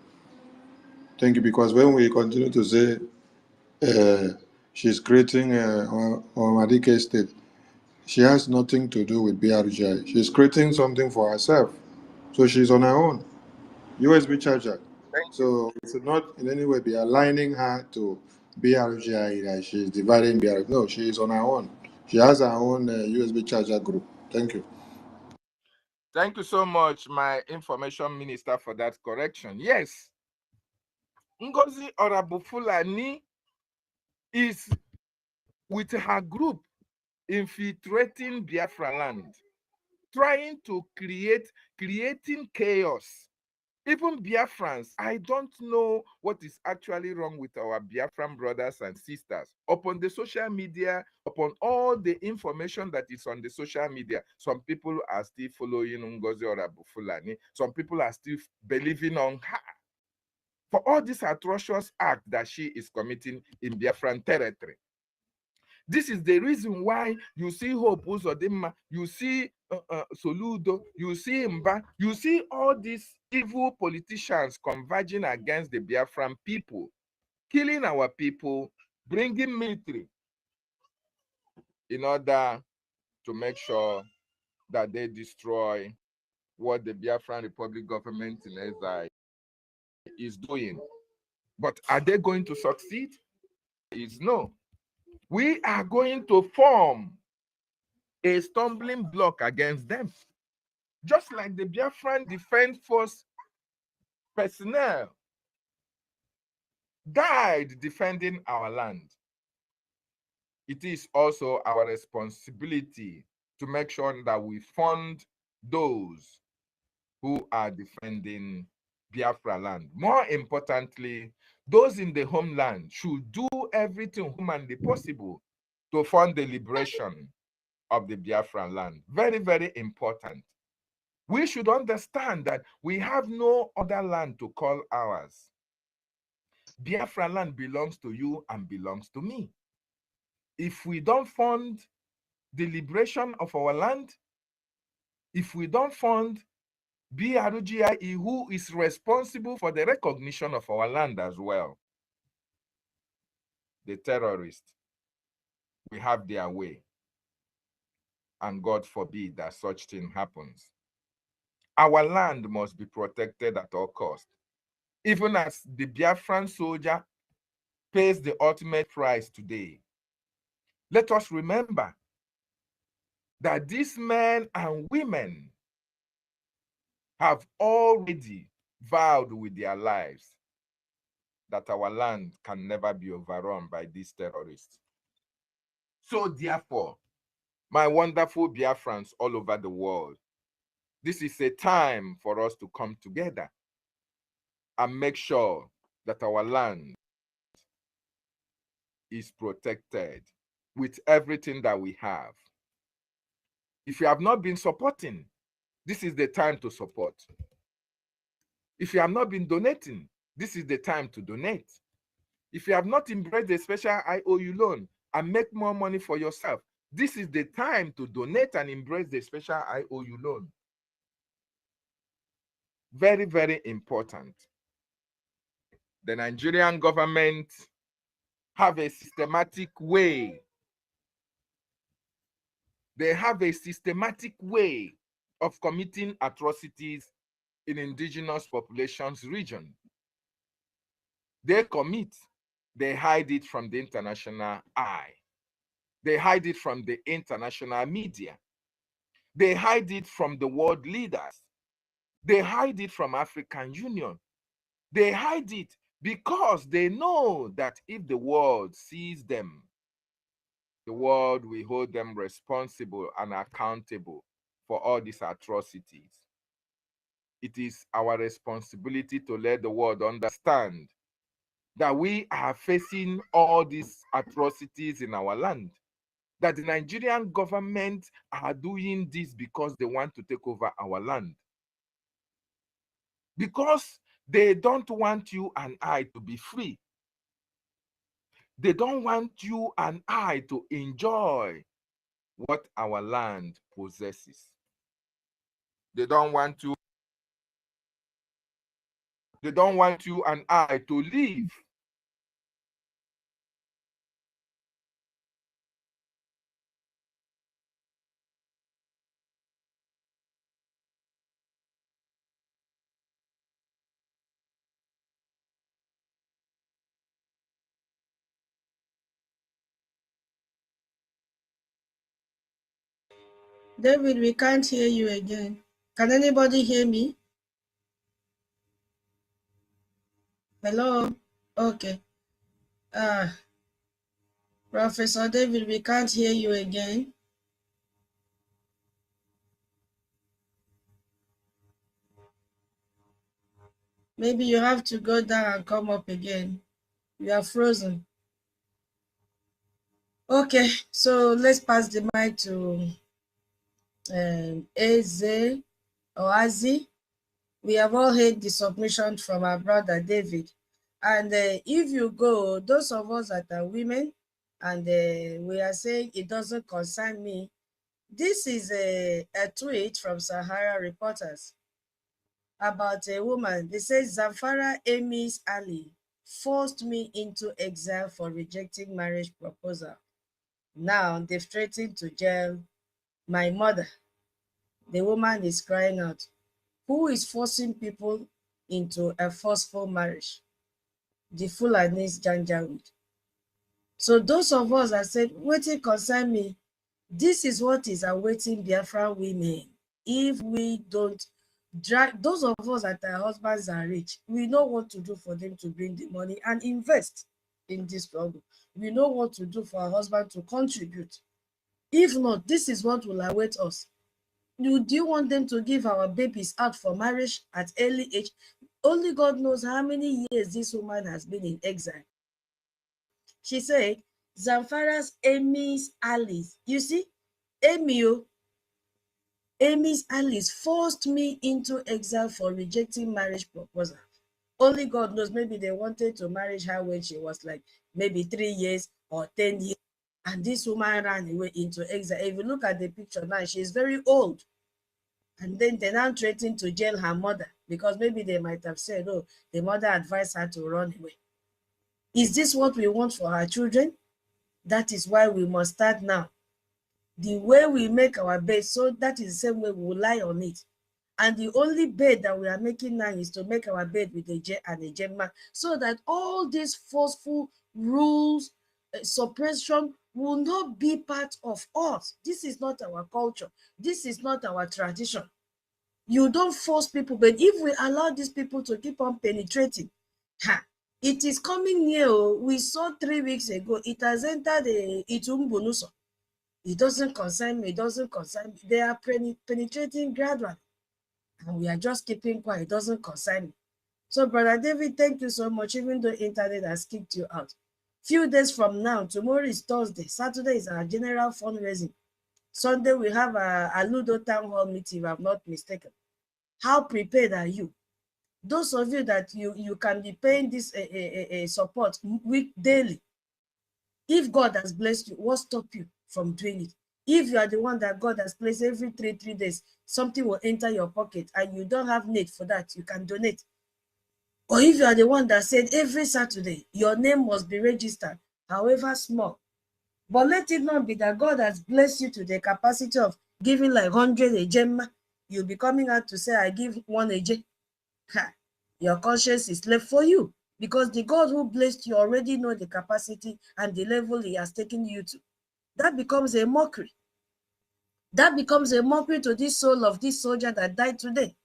A: Thank you, because when we continue to say she's creating or Madike state, she has nothing to do with BRGI. She's creating something for herself. So she's on her own. USB charger. So we should not in any way be aligning her to BRGI that she's dividing BRGI. No, she is on her own. She has her own USB charger group. Thank you.
J: Thank you so much, my information minister, for that correction. Yes, Ngozi Orabufulani is with her group infiltrating Biafra land, trying to creating chaos. Even Biafrans, I don't know what is actually wrong with our Biafran brothers and sisters. Upon the social media, upon all the information that is on the social media, some people are still following Ngozi Orabufulani. Some people are still believing on her for all this atrocious act that she is committing in Biafran territory. This is the reason why you see Hope Uzodimma, you see Soludo, you see Mba, you see all these evil politicians converging against the Biafran people, killing our people, bringing military in order to make sure that they destroy what the Biafran Republic government in exile is doing. But are they going to succeed? Is no. we are going to form a stumbling block against them. Just like the Biafran Defense Force personnel died defending our land, it is also our responsibility to make sure that we fund those who are defending Biafra land. More importantly, those in the homeland should do everything humanly possible to fund the liberation of the Biafra land. Very, very important. We should understand that we have no other land to call ours. Biafra land belongs to you and belongs to me. If we don't fund the liberation of our land, if we don't fund Brgie, who is responsible for the recognition of our land as well, the terrorists will have their way. And God forbid that such thing happens. Our land must be protected at all costs. Even as the Biafran soldier pays the ultimate price today, let us remember that these men and women have already vowed with their lives that our land can never be overrun by these terrorists. So therefore, my wonderful Biafrans all over the world, this is a time for us to come together and make sure that our land is protected with everything that we have. If you have not been supporting, this is the time to support. If you have not been donating, this is the time to donate. If you have not embraced the special IOU loan and make more money for yourself, this is the time to donate and embrace the special IOU loan. Very, very important. The Nigerian government have a systematic way. They have a systematic way of committing atrocities in indigenous populations region. They commit, they hide it from the international eye. They hide it from the international media. They hide it from the world leaders. They hide it from African Union. They hide it because they know that if the world sees them, the world will hold them responsible and accountable for all these atrocities. It is our responsibility to let the world understand that we are facing all these atrocities in our land, that the Nigerian government are doing this because they want to take over our land. Because they don't want you and I to be free. They don't want you and I to enjoy what our land possesses. They don't want you and I to live
E: David, we can't hear you again. Can anybody hear me? Hello? Okay. Professor David, we can't hear you again. Maybe you have to go down and come up again. You are frozen. Okay, so let's pass the mic to Eze or Azi. We have all heard the submission from our brother David. And if you go, those of us that are women, and we are saying it doesn't concern me, this is a tweet from Sahara Reporters about a woman. They say Zamfara Emi's Ali forced me into exile for rejecting marriage proposal. Now they've threatened to jail my mother. The woman is crying out, who is forcing people into a forceful marriage? The Fulanis Janjaweed. So those of us that said, waiting concern me, this is what is awaiting Biafran women. If we don't drag, those of us that our husbands are rich, we know what to do for them to bring the money and invest in this struggle. We know what to do for our husband to contribute. If not, this is what will await us. Do you want them to give our babies out for marriage at early age? Only God knows how many years this woman has been in exile. She said, Zamfara's Amy's allies. You see, Amy's allies forced me into exile for rejecting marriage proposal. Only God knows, maybe they wanted to marry her when she was like maybe 3 years or 10 years. And this woman ran away into exile. If you look at the picture now, she's very old. And then they now threatened to jail her mother because maybe they might have said, oh, the mother advised her to run away. Is this what we want for our children? That is why we must start now. The way we make our bed, so that is the same way we will lie on it. And the only bed that we are making now is to make our bed with a J and a Gemma, so that all these forceful rules, suppression will not be part of us. This is not our culture. This is not our tradition. You don't force people, but if we allow these people to keep on penetrating, it is coming near. We saw 3 weeks ago, it has entered the Itumbunuso. It doesn't concern me, it doesn't concern me. They are penetrating gradually. And we are just keeping quiet, it doesn't concern me. So, Brother David, thank you so much, even though internet has kicked you out. Few days from now, tomorrow is Thursday, Saturday is our general fundraising. Sunday, we have a Ludo Town Hall meeting, if I'm not mistaken. How prepared are you? Those of you that you can be paying this support daily, if God has blessed you, what stop you from doing it? If you are the one that God has placed every three days, something will enter your pocket and you don't have need for that, you can donate. Or if you are the one that said every Saturday, your name must be registered, however small. But let it not be that God has blessed you to the capacity of giving like 100 a gemma. You'll be coming out to say, I give 1 a gem. Your conscience is left for you, because the God who blessed you already know the capacity and the level he has taken you to. That becomes a mockery. That becomes a mockery to this soul of this soldier that died today,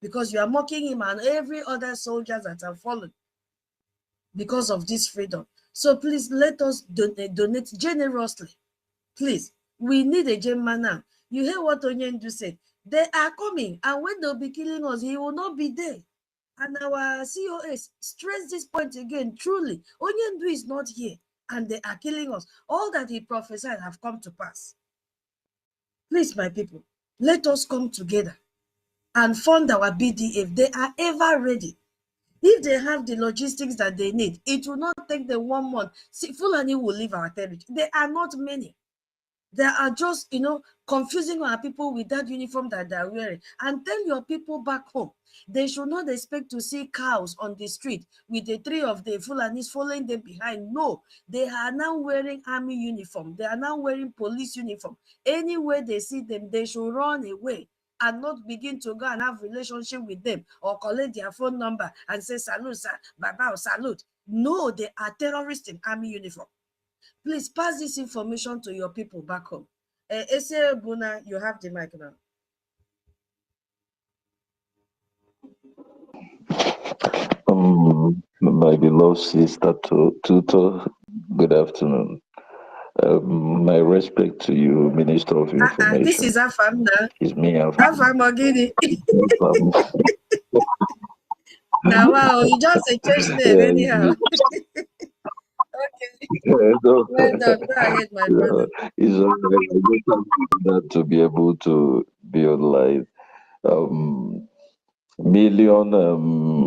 E: because you are mocking him and every other soldiers that have fallen because of this freedom. So please let us donate generously. Please, we need a Gemma now. You hear what Onyendu said? They are coming, and when they'll be killing us, he will not be there. And our COS stress this point again, truly, Onyendu is not here, and they are killing us. All that he prophesied have come to pass. Please, my people, let us come together and fund our BDF. They are ever ready. If they have the logistics that they need, it will not take them 1 month. See, Fulani will leave our territory. There are not many. They are just, confusing our people with that uniform that they are wearing. And tell your people back home, they should not expect to see cows on the street with the 3 of the Fulanis following them behind. No, they are now wearing army uniform. They are now wearing police uniform. Anywhere they see them, they should run away and not begin to go and have relationship with them or collect their phone number and say, salute, sir, baba, salute. No, they are terrorists in army uniform. Please pass this information to your people back home. Ese Buna, you have the mic now.
K: My beloved sister Tuto, good afternoon. My respect to you, Minister of Information.
E: This is Afam now.
K: It's me,
E: Afam Ogini. Now, wow, you just a church name anyhow. Okay. Well done. Go ahead, my brother.
K: It's all right. I just have that to be able to be online. Million,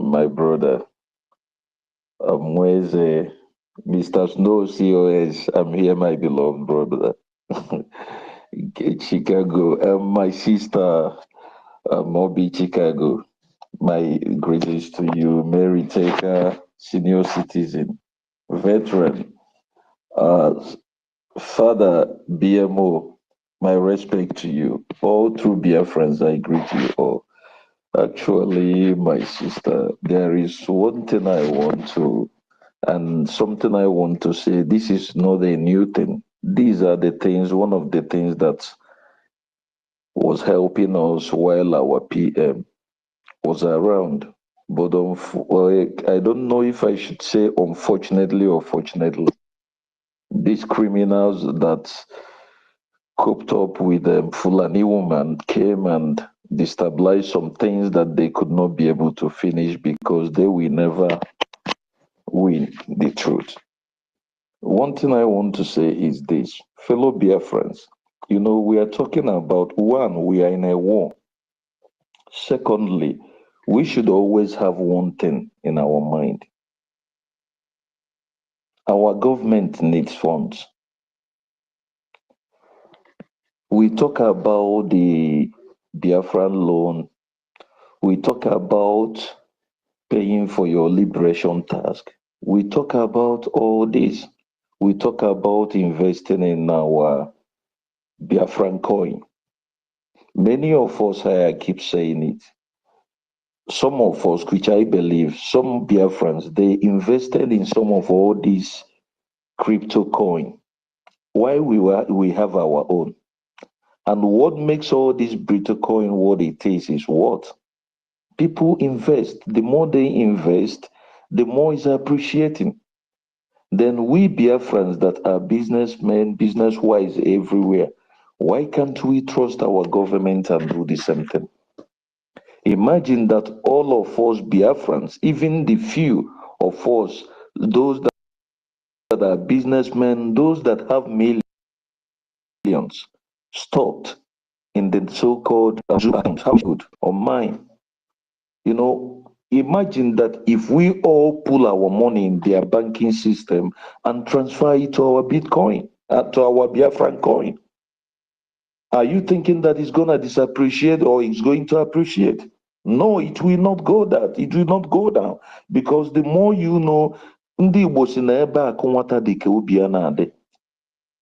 K: my brother. Where's Mr. Snow COS? I'm here, my beloved brother. Chicago. My sister, Moby Chicago. My greetings to you, Mary Taker, senior citizen, veteran. Father BMO, my respect to you. All true BIAFRANS, I greet you all. Actually, my sister, there is one thing I want to And something I want to say, this is not a new thing. These are the things, one of the things that was helping us while our PM was around. But I don't know if I should say unfortunately or fortunately, these criminals that coped up with Fulani woman came and destabilized some things that they could not be able to finish because they will never win the truth. One thing I want to say is this, fellow Biafrans, you know, we are talking about, one, we are in a war. Secondly, we should always have one thing in our mind. Our government needs funds. We talk about the Biafran loan. We talk about paying for your liberation task. We talk about all this. We talk about investing in our Biafran coin. Many of us, I keep saying it, some of us, which I believe, some Biafrans, they invested in some of all these crypto coin. Why we have our own? And what makes all this Bitcoin what it is what? People invest. The more they invest, the more is appreciating. Then we Biafrans that are businessmen, business-wise everywhere, why can't we trust our government and do the same thing? Imagine that all of us Biafrans, even the few of us, those that are businessmen, those that have millions, stocked in the so-called household or mine. You know, imagine that if we all pull our money in their banking system and transfer it to our Bitcoin, to our Biafran coin, are you thinking that it's going to disappreciate or it's going to appreciate? No, it will not go that. It will not go down because the more you know, ndị Igbo si na ebe akụ nwata dị ka obi ya na-adị.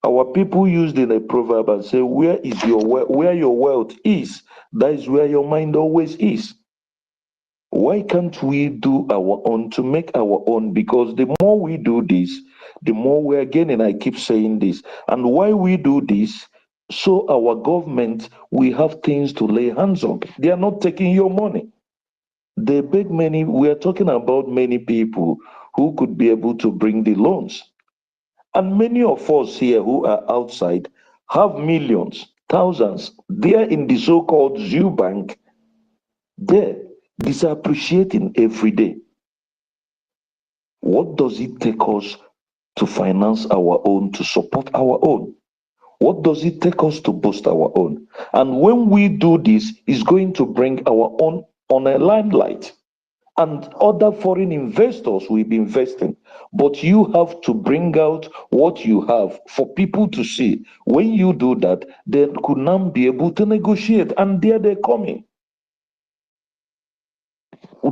K: Our people used in a proverb and say, where your wealth is, that is where your mind always is. Why can't we do our own to make our own? Because the more we do this, the more we're gaining. I keep saying this. And why we do this, so our government, we have things to lay hands on. They are not taking your money. They beg many, we are talking about many people who could be able to bring the loans. And many of us here who are outside have millions, thousands. They are in the so-called zoo bank. They're disappreciating every day. What does it take us to finance our own, to support our own? What does it take us to boost our own? And when we do this, it's going to bring our own on a limelight. And other foreign investors will be investing. But you have to bring out what you have for people to see. When you do that, they could now be able to negotiate. And there they're coming.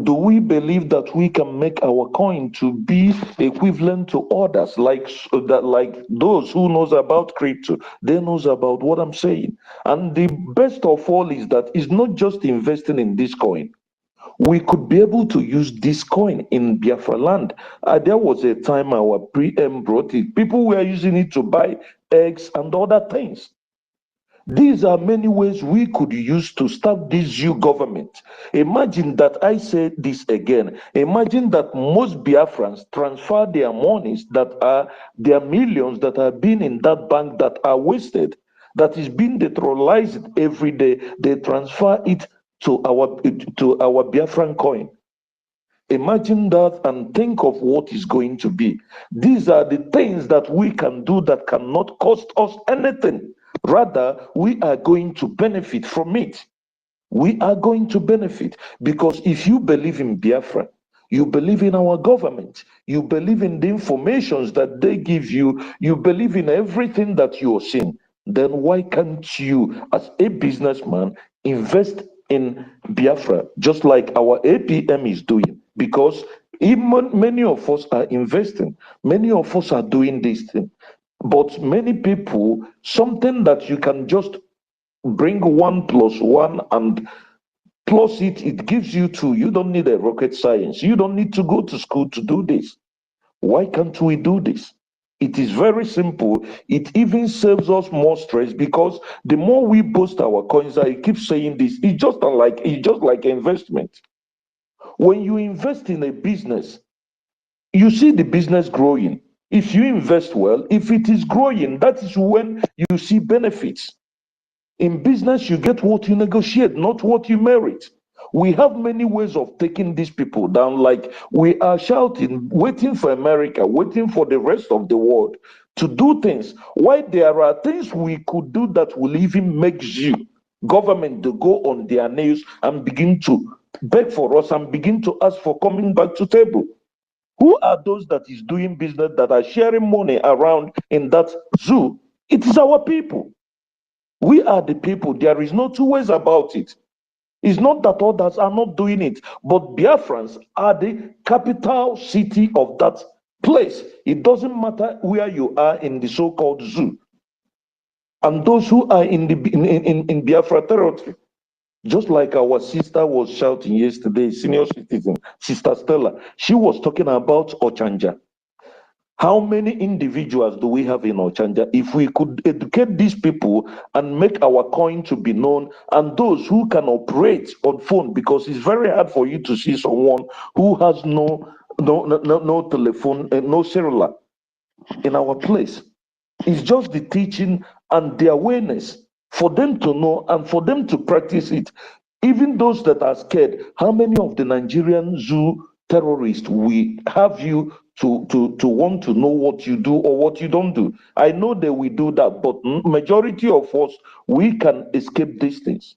K: Do we believe that we can make our coin to be equivalent to others, like those who knows about crypto? They knows about what I'm saying. And the best of all is that it's not just investing in this coin. We could be able to use this coin in Biafra land. There was a time our PM brought it. People were using it to buy eggs and other things. These are many ways we could use to stop this new government. Imagine that, I say this again, imagine that most Biafrans transfer their monies that are their millions that are being in that bank that are wasted, that is being neutralized every day. They transfer it to our Biafran coin. Imagine that and think of what is going to be. These are the things that we can do that cannot cost us anything. Rather, we are going to benefit from it. We are going to benefit because if you believe in Biafra, you believe in our government, you believe in the informations that they give you, you believe in everything that you are seeing, then why can't you, as a businessman, invest in Biafra just like our APM is doing? Because even many of us are investing, many of us are doing this thing. But many people, something that you can just bring 1 + 1 and plus it gives you 2. You don't need a rocket science. You don't need to go to school to do this. Why can't we do this? It is very simple. It even saves us more stress because the more we boost our coins, I keep saying this, it's just like investment. When you invest in a business, you see the business growing. If you invest well, if it is growing, that is when you see benefits. In business, you get what you negotiate, not what you merit. We have many ways of taking these people down, like we are shouting, waiting for America, waiting for the rest of the world to do things. Why there are things we could do that will even make you, government, to go on their knees and begin to beg for us and begin to ask for coming back to table. Who are those that is doing business that are sharing money around in that zoo? It is our people. We are the people. There is no two ways about it. It's not that others are not doing it, but Biafrans are the capital city of that place. It doesn't matter where you are in the so-called zoo. And those who are in Biafra territory, just like our sister was shouting yesterday, senior citizen, Sister Stella, she was talking about Ochanja. How many individuals do we have in Ochanja? If we could educate these people and make our coin to be known, and those who can operate on phone, because it's very hard for you to see someone who has no telephone and no cellular in our place. It's just the teaching and the awareness for them to know and for them to practice it. Even those that are scared, how many of the Nigerian zoo terrorists we have you to want to know what you do or what you don't do? I know that we do that, but majority of us, we can escape these things.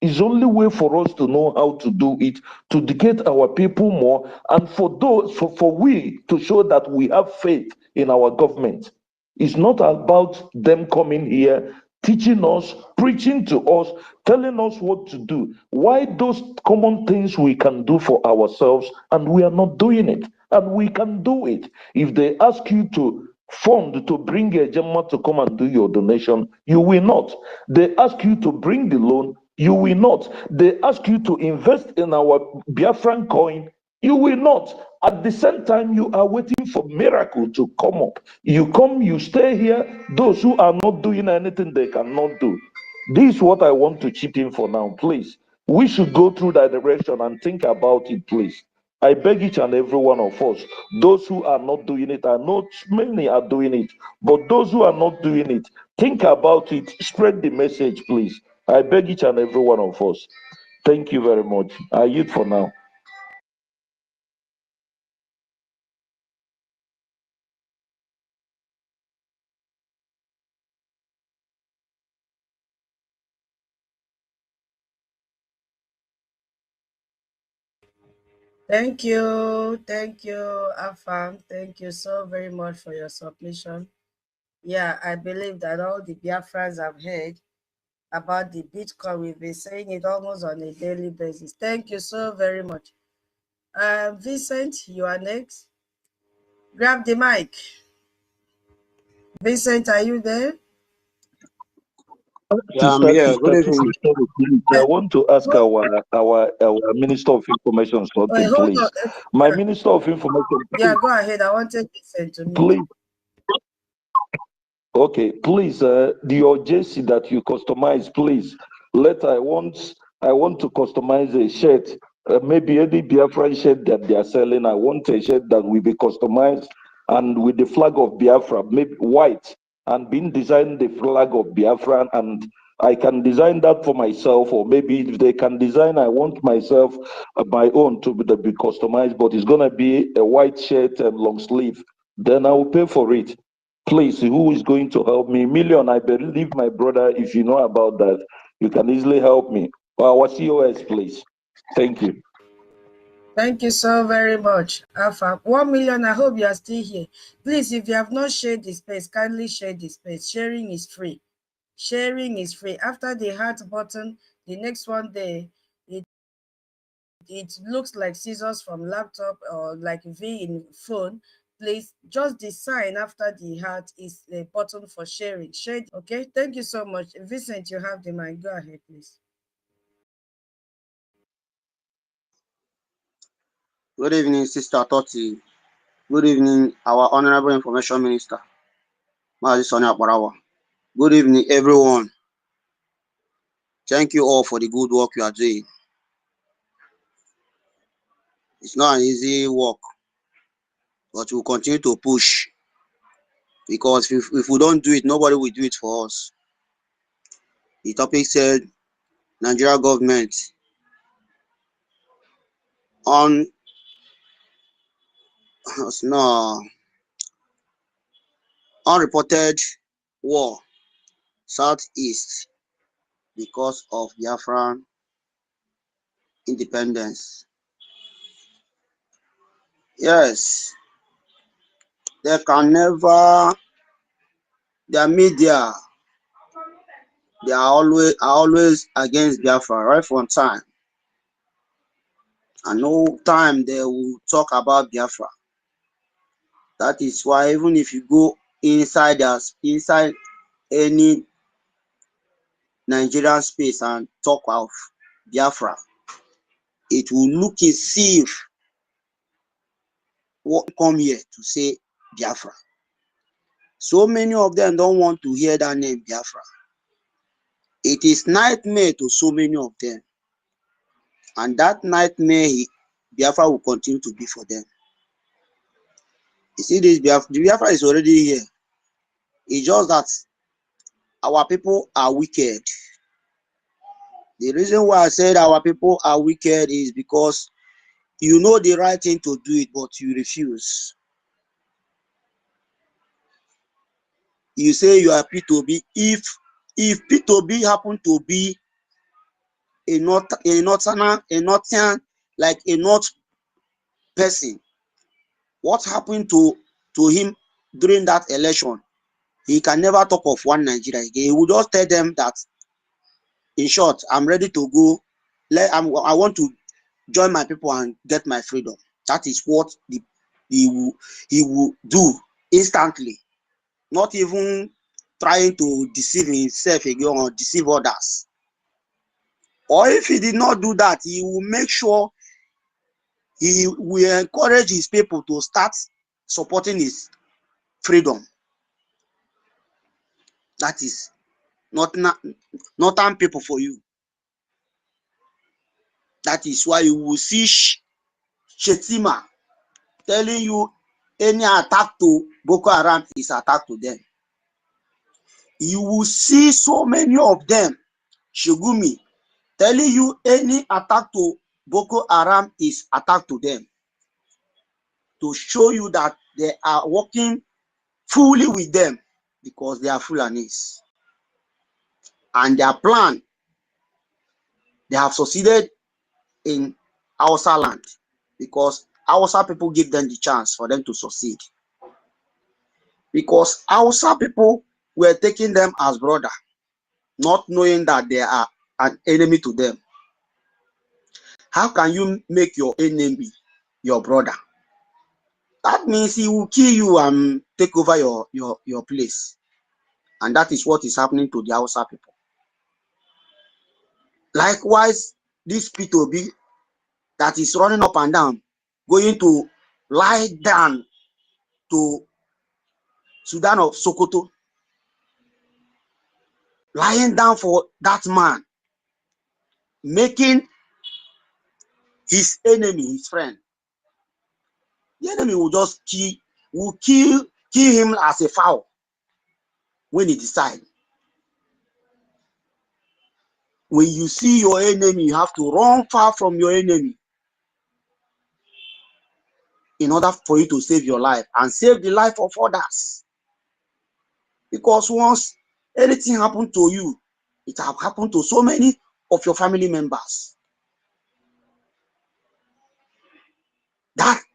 K: It's only way for us to know how to do it, to educate our people more, and for we to show that we have faith in our government. It's not about them coming here, teaching us, preaching to us, telling us what to do. Why those common things we can do for ourselves and we are not doing it? And we can do it. If they ask you to fund to bring a Gemma to come and do your donation, you will not. They ask you to bring the loan, you will not. They ask you to invest in our Biafran coin, you will not. At the same time, you are waiting for miracle to come up. You come, you stay here. Those who are not doing anything, they cannot do. This is what I want to chip in for now, please. We should go through that direction and think about it, please. I beg each and every one of us, those who are not doing it, I know many are doing it, but those who are not doing it, think about it, spread the message, please. I beg each and every one of us. Thank you very much. I yield for now.
E: Thank you, Afam. Thank you so very much for your submission. Yeah, I believe that all the Biafrans have heard about the Bitcoin. We've been saying it almost on a daily basis. Thank you so very much. Vincent, you are next. Grab the mic. Vincent, are you there?
K: Yeah, I'm here. Good evening. I want to ask our Minister of Information something, please. My Minister of Information.
E: Yeah, go ahead. I wanted Vincent to meet.
K: Please. Okay, please, your jersey that you customize, please. I want to customize a shirt. Maybe any Biafran shirt that they are selling. I want a shirt that will be customized and with the flag of Biafra, maybe white, and being designed the flag of Biafra, and I can design that for myself, or maybe if they can design, I want myself my own to be customized, but it's gonna be a white shirt and long sleeve. Then I will pay for it. Please, who is going to help me? Million, I believe my brother, if you know about that, you can easily help me. Our COS, please. Thank you.
E: Thank you so very much, Alpha. 1 million, I hope you are still here. Please, if you have not shared the space, kindly share the space. Sharing is free. Sharing is free. After the heart button, the next one there, it looks like scissors from laptop or like V in phone. Please, just the sign after the heart is the button for sharing. Share. Okay, thank you so much. Vincent, you have the mic. Go ahead, please.
L: Good evening, Sister Toti. Good evening, our Honorable Information Minister, Mazi Sonia Barawa. Good evening, everyone. Thank you all for the good work you are doing. It's not an easy work, but we'll continue to push, because if we don't do it, nobody will do it for us. The topic said Nigeria government on unreported war southeast because of Biafran independence. Yes, they can never. Their media, they are always against Biafra right from time, and no time they will talk about Biafra. That is why even if you go inside any Nigerian space and talk of Biafra, it will look as if what come here to say Biafra. So many of them don't want to hear that name Biafra. It is nightmare to so many of them, and that nightmare Biafra will continue to be for them. You see, this Biafra is already here. It's just that our people are wicked. The reason why I said our people are wicked is because you know the right thing to do it, but you refuse. You say you are P2B. If P2B happen to be a northern, like a north person, what happened to him during that election? He can never talk of one Nigeria again. He would just tell them that, in short, I'm ready to go. I want to join my people and get my freedom. That is what he will do instantly, not even trying to deceive himself again or deceive others. Or if he did not do that, he will make sure he will encourage his people to start supporting his freedom. That is northern people for you. That is why you will see Shetima telling you any attack to Boko Haram is attack to them. You will see so many of them, Shigumi, telling you any attack to Boko Haram is attack to them, to show you that they are working fully with them because they are Fulanis. And their plan, they have succeeded in Hausa land because Hausa people give them the chance for them to succeed. Because Hausa people were taking them as brother, not knowing that they are an enemy to them. How can you make your enemy your brother? That means he will kill you and take over your place. And that is what is happening to the Hausa people. Likewise, this P2B that is running up and down, going to lie down to Sudan of Sokoto, lying down for that man, making his enemy his friend. The enemy will just kill him as a fowl when he decides. When you see your enemy, you have to run far from your enemy in order for you to save your life and save the life of others. Because once anything happened to you, it have happened to so many of your family members.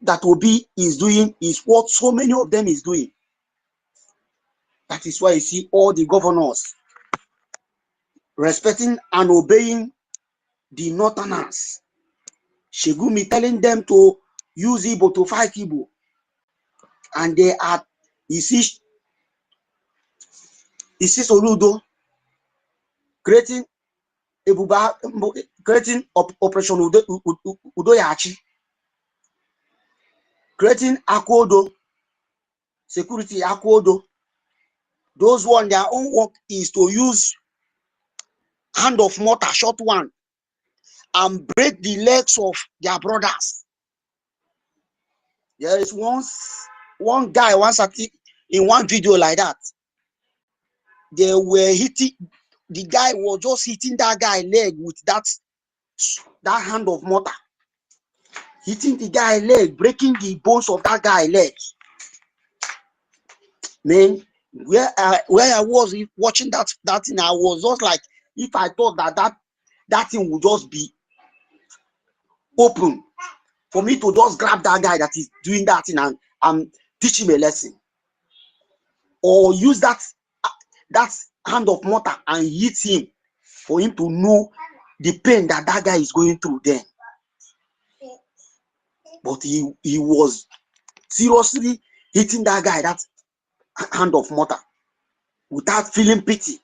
L: That Obi is doing is what so many of them is doing. That is why you see all the governors respecting and obeying the northerners. Shegumi telling them to use Igbo to fight Igbo. And they are, you see Soludo creating Operation Udoyachi. creating Akodo, security Akodo. Those one, their own work is to use hand of mortar, short one, and break the legs of their brothers. There is one guy once in one video like that. They were hitting, the guy was just hitting that guy leg with that hand of mortar, hitting the guy leg, breaking the bones of that guy leg. Man, where I was watching that thing, I was just like, if I thought that thing would just be open for me to just grab that guy that is doing that thing and teach him a lesson, or use that hand of mortar and hit him for him to know the pain that guy is going through then. But he was seriously hitting that guy, that hand of mortar, without feeling pity,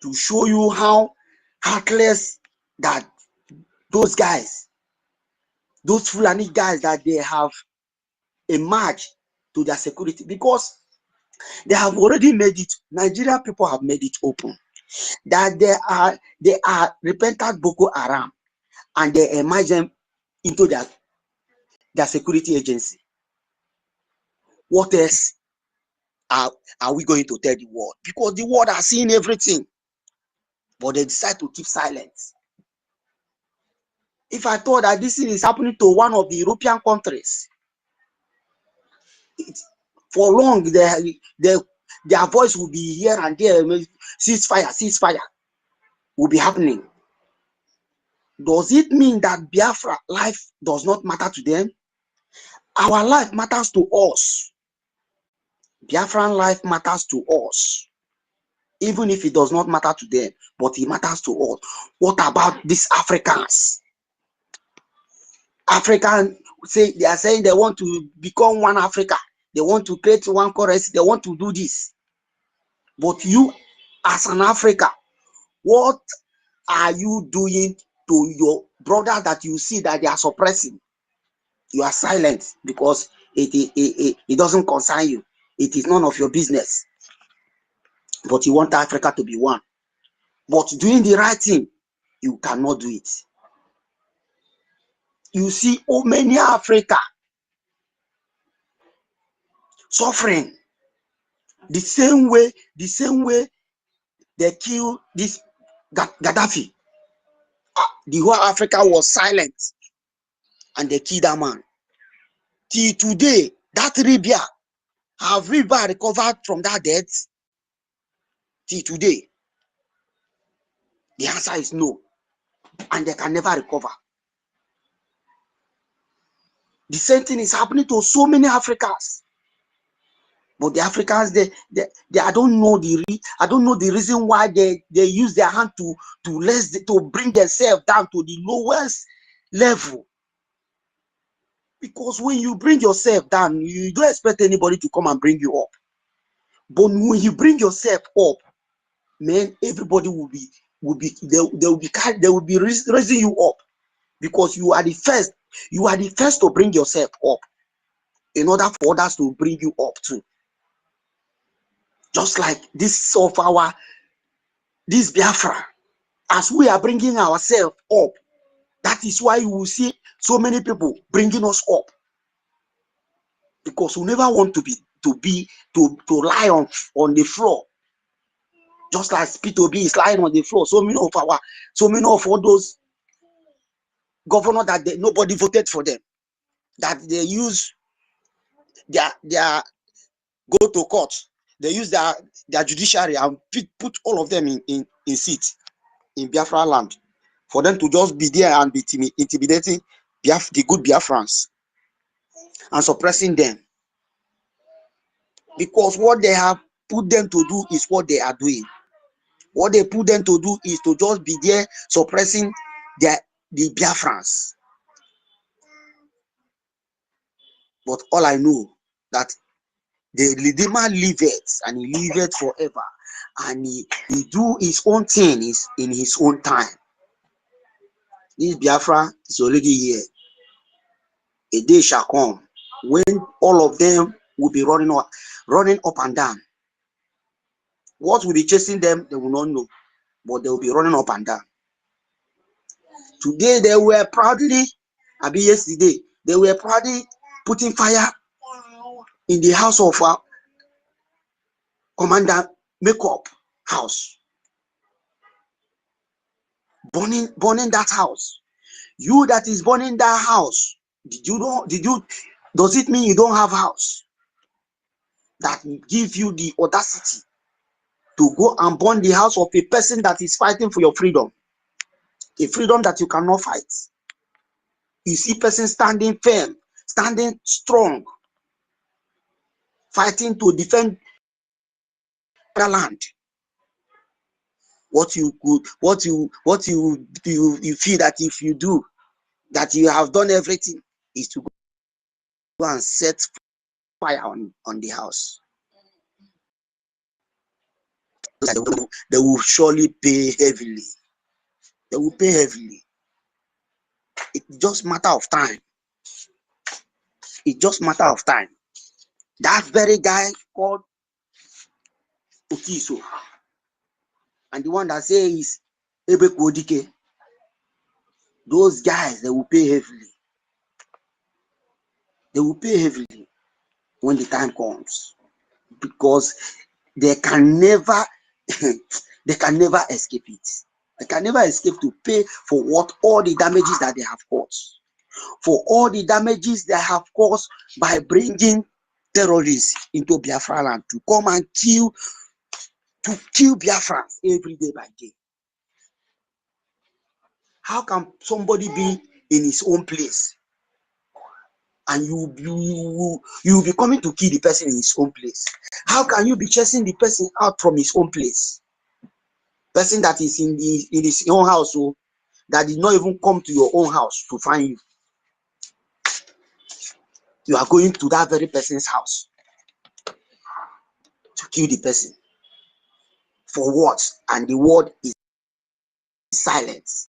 L: to show you how heartless that those guys, those Fulani guys, that they have emerged to their security, because they have already made it. Nigerian people have made it open that they are repentant Boko Haram, and they emerge them into their security agency. What else are we going to tell the world? Because the world are seeing everything, but they decide to keep silent. If I thought that this thing is happening to one of the European countries, for long their voice will be here and there, ceasefire will be happening. Does it mean that Biafra life does not matter to them? Our life matters to us. Biafran life matters to us, even if it does not matter to them, but it matters to us. What about these Africans? Africans say, they are saying they want to become one Africa. They want to create one currency. They want to do this. But you, as an Africa, what are you doing to your brother that you see that they are suppressing? You are silent because it doesn't concern you. It is none of your business. But you want Africa to be one. But doing the right thing, you cannot do it. You see how many Africa suffering the same way they killed this Gaddafi. The whole Africa was silent and they killed that man. Till today, that Libya, have Libya recovered from that death? Till today, the answer is no, and they can never recover. The same thing is happening to so many Africans. But the Africans, I don't know the reason why they use their hand to bring themselves down to the lowest level. Because when you bring yourself down, you don't expect anybody to come and bring you up. But when you bring yourself up, man, everybody will be raising you up, because you are the first. You are the first to bring yourself up, in order for others to bring you up too. Just like this Biafra, as we are bringing ourselves up, that is why you will see so many people bringing us up, because we never want to lie on the floor, just like P2B is lying on the floor. So many of all those governors that nobody voted for them, that they use their go to court, they use their judiciary and put all of them in seats in Biafra land, for them to just be there and be intimidating the good Biafrans and suppressing them. Because what they have put them to do is what they are doing. What they put them to do is to just be there suppressing the Biafrans. But all I know that the man liveth, and he liveth forever, and he do his own thing in his own time. This Biafra is already here. A day shall come when all of them will be running up and down. What will be chasing them, they will not know, but they will be running up and down. Today they were proudly, yesterday, they were proudly putting fire in the house of Commander Makeup house. Burning that house. You that is burning that house, does it mean you don't have house? That give you the audacity to go and burn the house of a person that is fighting for your freedom, a freedom that you cannot fight. You see person standing firm, standing strong, fighting to defend the land. What you feel that if you do, that you have done everything, is to go and set fire on the house. They will surely pay heavily. They will pay heavily. It's just matter of time. It's just matter of time. That very guy called Okiso, and the one that says Ebeko, those guys, they will pay heavily. They will pay heavily when the time comes, because they can never they can never escape it. They can never escape to pay for all the damages that they have caused, for all the damages they have caused by bringing terrorists into Biafra land to come and kill Biafrans every day by day. How can somebody be in his own place and you will be coming to kill the person in his own place? How can you be chasing the person out from his own place? Person that is in his own house, that did not even come to your own house to find you. You are going to that very person's house to kill the person. For what? And the word is silence.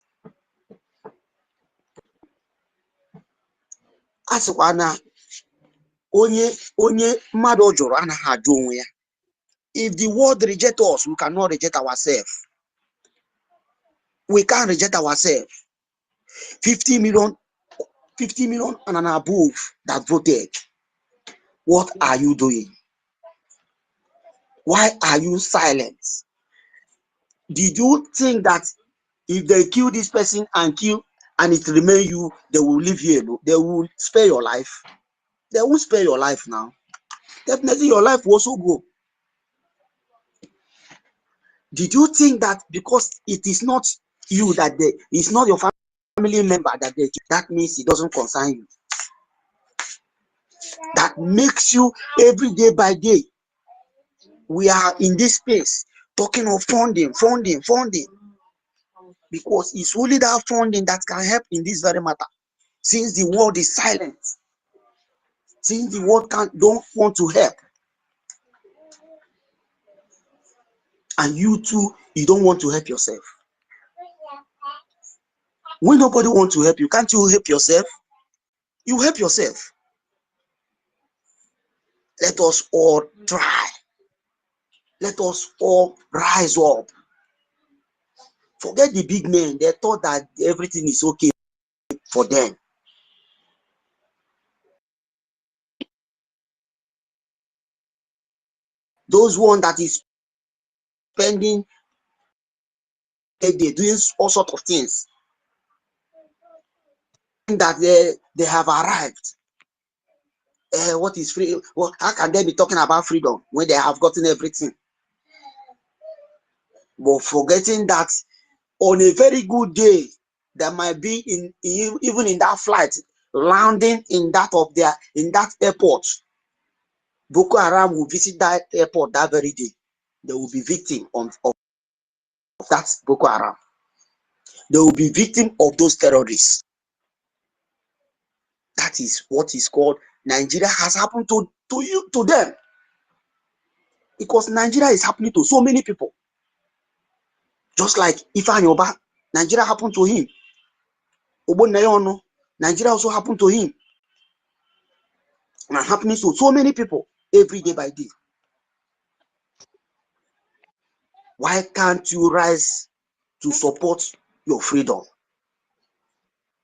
L: Aswana onye mmadụ jụrụ anaghị ajụ onwe ya. If the world reject us, we cannot reject ourselves. We can't reject ourselves. 50 million and above that voted. What are you doing? Why are you silent? Did you think that if they kill this person and it remain you, they will leave you alone? They will spare your life? They won't spare your life now. Definitely your life will also go. Did you think that because it is not you it's not your family member that means it doesn't concern you? That makes you every day by day. We are in this space talking of funding, because it's only that funding that can help in this very matter. Since the world is silent, since the world don't want to help, and you too, you don't want to help yourself. When nobody wants to help you, can't you help yourself? You help yourself. Let us all try. Let us all rise up. Forget the big men. They thought that everything is okay for them. Those one that is spending a day doing all sorts of things, that they have arrived. What is free? Well, how can they be talking about freedom when they have gotten everything? But forgetting that on a very good day, there might be even in that flight, landing in that airport, Boko Haram will visit that airport that very day. They will be victim of that Boko Haram. They will be victim of those terrorists. That is what is called Nigeria has happened to them. Because Nigeria is happening to so many people. Just like Ifeanyi Oba, Nigeria happened to him. Ogbonnayono, Nigeria also happened to him. and happening to so many people every day by day. Why can't you rise to support your freedom?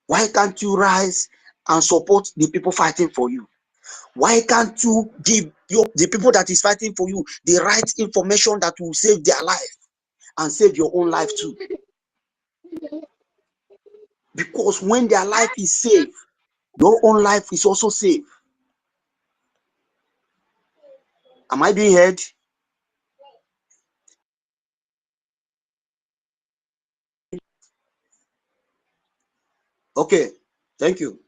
L: Why can't you rise and support the people fighting for you? Why can't you give the people that is fighting for you the right information that will save their life and save your own life too? Because when their life is safe, your own life is also safe. Am I being heard? Okay, thank you.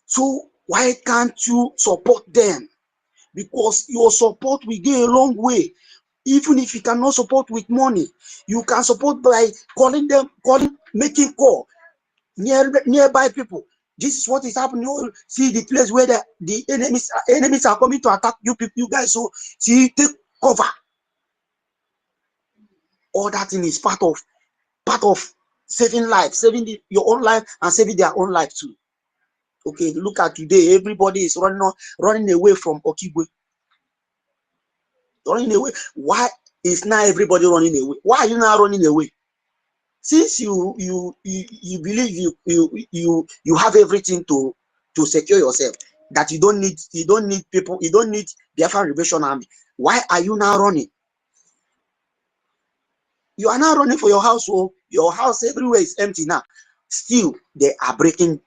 L: So why can't you support them? Because your support will go a long way. Even if you cannot support with money, you can support by calling them, making call nearby people. This is what is happening. You see the place where the enemies are coming to attack you people, you guys. So see, take cover. All that thing is part of saving life, saving your own life and saving their own life too. Okay, look at today. Everybody is running away from Okigwe. Running away. Why is now everybody running away? Why are you now running away? Since you believe you have everything to secure yourself, that you don't need people, you don't need Biafra Liberation Army. Why are you now running? You are now running for your house. So your house everywhere is empty now. Still, they are breaking,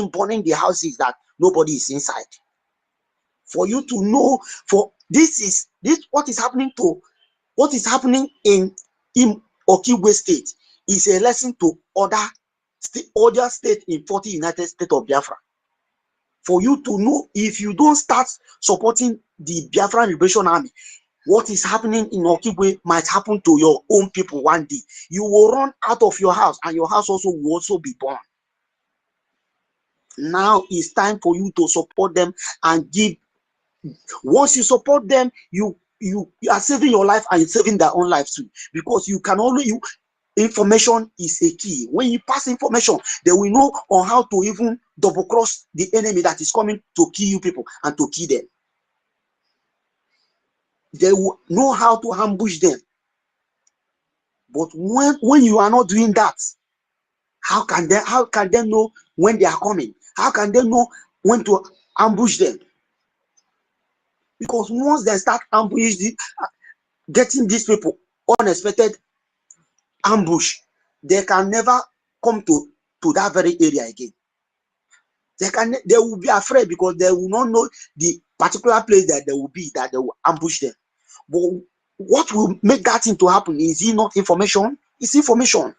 L: burning the houses that nobody is inside. For you to know, for this what is happening in Okigwe State is a lesson to other states in 40 United States of Biafra. For you to know, if you don't start supporting the Biafra Liberation Army, what is happening in Okigwe might happen to your own people one day. You will run out of your house, and your house also will also be burned. Now it's time for you to support them and give. Once you support them, you are saving your life and saving their own life too. Because you can only information is a key. When you pass information, they will know on how to even double cross the enemy that is coming to kill you people and to kill them. They will know how to ambush them. But when you are not doing that, how can they know when they are coming? How can they know when to ambush them? Because once they start getting these people unexpected ambush, they can never come to that very area again. They will be afraid because they will not know the particular place that they will be, that they will ambush them. But what will make that thing to happen? Is it not information? It's information.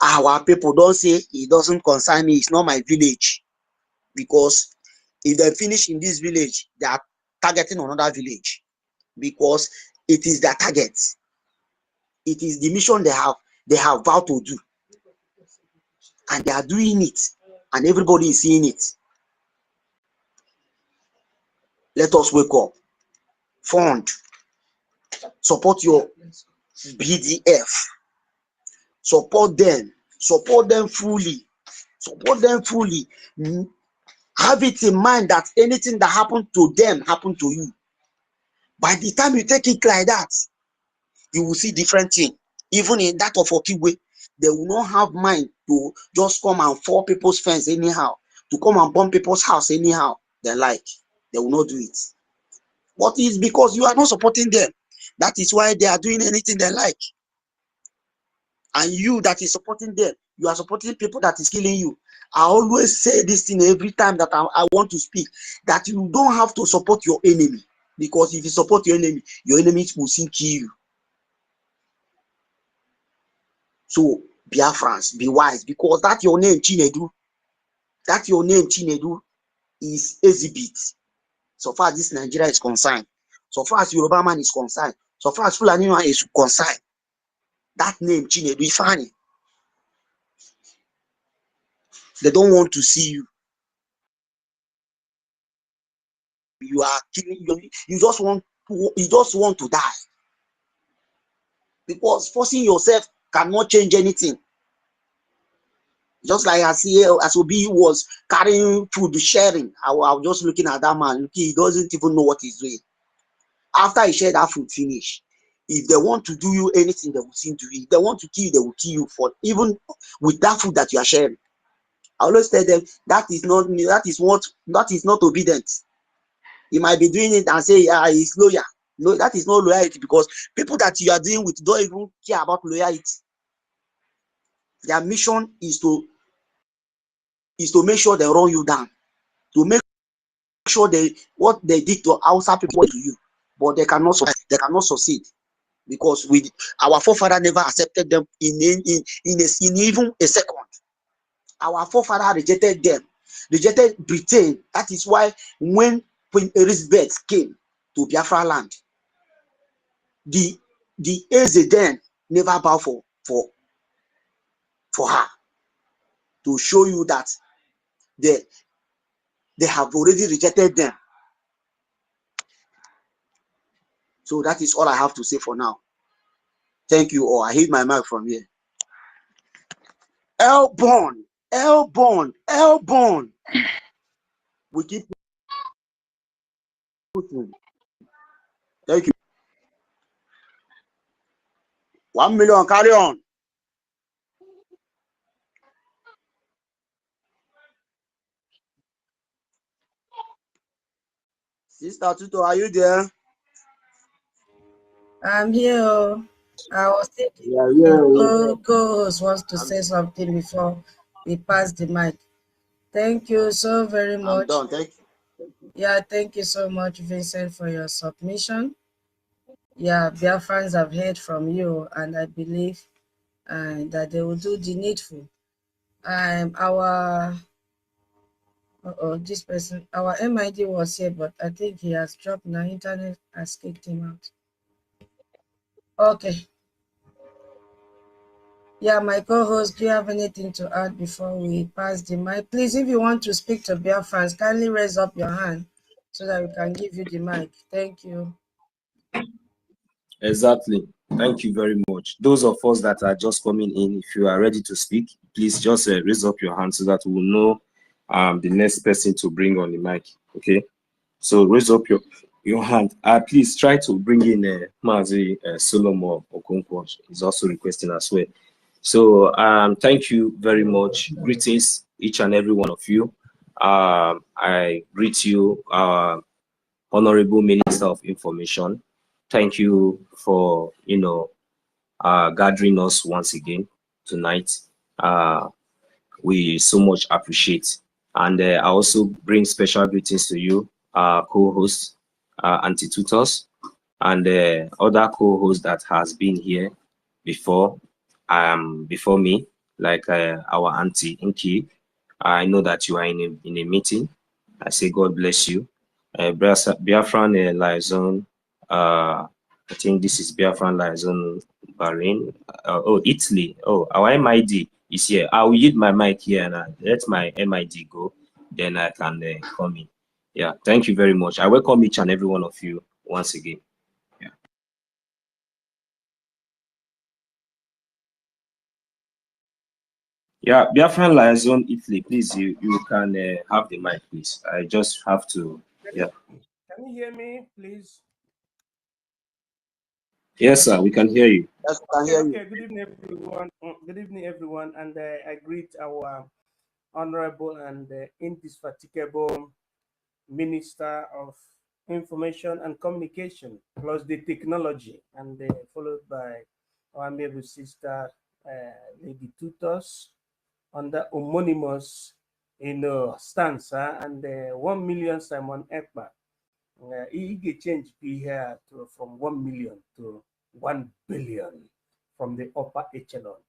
L: Our people don't say it doesn't concern me, it's not my village. Because if they finish in this village, they are targeting another village. Because it is their target. It is the mission they have vowed to do. And they are doing it. And everybody is seeing it. Let us wake up. Fund. Support your BDF. Support them. Support them fully. Support them fully. Have it in mind that anything that happened to them happened to you. By the time you take it like that, you will see different things. Even in that of Okigwe, they will not have mind to just come and fall people's fence anyhow, to come and bomb people's house anyhow. They will not do it. But it's because you are not supporting them. That is why they are doing anything they like. And you that is supporting them, you are supporting people that is killing you. I always say this thing every time that I want to speak, that you don't have to support your enemy. Because if you support your enemy will soon kill you. So, Biafrans, be wise, because that your name, Chinedu. That your name, Chinedu, is exhibit. So far as this Nigeria is concerned, so far as Yoruba man is concerned, so far as Fulani man is concerned, that name, Chinedu, is funny. They don't want to see you. You are killing. You just want to die. Because forcing yourself cannot change anything. Just like as Obi was carrying food, sharing. I was just looking at that man. He doesn't even know what he's doing. After he shared that food finish, if they want to do you anything, they will seem to you. If they want to kill you, they will kill you for even with that food that you are sharing. I always tell them that is not obedient. You might be doing it and say, yeah, he's loyal. No, that is not loyalty, because people that you are dealing with don't even care about loyalty. Their mission is to make sure they run you down, to make sure what they did to outside people to you, but they cannot succeed, because our forefather never accepted them in even a second. Our forefather rejected them, rejected Britain. That is why when Queen Elizabeth came to Biafra land, the Eze then never bow for her, to show you that they have already rejected them. So that is all I have to say for now. Thank you all. I hit my mic from here. Elborn. We keep pushing. Thank you. 1 million, carry on. Sister Tuto, are you there?
E: I'm here. I was thinking co-host wants to say something before we pass the mic. Thank you so very much.
L: I'm done. Thank you.
E: Yeah, thank you so much, Vincent, for your submission. Yeah, Biafrans have heard from you, and I believe that they will do the needful. This person, our MID was here, but I think he has dropped now. Internet has kicked him out. Okay. Yeah, my co-host, do you have anything to add before we pass the mic? Please, if you want to speak to Biafrans, kindly raise up your hand so that we can give you the mic. Thank you.
M: Exactly. Thank you very much. Those of us that are just coming in, if you are ready to speak, please just raise up your hand so that we will know the next person to bring on the mic. Okay. So raise up your hand. Please try to bring in Mazi Solomon Okonkwo. He's also requesting as well. So thank you very much. Greetings, each and every one of you. I greet you, Honorable Minister of Information. Thank you for gathering us once again tonight. We so much appreciate, and I also bring special greetings to you, co-hosts, anti-tutors, and other co-hosts that has been here before me, like our auntie Inki. I know that you are in a meeting. I say God bless you. Biafran liaison. I think this is Biafran liaison Bahrain. Italy. Oh, our MID is here. I will yield my mic here and let my MID go. Then I can come in. Yeah, thank you very much. I welcome each and every one of you once again. Yeah. Yeah, Biafran liaison Italy, please, you can have the mic, please. I just have to, yeah.
N: Can you hear me, please?
M: Yes, sir, we can hear you.
L: Yes, we can hear you.
N: Okay, good evening, everyone. Good evening, everyone, and I greet our honorable and indefatigable Minister of Information and Communication, plus the technology, and followed by our amiable sister, Lady Tutos, under homonymous stanza, and 1 million Simon Ekpa. He change here from 1 million to 1 billion from the upper echelon.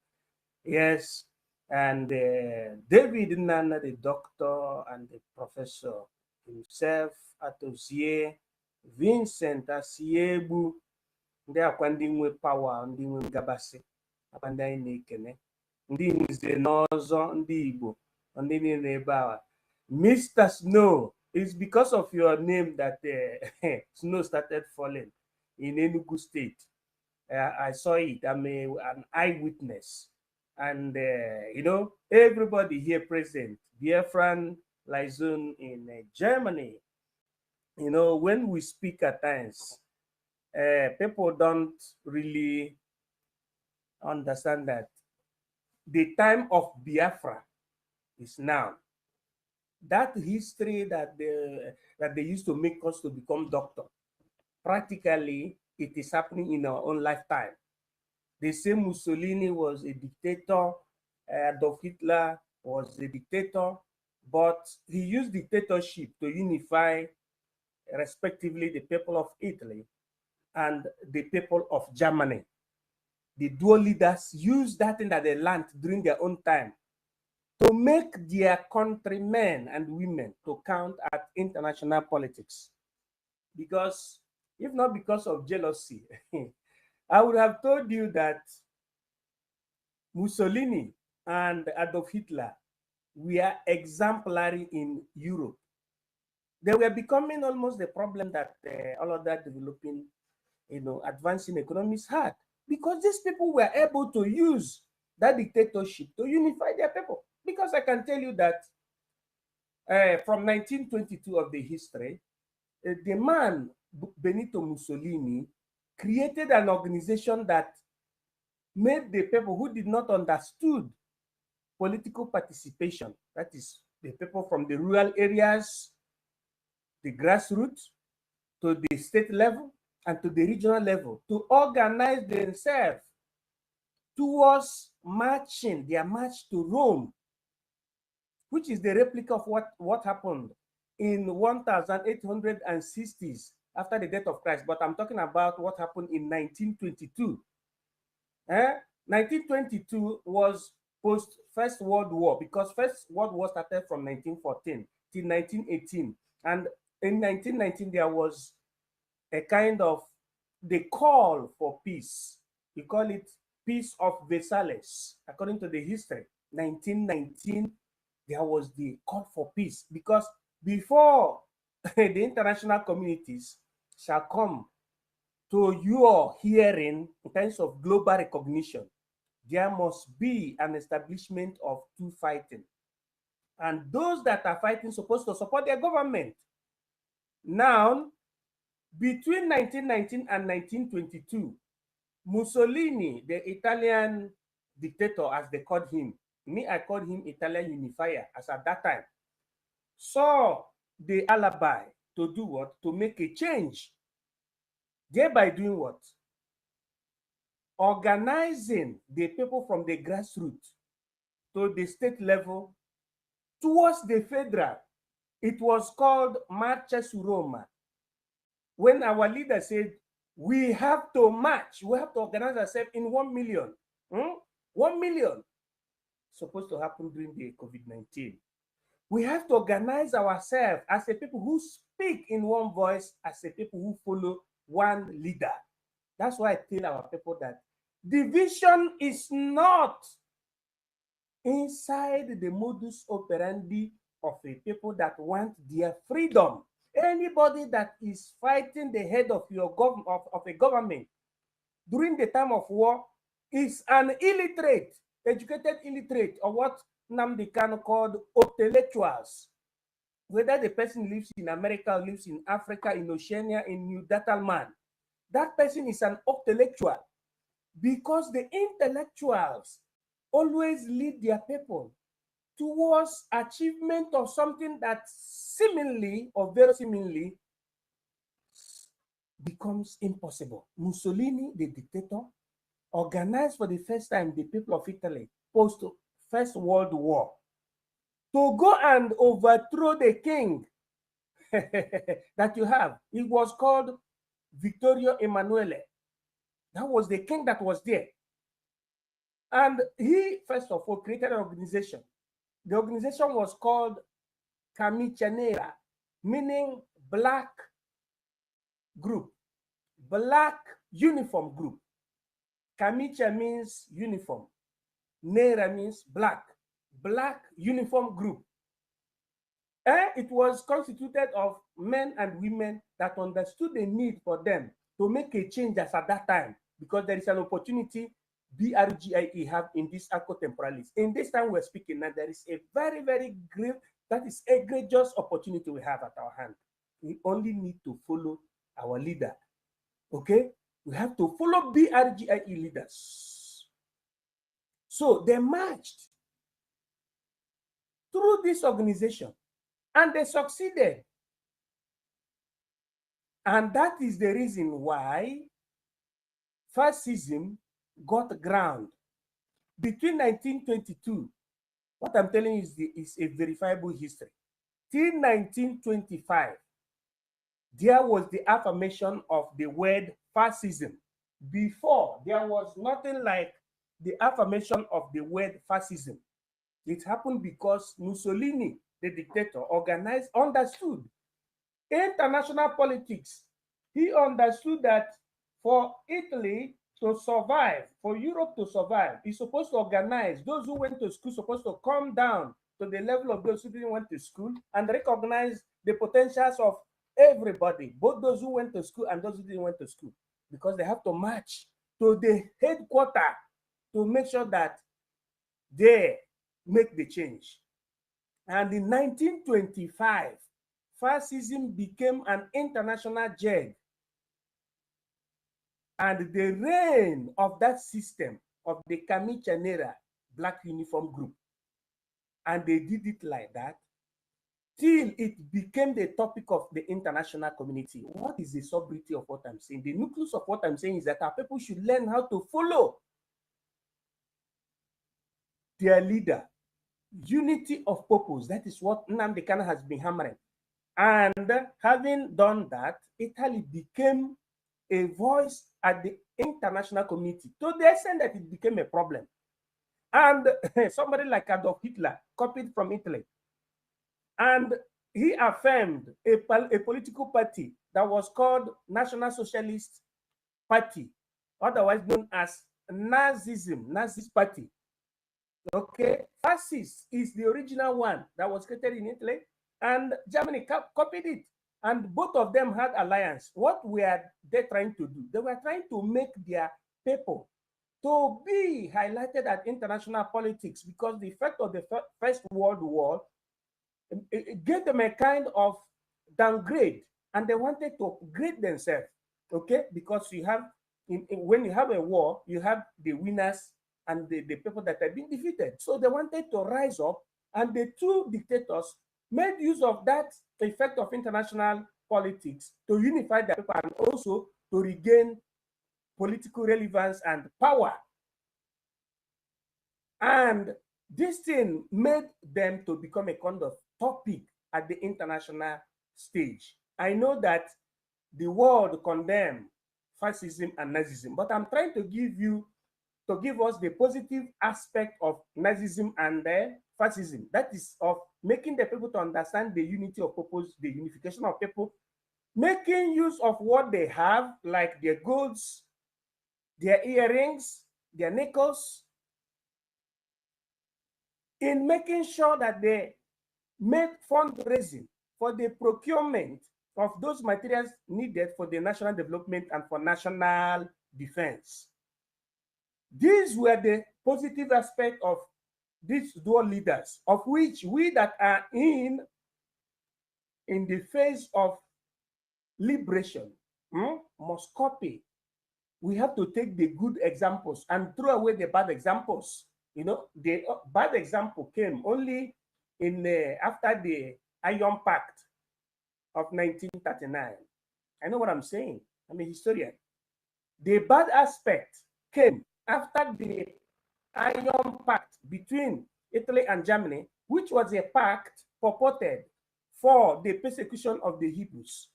N: Yes, and David Nana, the doctor and the professor himself, Atozie, Vincent Asiebu, ndị akwa ndị nwe power, ndị nwe ngabasị, akwa ndị anyị na-ekene, ndị nze n'ọzọ, ndị Igbo, ndị niile ebe a. Mr. Snow, it's because of your name that snow started falling in Enugu State. I saw it. I'm an eyewitness. And, you know, everybody here present, Biafran liaison in Germany, you know, when we speak at times, people don't really understand that the time of Biafra is now. That history that they used to make us to become doctor, practically it is happening in our own lifetime. The same Mussolini was a dictator, Adolf Hitler was a dictator, but he used dictatorship to unify respectively the people of Italy and the people of Germany. The dual leaders used that thing that they learned during their own time to make their countrymen and women to count at international politics. Because if not because of jealousy, I would have told you that Mussolini and Adolf Hitler were exemplary in Europe. They were becoming almost the problem that all of that developing, you know, advancing economies had, because these people were able to use that dictatorship to unify their people. Because I can tell you that from 1922 of the history, the man Benito Mussolini created an organization that made the people who did not understood political participation, that is the people from the rural areas, the grassroots, to the state level and to the regional level, to organize themselves towards marching, their march to Rome, which is the replica of what happened in 1860s after the death of Christ. But I'm talking about what happened in 1922. 1922 was post First World War, because First World War started from 1914 till 1918. And in 1919, there was a kind of the call for peace. We call it Peace of Versailles, according to the history. 1919, there was the call for peace, because before the international communities shall come to your hearing in terms of global recognition, there must be an establishment of two fighting. And those that are fighting supposed to support their government. Now, between 1919 and 1922, Mussolini, the Italian dictator, as they called him, me, I called him Italian unifier, as at that time, saw the alibi to do what? To make a change. Thereby doing what? Organizing the people from the grassroots to the state level towards the federal. It was called Marcia su Roma. When our leader said, we have to march, we have to organize ourselves in 1 million. 1 million. Supposed to happen during the COVID-19. We have to organize ourselves as a people who speak in one voice, as a people who follow one leader. That's why I tell our people that division is not inside the modus operandi of a people that want their freedom. Anybody that is fighting the head of your of a government during the time of war is an illiterate, educated illiterate, or what Nnamdi Kanu called intellectuals. Whether the person lives in America, lives in Africa, in Oceania, in New Datalman, that person is an intellectual, because the intellectuals always lead their people towards achievement of something that seemingly or verosimilly becomes impossible. Mussolini, the dictator, organized for the first time the people of Italy post First World War to go and overthrow the king that you have. It was called Vittorio Emanuele. That was the king that was there. And he, first of all, created an organization. The organization was called Camicia Nera, meaning black group, black uniform group. Camicia means uniform. Nera means black, black uniform group. And it was constituted of men and women that understood the need for them to make a change as at that time, because there is an opportunity BRGIE have in this ACO temporalis. In this time we're speaking now, there is a very, very great, that is a egregious opportunity we have at our hand. We only need to follow our leader. Okay? We have to follow BRGIE leaders. So they marched through this organization and they succeeded. And that is the reason why fascism got ground. Between 1922, what I'm telling you is a verifiable history, till 1925, there was the affirmation of the word fascism. Before, there was nothing like the affirmation of the word fascism. It happened because Mussolini, the dictator, understood international politics. He understood that for Italy to survive, for Europe to survive, he's supposed to organize. Those who went to school supposed to come down to the level of those who didn't went to school and recognize the potentials of everybody, both those who went to school and those who didn't went to school, because they have to march to the headquarters to make sure that they make the change. And in 1925, fascism became an international jag. And the reign of that system of the Camichanera Black Uniform Group, and they did it like that till it became the topic of the international community. What is the sobriety of what I'm saying? The nucleus of what I'm saying is that our people should learn how to follow their leader. Unity of purpose. That is what Nnamdi Kanu has been hammering. And having done that, Italy became a voice at the international community to the extent that it became a problem. And somebody like Adolf Hitler copied from Italy. And he affirmed a political party that was called National Socialist Party, otherwise known as Nazism, Nazist Party. Okay, fascist is the original one that was created in Italy, and Germany copied it. And both of them had alliance. What were they trying to do? They were trying to make their people to be highlighted at international politics, because the effect of the First World War, it gave them a kind of downgrade, and they wanted to upgrade themselves. Okay, because you have, when you have a war, you have the winners and the people that have been defeated. So they wanted to rise up, and the two dictators made use of that effect of international politics to unify the people and also to regain political relevance and power. And this thing made them to become a kind of topic at the international stage. I know that the world condemns fascism and Nazism, but I'm trying to give us the positive aspect of Nazism and fascism. That is of making the people to understand the unity of purpose, the unification of people, making use of what they have, like their goods, their earrings, their necklaces, in making sure that they make fundraising for the procurement of those materials needed for the national development and for national defense. These were the positive aspect of these dual leaders, of which we that are in the phase of liberation must copy. We have to take the good examples and throw away the bad examples. You know, the bad example came only in after the Iron Pact of 1939. I know what I'm saying. I'm a historian. The bad aspect came after the Iron Pact between Italy and Germany, which was a pact purported for the persecution of the Hebrews.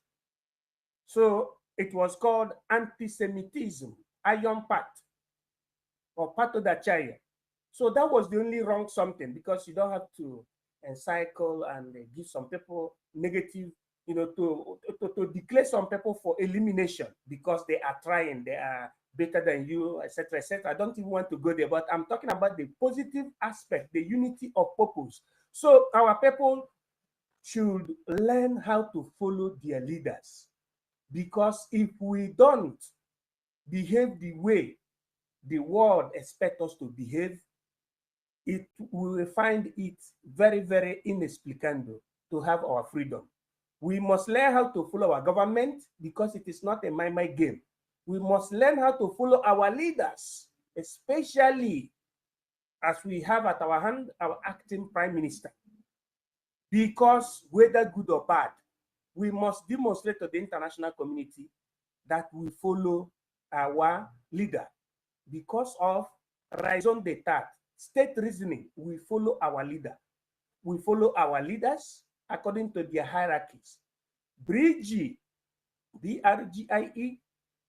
N: So it was called anti-Semitism, Iron Pact, or Patto d'Acciaio. So that was the only wrong something, because you don't have to encircle and give some people negative, you know, to declare some people for elimination because they are trying, they are better than you, etc., etc. I don't even want to go there, but I'm talking about the positive aspect, the unity of purpose. So our people should learn how to follow their leaders, because if we don't behave the way the world expects us to behave, we will find it very, very inexplicable to have our freedom. We must learn how to follow our government because it is not a my game. We must learn how to follow our leaders, especially as we have at our hand our acting prime minister. Because whether good or bad, we must demonstrate to the international community that we follow our leader. Because of raison d'etat, state reasoning, we follow our leader. We follow our leaders according to their hierarchies. Brgie, BRGIE,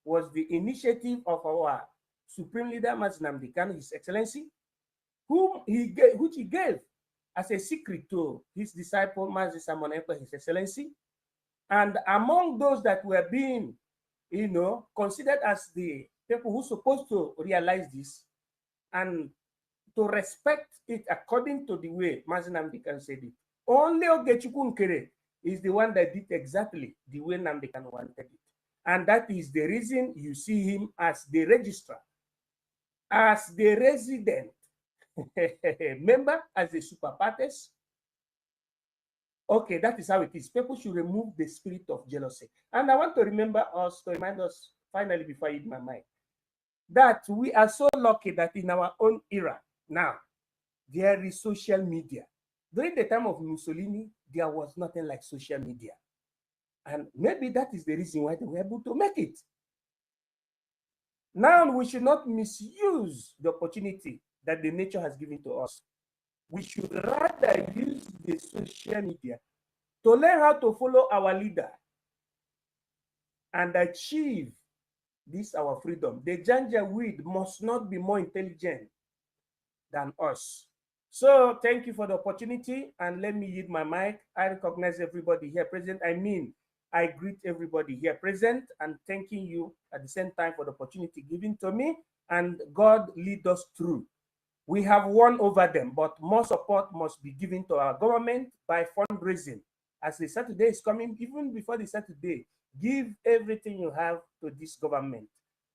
N: was the initiative of our Supreme Leader, Nnamdi Kanu, His Excellency, which he gave as a secret to his disciple, Ekpa, His Excellency. And among those that were being, considered as the people who are supposed to realize this and to respect it according to the way Nnamdi Kanu said it, only Ogechukwu Nkere is the one that did exactly the way Nnamdi Kanu wanted it. And that is the reason you see him as the registrar, as the resident member, as the super parties. Okay, that is how it is. People should remove the spirit of jealousy. And I want to remind us finally before I eat my mind, that we are so lucky that in our own era now, there is social media. During the time of Mussolini, there was nothing like social media. And maybe that is the reason why they were able to make it. Now we should not misuse the opportunity that the nature has given to us. We should rather use the social media to learn how to follow our leader and achieve this our freedom. The Janjaweed must not be more intelligent than us. So thank you for the opportunity, and let me yield my mic. I recognize everybody here present. I greet everybody here present and thanking you at the same time for the opportunity given to me, and God lead us through. We have won over them, but more support must be given to our government by fundraising. As the Saturday is coming, even before the Saturday, give everything you have to this government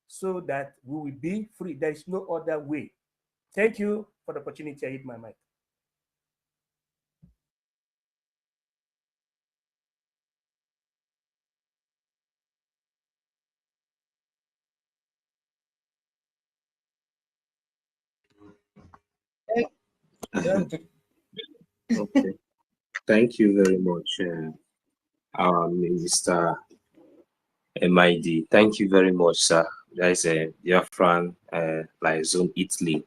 N: so that we will be free. There is no other way. Thank you for the opportunity. I hit my mic.
M: Okay. Thank you very much, Minister MID. Thank you very much, sir. That is a Biafran like Zone Italy.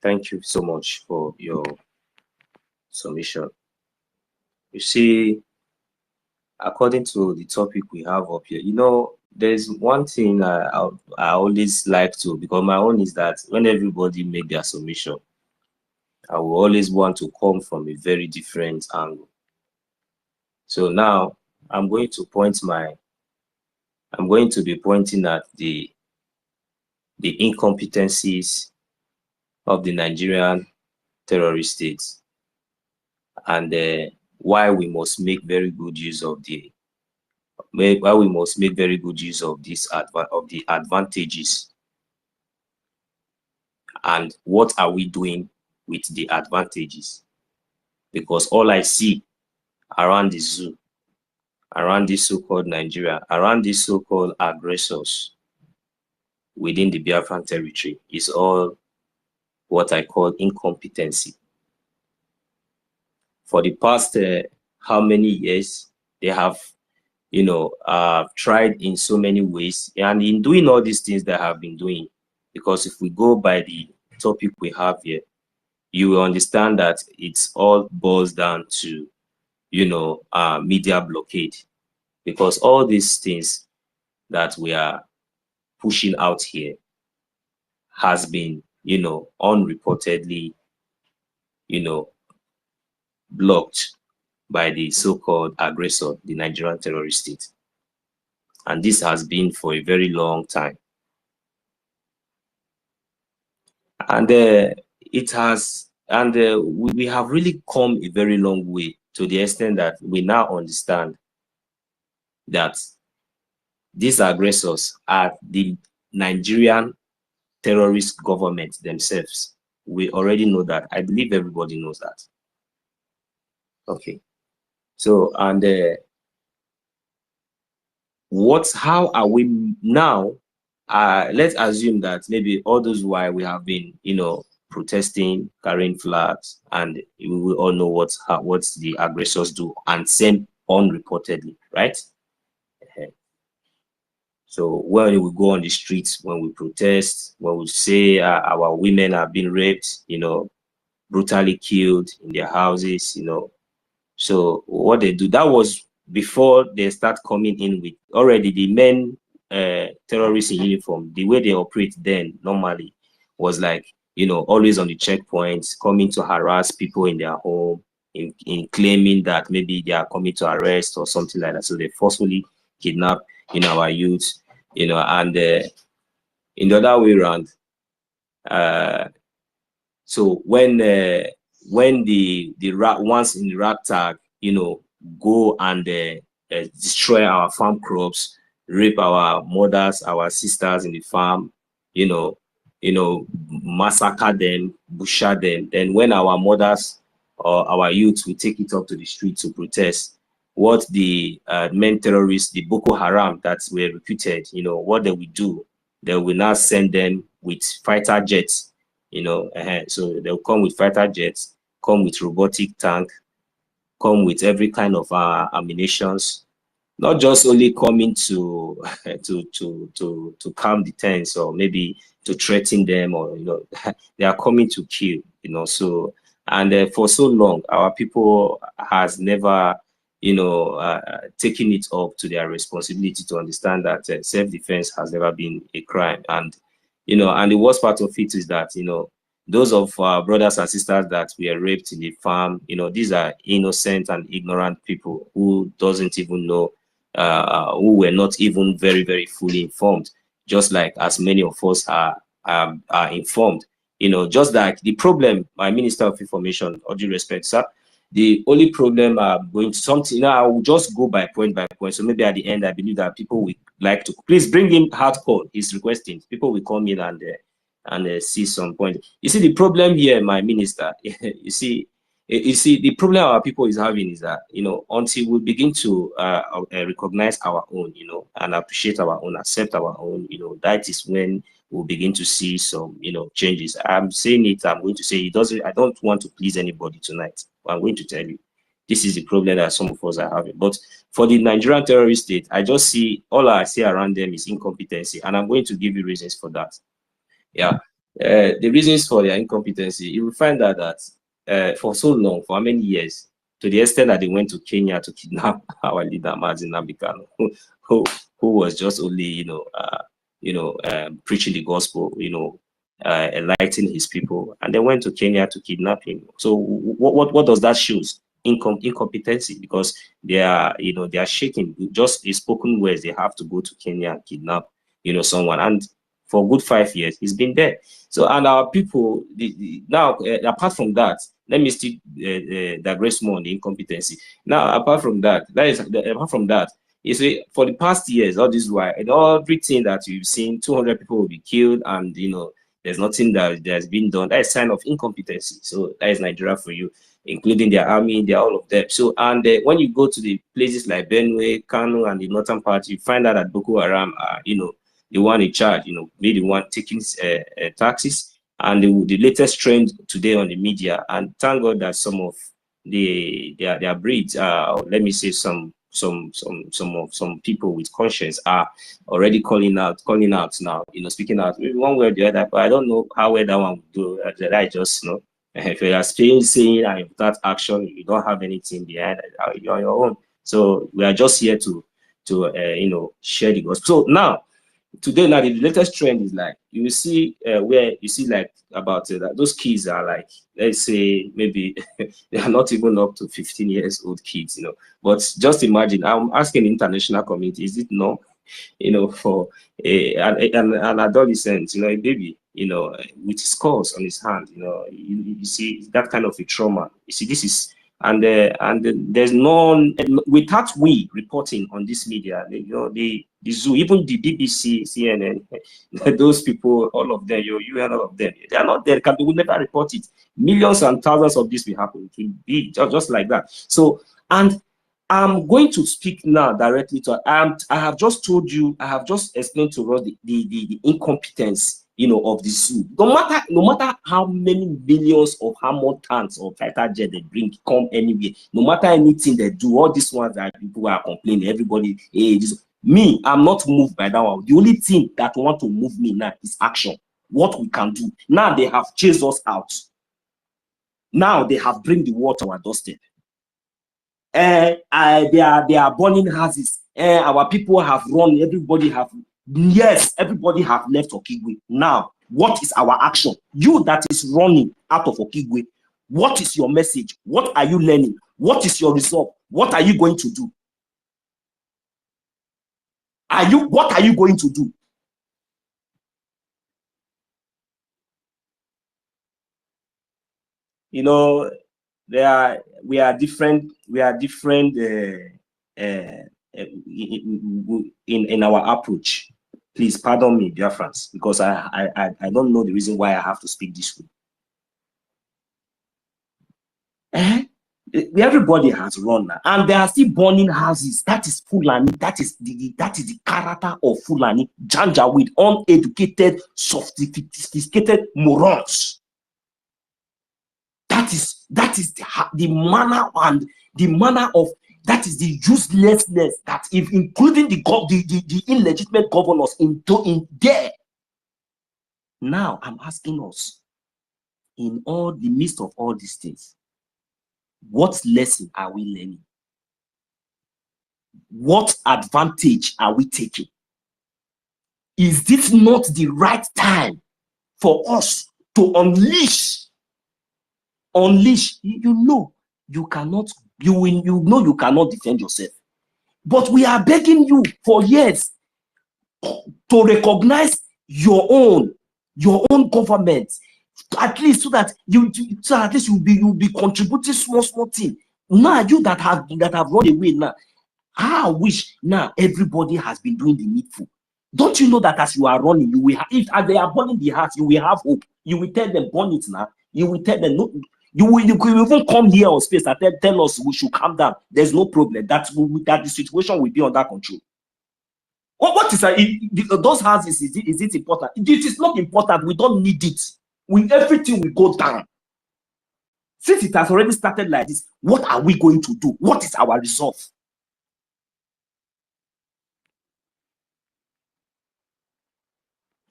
M: Thank you so much for your submission. You see, according to the topic we have up here, there's one thing I always like to, because my own is that when everybody make their submission, I will always want to come from a very different angle. So now I'm going to be pointing at the incompetencies of the Nigerian terrorist states, and why we must make very good use of the advantages, and what are we doing with the advantages? Because all I see around the zoo, around this so-called Nigeria, around these so-called aggressors within the Biafran territory is all what I call incompetency. For the past how many years, they have tried in so many ways, and in doing all these things they have been doing, because if we go by the topic we have here, you will understand that it's all boils down to media blockade, because all these things that we are pushing out here has been unreportedly blocked by the so-called aggressor, the Nigerian terrorist state. And this has been for a very long time. And we have really come a very long way, to the extent that we now understand that these aggressors are the Nigerian terrorist government themselves. We already know that. I believe everybody knows that. Okay. So, and how are we now? Let's assume that maybe all those while we have been, protesting, carrying flags, and we will all know what the aggressors do, and same unreportedly, right? So when we go on the streets, when we protest, when we say our women are being raped, brutally killed in their houses, so what they do, that was before they start coming in with already the men terrorists in uniform. The way they operate then normally was like, always on the checkpoints, coming to harass people in their home, in claiming that maybe they are coming to arrest or something like that. So they forcefully kidnap our youth, and in the other way around. So when the ones in the rat tag, go and destroy our farm crops, rape our mothers, our sisters in the farm, massacre them, butcher them. Then when our mothers or our youth will take it up to the street to protest, what the men terrorists, the Boko Haram that were recruited, what they will do, they will now send them with fighter jets, so they'll come with fighter jets, come with robotic tank, come with every kind of ammunitions, not just only coming to calm the tense or maybe to threaten them, or they are coming to kill, so, and for so long our people has never taken it up to their responsibility to understand that self-defense has never been a crime. And and the worst part of it is that those of our brothers and sisters that were raped in the farm, these are innocent and ignorant people who doesn't even know, who were not even very, very fully informed, just like as many of us are informed. Just like the problem, my Minister of Information, all due respect, sir, the only problem going to something, I will just go by point. So maybe at the end, I believe that people will like to, please bring in hardcore, he's requesting. People will come in and see some point. You see, the problem here, my minister, you see, the problem our people is having is that, until we begin to recognize our own, and appreciate our own, accept our own, that is when we'll begin to see some, changes. I'm saying it, I'm going to say it doesn't, I don't want to please anybody tonight. I'm going to tell you, this is the problem that some of us are having. But for the Nigerian terrorist state, I just see, all I see around them is incompetency. And I'm going to give you reasons for that. Yeah, the reasons for their incompetency, you will find that for so long, for how many years, to the extent that they went to Kenya to kidnap our leader, Nnamdi Kanu, who was just only, preaching the gospel, enlightening his people, and they went to Kenya to kidnap him. So what does that show? Incompetency, because they are, they are shaking. Just in spoken words, they have to go to Kenya and kidnap, someone. And for a good 5 years, he's been there. So, and our people, now, apart from that, let me still digress more on the incompetency. Now, apart from that, you see, for the past years, all this while, and everything that you've seen, 200 people will be killed, and there's nothing that has been done. That is a sign of incompetency. So that is Nigeria for you, including their army, all of them. So, and when you go to the places like Benue, Kanu, and the northern part, you find out that Boko Haram are, the one in charge, be the one taking taxes. And the latest trend today on the media, and thank God that some of their breeds, let me say some people with conscience are already calling out now, speaking out one way or the other. But I don't know how well that one would do. That I just if you are saying and without action, you don't have anything behind it, you're on your own. So we are just here to share the gospel. So now, today, now the latest trend is like you see where you see like about those kids are like, let's say maybe they are not even up to 15 years old kids, But just imagine, I'm asking the international community, is it no, for an adolescent, a baby, with scars on his hand, you see that kind of a trauma. You see, this is. And there's no, without we reporting on this media, the the zoo, even the BBC, CNN, those people, all of them, you heard all of them. They are not there. We will never report it. Millions and thousands of this will happen. It will be just like that. So, and I'm going to speak now directly to. I have just told you. I have just explained to us the incompetence, of the zoo. No matter how many millions of armored tanks or fighter jet they bring come anywhere, no matter anything they do, all these ones that people are complaining, everybody, hey, me, I'm not moved by that one. The only thing that want to move me now is action. What we can do. Now they have chased us out. Now they have bring the war to our doorstep. They are burning houses. Our people have run. Everybody have left Okigwe. Now, what is our action? You that is running out of Okigwe, what is your message? What are you learning? What is your resolve? What are you going to do? What are you going to do? We are different. We are different in our approach. Please pardon me, BIAFRANS, because I don't know the reason why I have to speak this way. Everybody has run now, and they are still burning houses. That is Fulani. That is the character of Fulani. Janjaweed, uneducated, sophisticated morons. That is the manner and the manner of, that is the uselessness that, if including the illegitimate governors in there. Now I'm asking us, in all the midst of all these things, what lesson are we learning? What advantage are we taking? Is this not the right time for us to unleash? You cannot defend yourself. But we are begging you for years to recognize your own government, at least so that you'll be contributing small thing. Now you that have run away now, I wish now everybody has been doing the needful. Don't you know that as you are running, you will have, if they are burning the house, you will have hope. You will tell them burn it now. You will tell them no. You will even come here on space and tell us we should calm down. There's no problem. That the situation will be under control. What is those houses? Is it important? It is not important. We don't need it. Everything will go down. Since it has already started like this, what are we going to do? What is our resolve?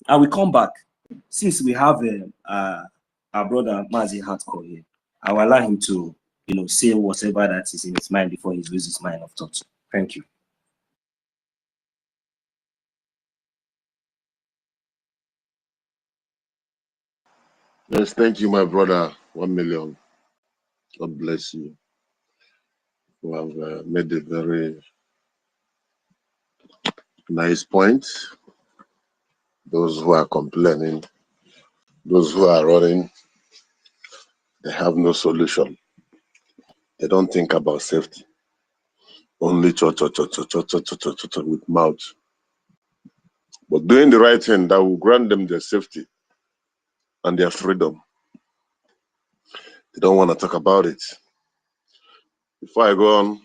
M: I will come back. Since we have our brother Mazi Hardcore here, I will allow him to say whatever that is in his mind before he loses his mind of thought. Thank you.
O: Yes, thank you, my brother. 1 million. God bless you. You have made a very nice point. Those who are complaining, those who are running, they have no solution. They don't think about safety. Only with mouth. But doing the right thing that will grant them their safety and their freedom, they don't want to talk about it. Before I go on,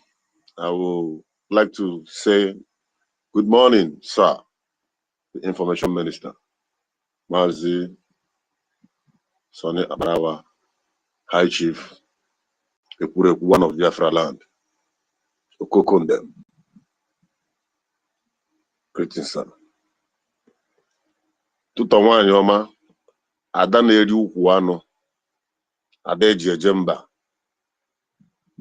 O: I would like to say good morning, sir, the Information Minister, Mazi Sonny Abarawa, High Chief, one of Biafra land, Okokondem. Greetings, sir. Tutawan Yoma, Adana Edu Wano, Adeji Jemba,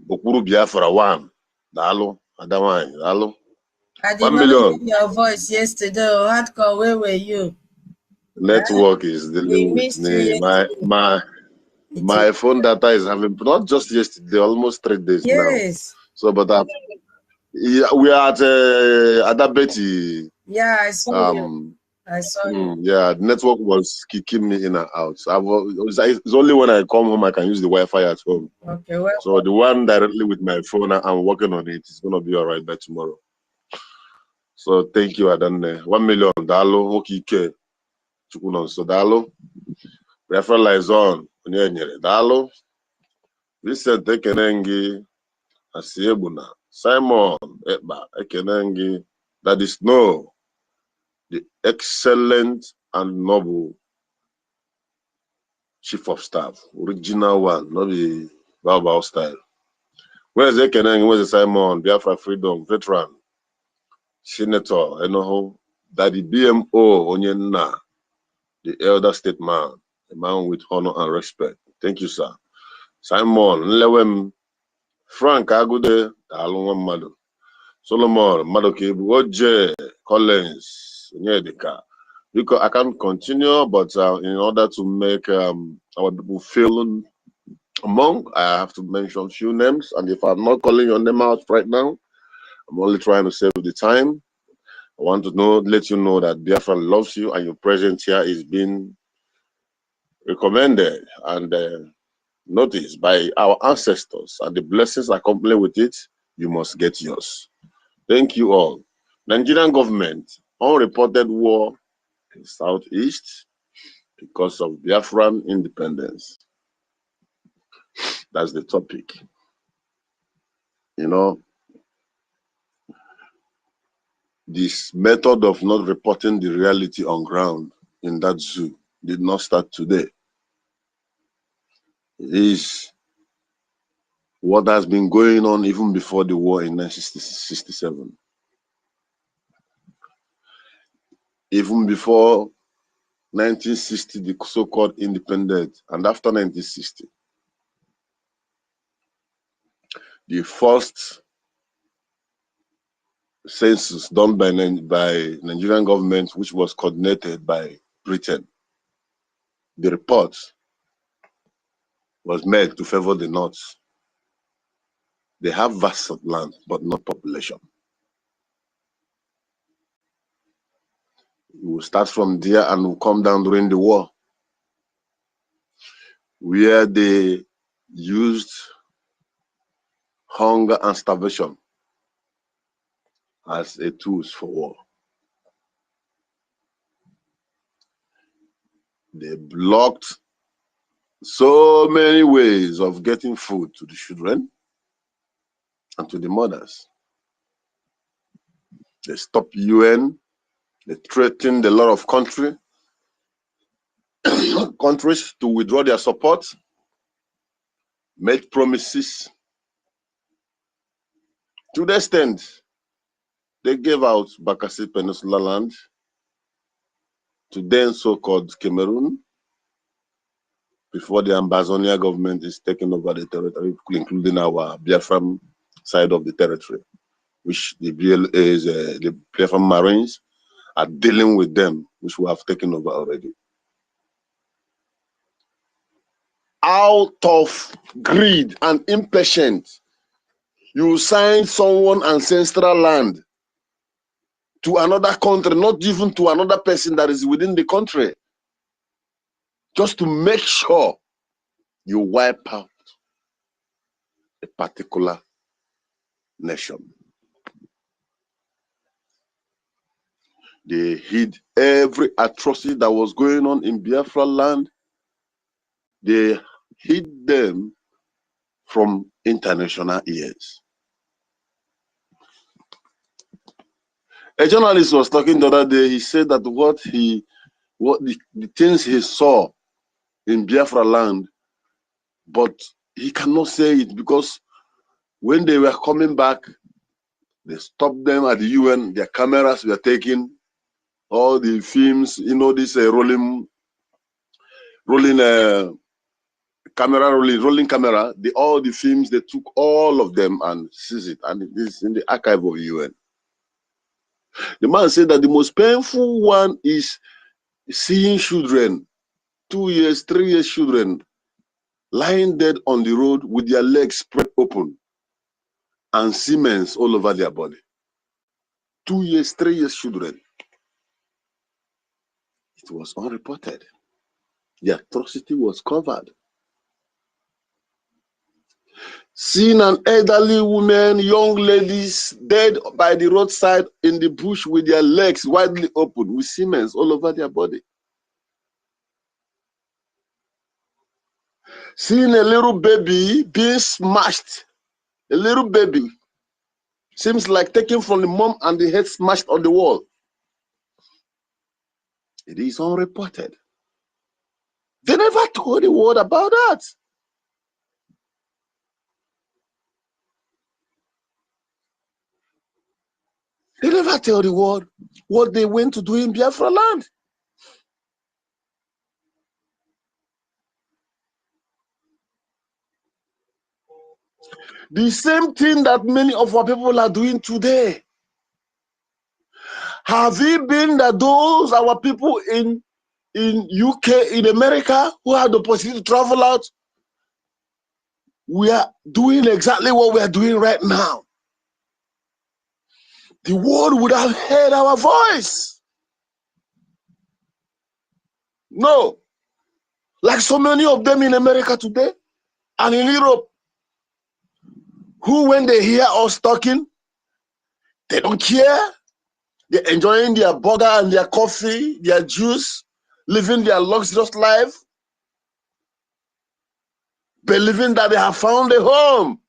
O: Okuru Biafra one, Dalo, Adamai, Dalo.
E: I did
O: 1
E: not
O: million.
E: hear your voice yesterday. Hardcore, where were you?
O: Network is dealing with me. My phone data is having, not just yesterday, almost 3 days now. So, but we are at Adabeti.
E: Yeah, I saw you. I saw you.
O: Yeah, the network was kicking me in and out. So it's only when I come home I can use the Wi-Fi at home.
E: Okay, well.
O: So the one directly with my phone, I'm working on it. It's gonna be all right by tomorrow. So thank you, Adanne. 1 million dalo, okike. Chukunon so dalo. Biafra Liaison, onye dalo. Vincent Ekenengi, Asiebuna. Simon Ekpa Ekenengi. That is no, the excellent and noble chief of staff, original one, not the Bao style. Where's Ekenengi? Where's Simon? Biafra Freedom, veteran, senator, Daddy BMO Onyenna, the elder statesman, a man with honor and respect. Thank you, sir. Simon, Lewem, Frank Agude, Alunwa Mado, Solomon, Madokebu, OJ, Collins, Nyedika. Because I can't continue, but in order to make our people feel among, I have to mention a few names. And if I'm not calling your name out right now, I'm only trying to save the time. I want to let you know that Biafra loves you, and your presence here is being recommended and noticed by our ancestors, and the blessings accompanied with it. You must get yours. Thank you all. Nigerian government, unreported war in Southeast because of Biafran independence. That's the topic. This method of not reporting the reality on ground in that zoo did not start today. It is what has been going on even before the war in 1967. Even before 1960, the so-called independence, and after 1960, the first census done by Nigerian government, which was coordinated by Britain. The report was made to favor the North. They have vast land, but not population. We will start from there and we'll come down during the war, where they used hunger and starvation as a tools for war. They blocked so many ways of getting food to the children and to the mothers. They stopped UN. They threatened a lot of countries to withdraw their support, made promises. To the extent, they gave out Bakassi Peninsula land to then so-called Cameroon before the Ambazonia government is taking over the territory, including our Biafran side of the territory, which the BLAs, the Biafran Marines are dealing with them, which we have taken over already. Out of greed and impatience, you sign someone ancestral land to another country, not even to another person that is within the country, just to make sure you wipe out a particular nation. They hid every atrocity that was going on in Biafra land. They hid them from international ears. A journalist was talking the other day. He said that the things he saw in Biafra land, but he cannot say it because when they were coming back, they stopped them at the UN. Their cameras were taken, all the films, this rolling camera, all the films, they took all of them and seized it, and it is in the archive of UN. The man said that the most painful one is seeing children, 2 years, 3 years children, lying dead on the road with their legs spread open and semen all over their body. 2 years, 3 years children. It was unreported. The atrocity was covered. Seeing an elderly woman, young ladies dead by the roadside in the bush with their legs widely open with semen all over their body. Seeing a little baby being smashed, a little baby seems like taken from the mom and the head smashed on the wall. It is unreported. They never told a word about that. They never tell the world what they went to do in Biafra land. The same thing that many of our people are doing today. Have it been that those our people in UK, in America, who had the opportunity to travel out, we are doing exactly what we are doing right now? The world would have heard our voice. No. Like so many of them in America today and in Europe, who when they hear us talking, they don't care. They're enjoying their burger and their coffee, their juice, living their luxurious life, believing that they have found a home.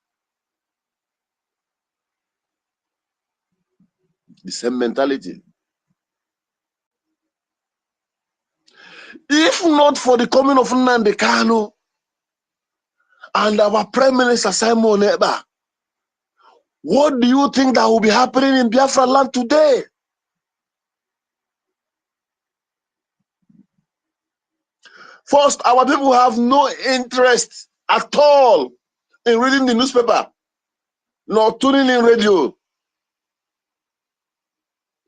O: The same mentality. If not for the coming of Nnamdi Kanu and our Prime Minister Simon Ekpa, what do you think that will be happening in Biafra land today? First, our people have no interest at all in reading the newspaper, nor tuning in radio.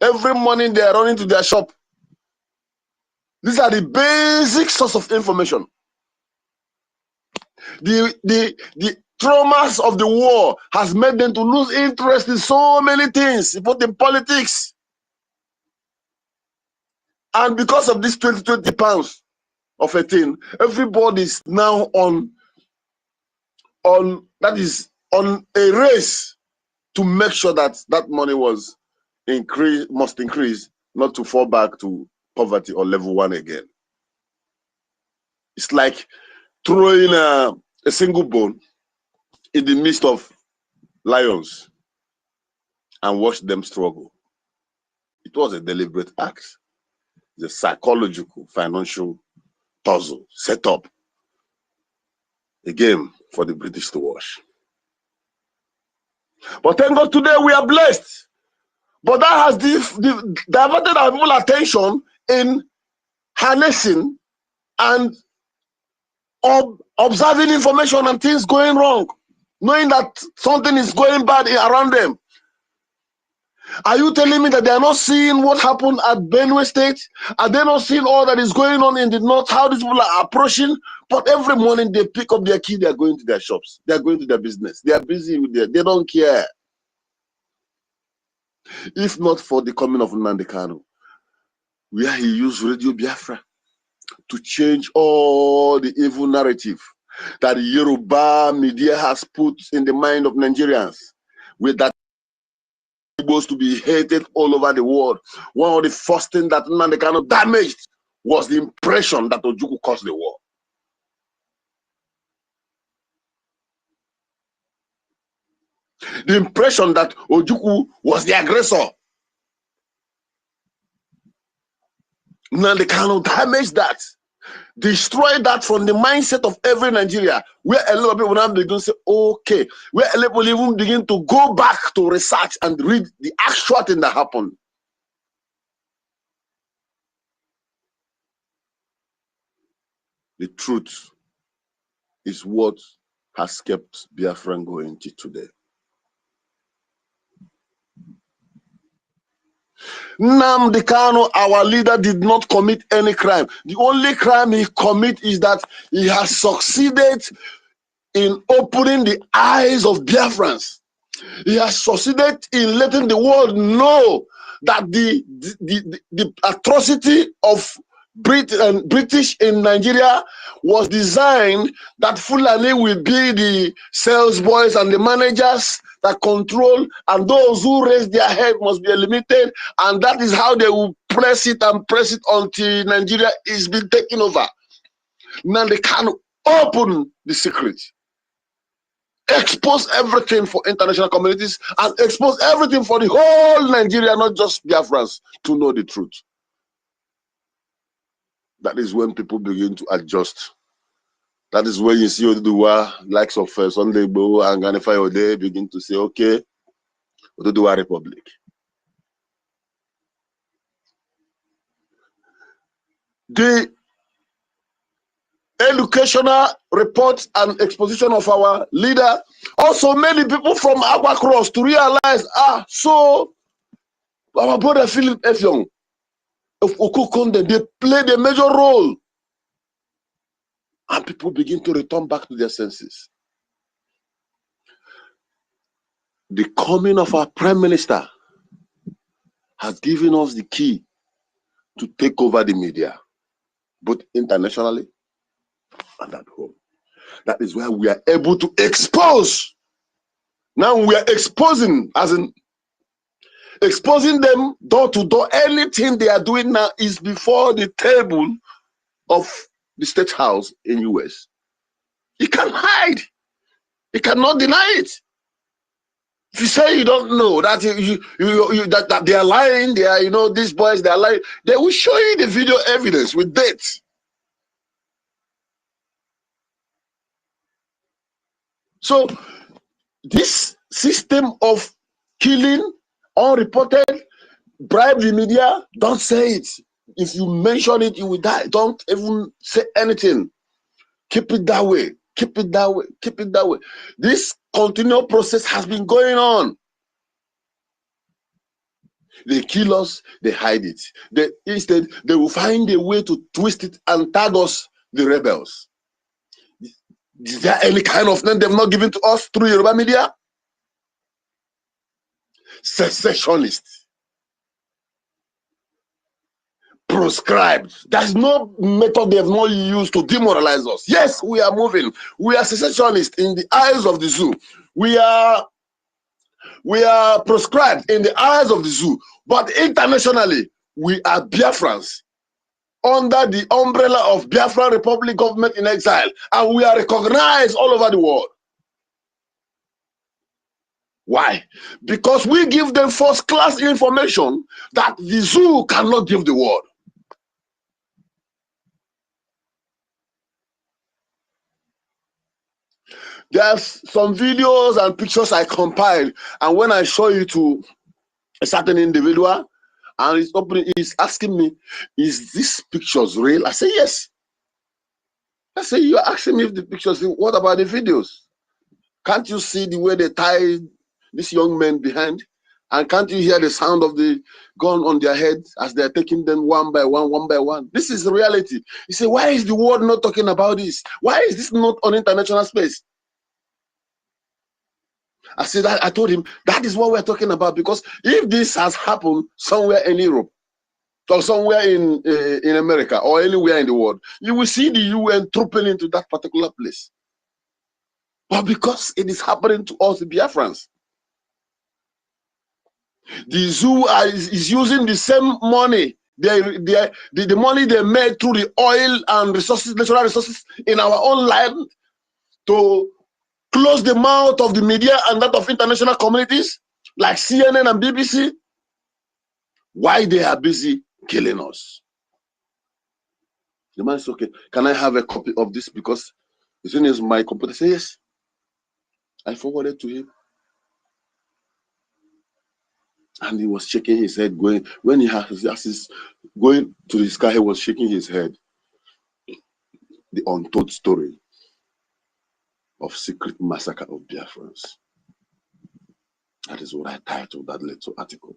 O: Every morning they are running to their shop. These are the basic source of information. The traumas of the war has made them to lose interest in so many things, both in politics. And because of this 20 pounds of a thing, everybody is now on a race to make sure that that money must increase, not to fall back to poverty or level 1 again. It's like throwing a single bone in the midst of lions and watch them struggle. It was a deliberate act. The psychological, financial puzzle set up a game for the British to watch. But thank God today we are blessed. But that has diverted our people's attention in harnessing and observing information and things going wrong, knowing that something is going bad around them. Are you telling me that they are not seeing what happened at Benue State? Are they not seeing all that is going on in the north, how these people are approaching? But every morning they pick up their key, they are going to their shops, they are going to their business, they are busy with they don't care. If not for the coming of Nnamdi Kanu, where he used Radio Biafra to change all the evil narrative that the Yoruba media has put in the mind of Nigerians, with that Igbos to be hated all over the world. One of the first things that Nnamdi Kanu damaged was the impression that Ojukwu caused the war. The impression that Ojukwu was the aggressor. Nnamdi Kanu damaged that, destroyed that from the mindset of every Nigeria, where a lot of people now begin to say, okay, where a lot of people even begin to go back to research and read the actual thing that happened. The truth is what has kept Biafran going till today. Nnamdi Kanu, our leader, did not commit any crime. The only crime he committed is that he has succeeded in opening the eyes of Biafrans. He has succeeded in letting the world know that the atrocity of British in Nigeria was designed that Fulani will be the sales boys and the managers that control, and those who raise their head must be eliminated, and that is how they will press it until Nigeria is being taken over. Now they can open the secret, expose everything for international communities, and expose everything for the whole Nigeria, not just Biafrans, to know the truth. That is when people begin to adjust. That is when you see Oduduwa, likes of Sunday Igboho and Gani Fayode begin to say, okay, Oduduwa Republic. The educational reports and exposition of our leader also made the people from Agua Cross to realize, so our brother Philip Effiong of Okukonde, they played a major role. And people begin to return back to their senses. The coming of our Prime Minister has given us the key to take over the media, both internationally and at home. That is where we are able to expose. Now we are exposing, as in exposing them door to door. Anything they are doing now is before the table of the State House in US. You can't hide. You cannot deny it. If you say you don't know that that they are lying, they are, these boys, they are lying, they will show you the video evidence with dates. So this system of killing unreported, bribe the media, don't say it. If you mention it, you will die. Don't even say anything. Keep it that way. Keep it that way. Keep it that way. This continual process has been going on. They kill us, they hide it. Instead, they will find a way to twist it and tag us, the rebels. Is there any kind of name they've not given to us through Yoruba media? Secessionists. Proscribed. There's no method they have not used to demoralize us. Yes, we are moving. We are secessionists in the eyes of the zoo. We are proscribed in the eyes of the zoo. But internationally, we are Biafrans under the umbrella of Biafra Republic government in exile, and we are recognized all over the world. Why? Because we give them first-class information that the zoo cannot give the world. There's some videos and pictures I compiled, and when I show you to a certain individual, and he's asking me, is this pictures real? I say, yes. I say, you're asking me if the pictures, what about the videos? Can't you see the way they tie these young men behind? And can't you hear the sound of the gun on their heads as they're taking them one by one, one by one? This is the reality. You say, why is the world not talking about this? Why is this not on international space? I said that I told him that is what we're talking about, because if this has happened somewhere in Europe or somewhere in America or anywhere in the world, you will see the UN trooping into that particular place. But because it is happening to us, the Biafrans, the zoo is using the same money, the money they made through the oil and resources, natural resources in our own land, to close the mouth of the media and that of international communities like CNN and BBC. Why they are busy killing us? The man said, okay, can I have a copy of this? Because as soon as my computer says yes, I forwarded to him. And he was shaking his head, going, when he has his going to the sky, he was shaking his head. The untold story of secret massacre of Biafrans. That is what I titled that little article.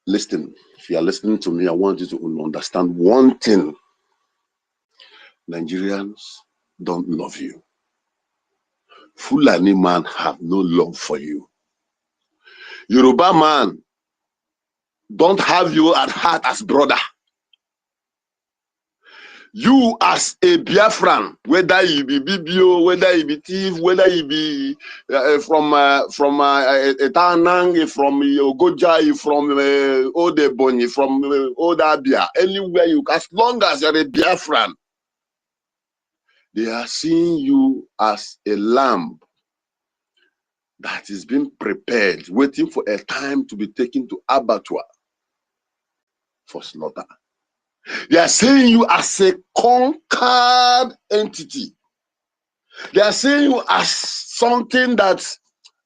O: Listen, if you are listening to me, I want you to understand one thing. Nigerians don't love you. Fulani man have no love for you. Yoruba man don't have you at heart as brother. You as a Biafran, whether you be BBO, whether you be thief, whether you be from ANNANG, from OGOJA, from Odebonyi, from Odabia, anywhere you, as long as you're a Biafran, they are seeing you as a lamb that is being prepared, waiting for a time to be taken to abattoir for slaughter. They are seeing you as a conquered entity. They are seeing you as something that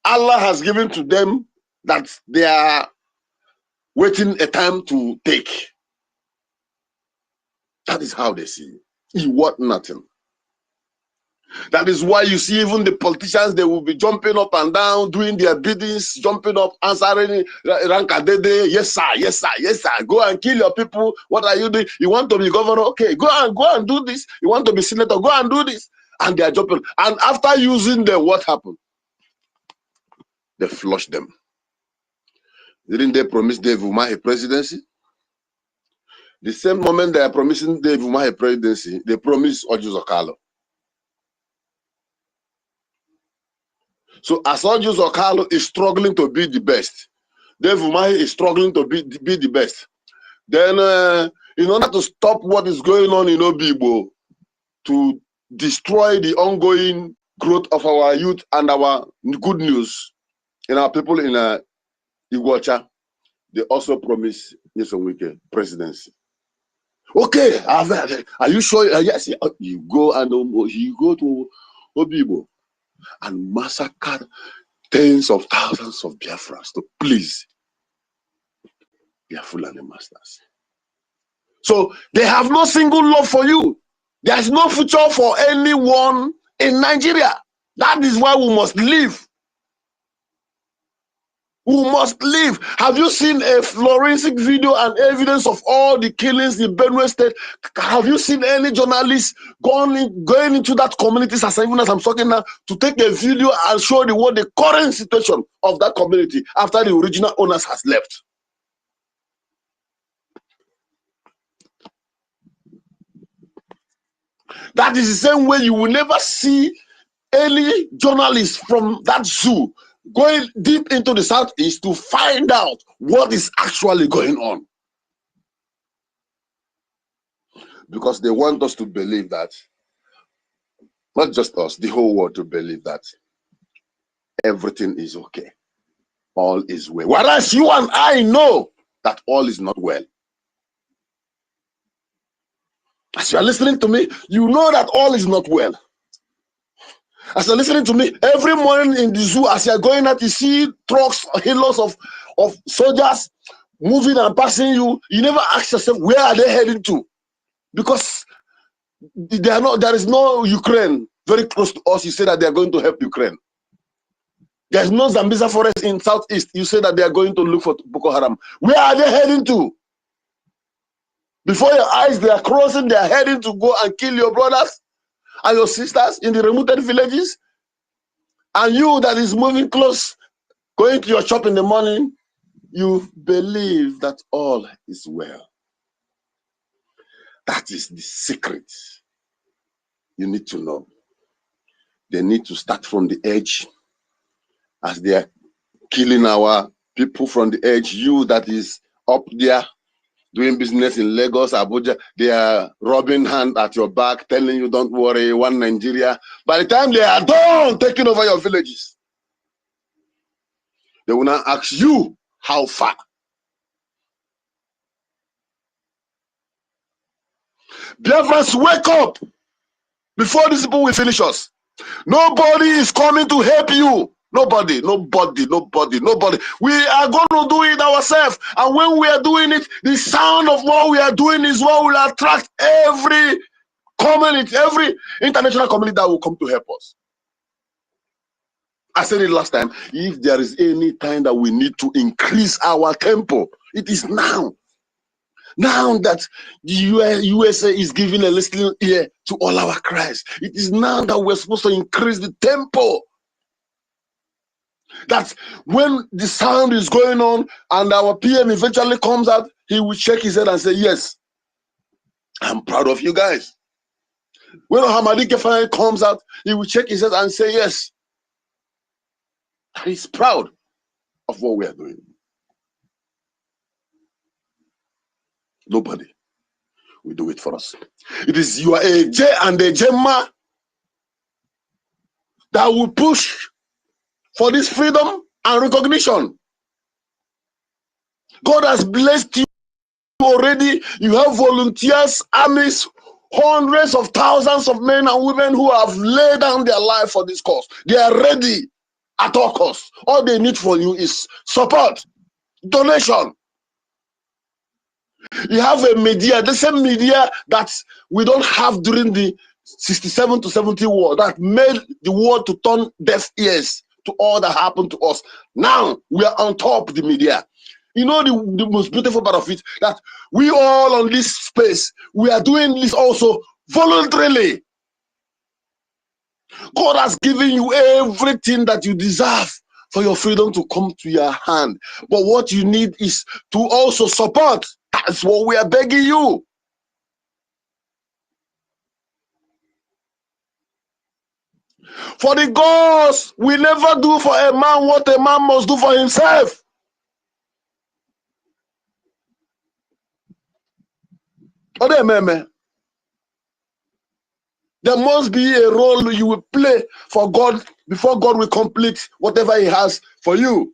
O: Allah has given to them that they are waiting a time to take. That is how they see you. You want nothing. That is why you see even the politicians, they will be jumping up and down, doing their biddings, jumping up, answering, Rankadede, yes sir, yes sir, yes sir, go and kill your people. What are you doing? You want to be governor? Okay, go and do this. You want to be senator? Go and do this. And they are jumping. And after using them, what happened? They flushed them. Didn't they promise Dave Umahi a presidency? The same moment they are promising Dave Umahi a presidency, they promised Ojus Okalo. So as Ojus Okalo is struggling to be the best, Dave Umahi is struggling to be the best. Then in order to stop what is going on in Obibo, to destroy the ongoing growth of our youth and our good news in our people in Iguacha, they also promise Nyesomwike presidency. Okay, are you sure? Yes, you go to Obibo and massacre tens of thousands of Biafrans to please their Fulani masters. So they have no single love for you. There's no future for anyone in Nigeria. That is why we must live. We must live. Have you seen a forensic video and evidence of all the killings in Benue State? Have you seen any journalists going into that community, even as I'm talking now, to take a video and show the world the current situation of that community after the original owners has left? That is the same way you will never see any journalist from that zoo going deep into the southeast to find out what is actually going on. Because they want us to believe that, not just us, the whole world to believe that everything is okay, all is well. Whereas you and I know that all is not well. As you are listening to me, you know that all is not well. As you're listening to me, every morning in the zoo, as you're going out, you see trucks, halos of soldiers moving and passing you. You never ask yourself, where are they heading to? Because there is no Ukraine very close to us. You say that they are going to help Ukraine. There's no Zambeza forest in southeast. You say that they are going to look for Boko Haram. Where are they heading to? Before your eyes, they are crossing. They are heading to go and kill your brothers and your sisters in the remote villages. And you that is moving close, going to your shop in the morning, you believe that all is well. That is the secret you need to know. They need to start from the edge as they are killing our people from the edge. You that is up there doing business in Lagos, Abuja, they are rubbing hand at your back, telling you don't worry, one Nigeria. By the time they are done taking over your villages, they will now ask you how far. Biafrans, wake up before these people will finish us. Nobody is coming to help you. Nobody. We are going to do it ourselves. And when we are doing it, the sound of what we are doing is what will attract every community, every international community that will come to help us. I said it last time. If there is any time that we need to increase our tempo, it is now. Now that the USA is giving a listening ear to all our cries, it is now that we're supposed to increase the tempo. That when the sound is going on and our PM eventually comes out, he will shake his head and say, yes, I'm proud of you guys. When Hamadike finally comes out, he will shake his head and say, yes, he's proud of what we are doing. Nobody will do it for us. It is you are a J and a Gemma that will push for this freedom and recognition. God has blessed you already. You have volunteers, armies, hundreds of thousands of men and women who have laid down their life for this cause. They are ready at all costs. All they need from you is support, donation. You have a media, the same media that we don't have during the 67 to 70 war that made the war to turn deaf ears to all that happened to us. Now we are on top of the media. You know the most beautiful part of it, that we all on this space, we are doing this also voluntarily. God has given you everything that you deserve for your freedom to come to your hand. But what you need is to also support. That's what we are begging you. For the gods, we never do for a man what a man must do for himself. There must be a role you will play for God before God will complete whatever he has for you.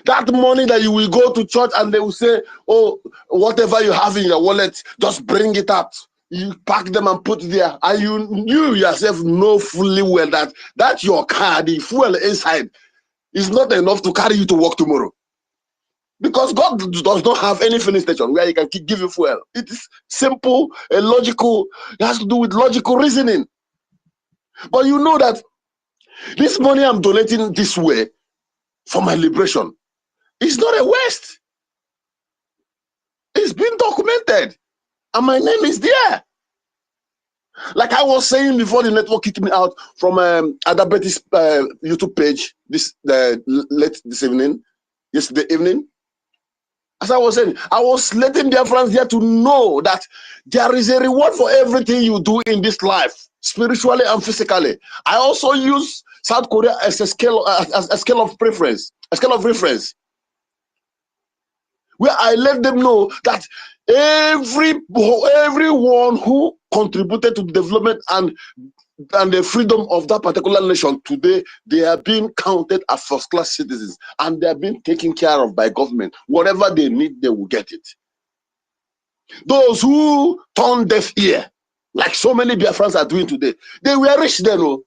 O: That money that you will go to church and they will say, oh, whatever you have in your wallet, just bring it out. You pack them and put it there. And you yourself know fully well that your car, the fuel inside, is not enough to carry you to work tomorrow. Because God does not have any filling station where he can give you fuel. It is simple, logical. It has to do with logical reasoning. But you know that this money I'm donating this way for my liberation is not a waste. It's been documented. And my name is there. Like I was saying before the network kicked me out from Adabeti's YouTube page yesterday evening. As I was saying, I was letting Biafrans there to know that there is a reward for everything you do in this life, spiritually and physically. I also use South Korea as a scale of preference, a scale of reference, where I let them know that everyone who contributed to the development and the freedom of that particular nation today, they are being counted as first-class citizens and they are being taken care of by government. Whatever they need, they will get it. Those who turn deaf ear, like so many Biafrans are doing today, they were rich then. Oh.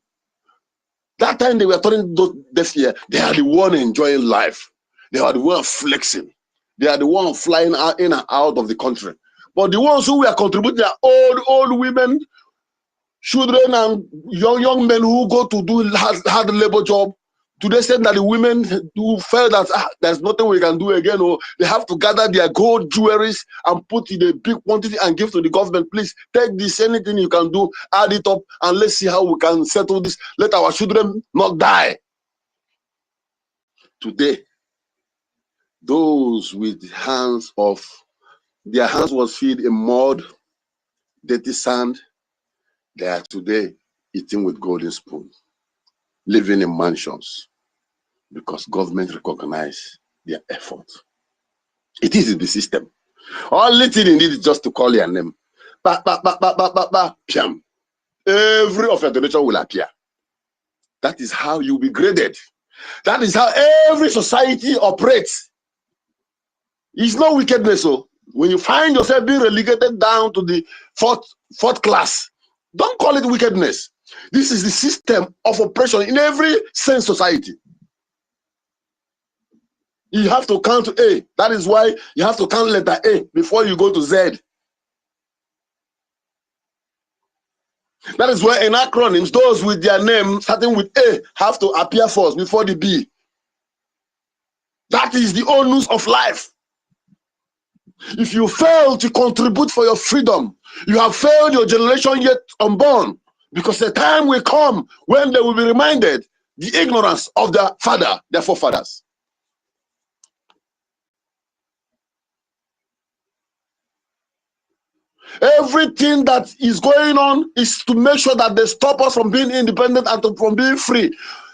O: That time they were turning deaf ear, they are the one enjoying life. They are the one flexing. They are the one flying out in and out of the country. But the ones who were contributing are old women, children and young men who go to do hard labor job. To the extent that the women who felt that there's nothing we can do again, or they have to gather their gold jewelries and put in a big quantity and give to the government. Please take this, anything you can do, add it up, and let's see how we can settle this. Let our children not die. Today, those with their hands was filled in mud, dirty sand, they are today eating with golden spoon, living in mansions, because government recognize their effort. It is the system. Only thing you need is just to call your name. Piam. Every of your donation will appear. That is how you'll be graded. That is how every society operates. It's no wickedness. So when you find yourself being relegated down to the fourth class, don't call it wickedness. This is the system of oppression in every sense society. You have to count to A. That is why you have to count letter A before you go to Z. That is why in acronyms, those with their name starting with A have to appear first before the B. That is the onus of life. If you fail to contribute for your freedom, you have failed your generation yet unborn, because the time will come when they will be reminded the ignorance of their father, their forefathers. Everything that is going on is to make sure that they stop us from being independent and from being free.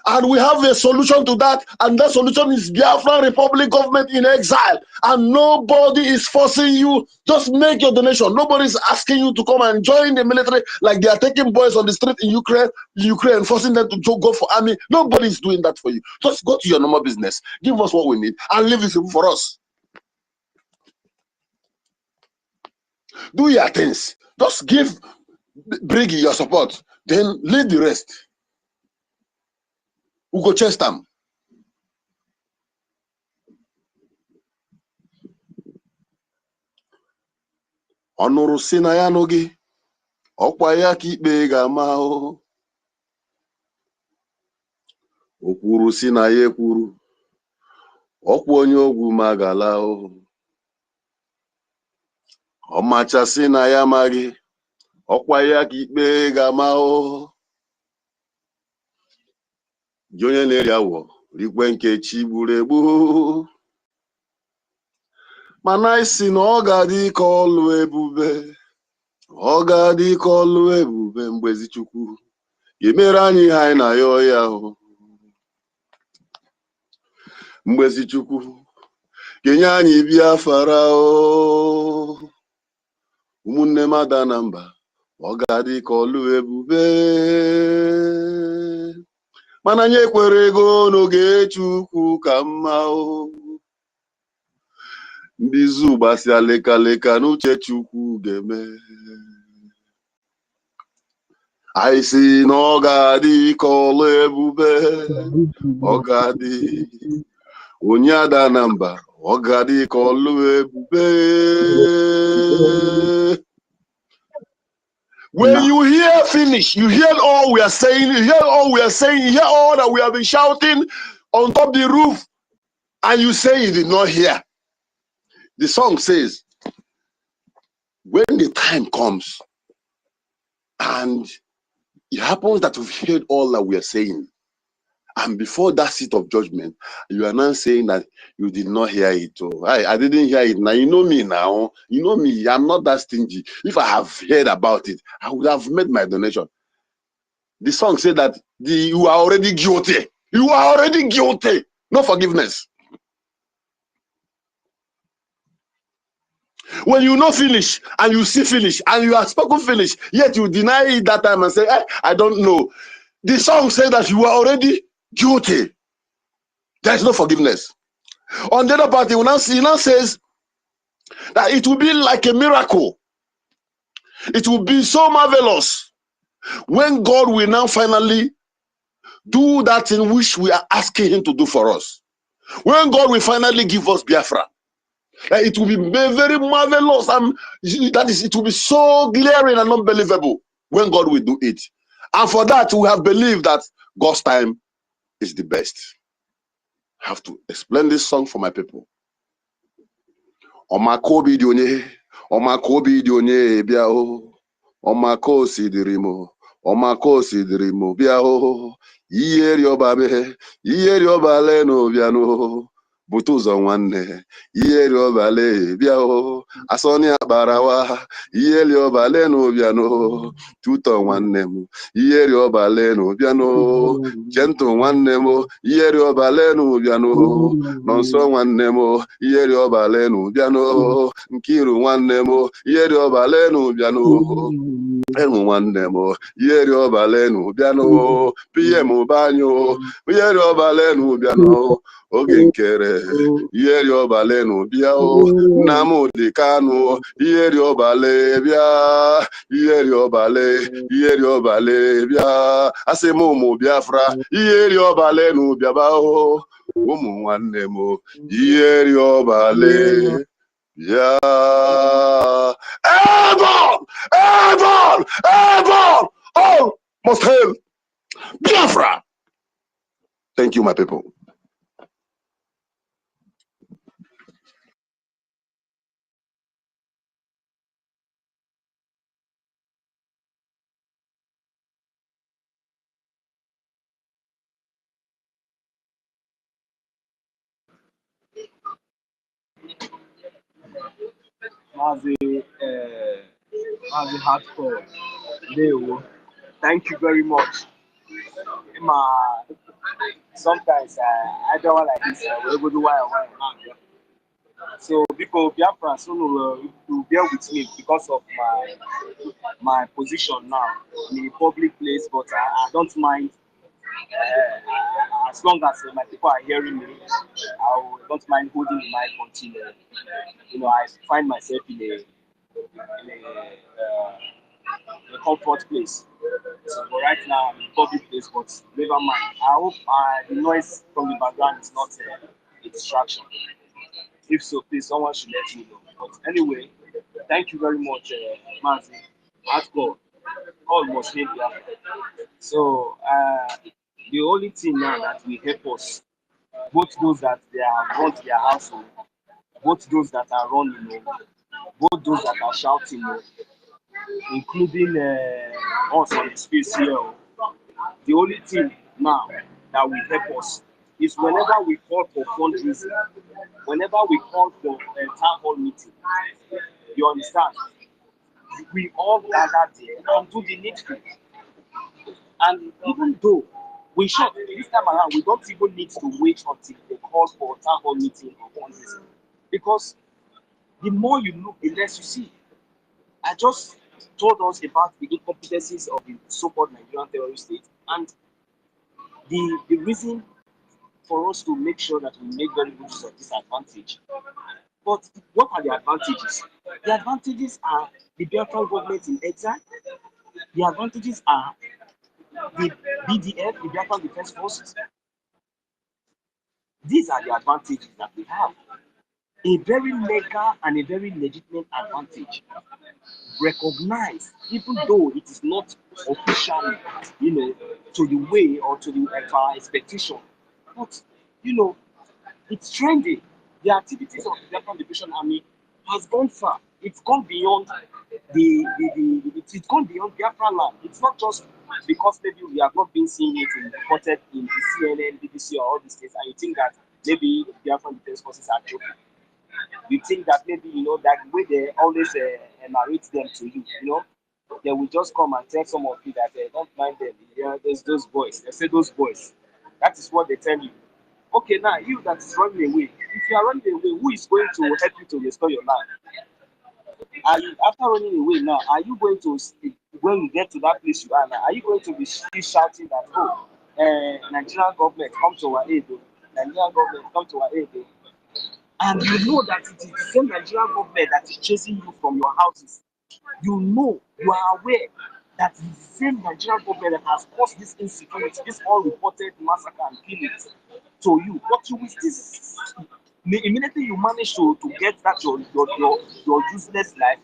O: And we have a solution to that, and that solution is Biafra Republic government in exile. And nobody is forcing you. Just make your donation. Nobody is asking you to come and join the military like they are taking boys on the street in Ukraine, forcing them to go for army. Nobody is doing that for you. Just go to your normal business. Give us what we need and leave it for us. Do your things. Just give Brgie your support. Then lead the rest. We go chase them. Ọnụrụ si na ya n'oge ọkwa ya ka ikpe ga-ama o kwuru si na ya ekwuru ọkwa onye ogwu magala o ọmacha si na ya amaghị ọkwa ya ka ikpe ga-ama o ji onye na-eri awọ rigwe nke chi gburu egbu mana isi na ọ ga-adị ka ọlụ ebube ọ ga-adị ka ọlụ ebube mgbezi Chukwu ga-emere anyị ihe anyị na-ayọ ya o mgbezi Chukwu ga-enye anyị Biafra o ụmụnne m ada na mba ọ ga-adị ka ọlụ ebube mana anyị ekwere ego n'oge Chukwu ka mma o ndị zu gbasịa lekaleka n'uche Chukwu ga-eme anyị si na ọ ga-adị ka ọlụ ebube ọ ga-adị onye ada na mba ọ ga-adị ka ọlụ ebube. When you hear finish, you hear all we are saying, you hear all we are saying, you hear all that we have been shouting on top of the roof, and you say you did not hear. The song says, when the time comes, and it happens that we've heard all that we are saying, and before that seat of judgment, you are now saying that you did not hear it. Oh, I didn't hear it. Now, you know me now. You know me. I'm not that stingy. If I have heard about it, I would have made my donation. The song said that you are already guilty. You are already guilty. No forgiveness. When you know finish, and you see finish, and you are spoken finish, yet you deny it that time and say, I don't know. The song said that you are already guilty. There is no forgiveness. On the other part, he now says that it will be like a miracle. It will be so marvelous when God will now finally do that thing which we are asking him to do for us. When God will finally give us Biafra, it will be very marvelous. That is, it will be so glaring and unbelievable when God will do it. And for that, we have believed that God's time is the best. I have to explain this song for my people. Omakobi dionye, omakobi dionye biao, omako sidirimo, omako sidirimo biao, iyeri obabe, iyeri obale no biano, butuzo nwanne, iyeri obale biao, asoni abarawa, iyeri obale no biano, tuto nwanne mu, iyeri obale no biano, jento nwanne mu, iyeri obale no biano, nonso nwanne mu, iyeri obale no biano, nkiru nwanne mu, iyeri obale no biano, enu nwanne mu, iyeri obale no biano, PM banyo, iyeri obale no biano, oge nkere, iyeri obale no biao, Nnamdi Kanu, iyeri obale bia, iyeri obale bia, asemu Biafra, iyeri obale no biabao, umu nwanne mu, iyeri obale bia. Avon, all must hail Biafra. Thank you, my people.
P: as a hardcore. Thank you very much. Sometimes I don't want like this. We're able to do why. So because Biafra, so you bear with me because of my position now in a public place, but I don't mind as long as my people are hearing me. Don't mind holding the mic until I find myself in a comfort place. So but right now I'm in a public place, but never mind. I hope the noise from the background is not a distraction. If so, please someone should let me know. But anyway, thank you very much, Mazi. Hardcore. All must hate Biafra. So the only thing now that will help us, both those that they have run their household, both those that are running, both those that are shouting, including us on the space here. The only thing now that will help us is whenever we call for fundraising, whenever we call for a town hall meeting, you understand, we all gather there and do the needful. And even though we should, this time around, we don't even need to wait until they call for a town hall meeting or fundraising. Because the more you look, the less you see. I just told us about the incompetencies of the so-called Nigerian terrorist state, and the reason for us to make sure that we make very good use of this advantage. But what are the advantages? The advantages are the Biafran government in exile. The advantages are the BDF, the Biafran Defense Forces. These are the advantages that we have. A very legal and a very legitimate advantage. Recognized, even though it is not officially, to the way or to the expectation. But, it's trending. The activities of the Biafran Liberation Army has gone far. It's gone beyond it's gone beyond Biafra land. It's not just because maybe we have not been seeing it reported in the CNN, BBC, or all these things, and you think that maybe the Biafran Defense Forces are joking. You think that maybe, that way they always narrate them to you, they will just come and tell some of you that don't mind them. There's those boys. They say those boys. That is what they tell you. Okay, now you that is running away. If you are running away, who is going to help you to restore your land? After running away now, are you going to, when you get to that place you are now, are you going to be still shouting that, Nigerian government come to our aid, Nigerian government come to our aid? And you know that it is the same Nigerian government that is chasing you from your houses. You are aware that it is the same Nigerian government that has caused this insecurity, this unreported massacre and killings to you. But you will still, immediately you manage to get that your useless life,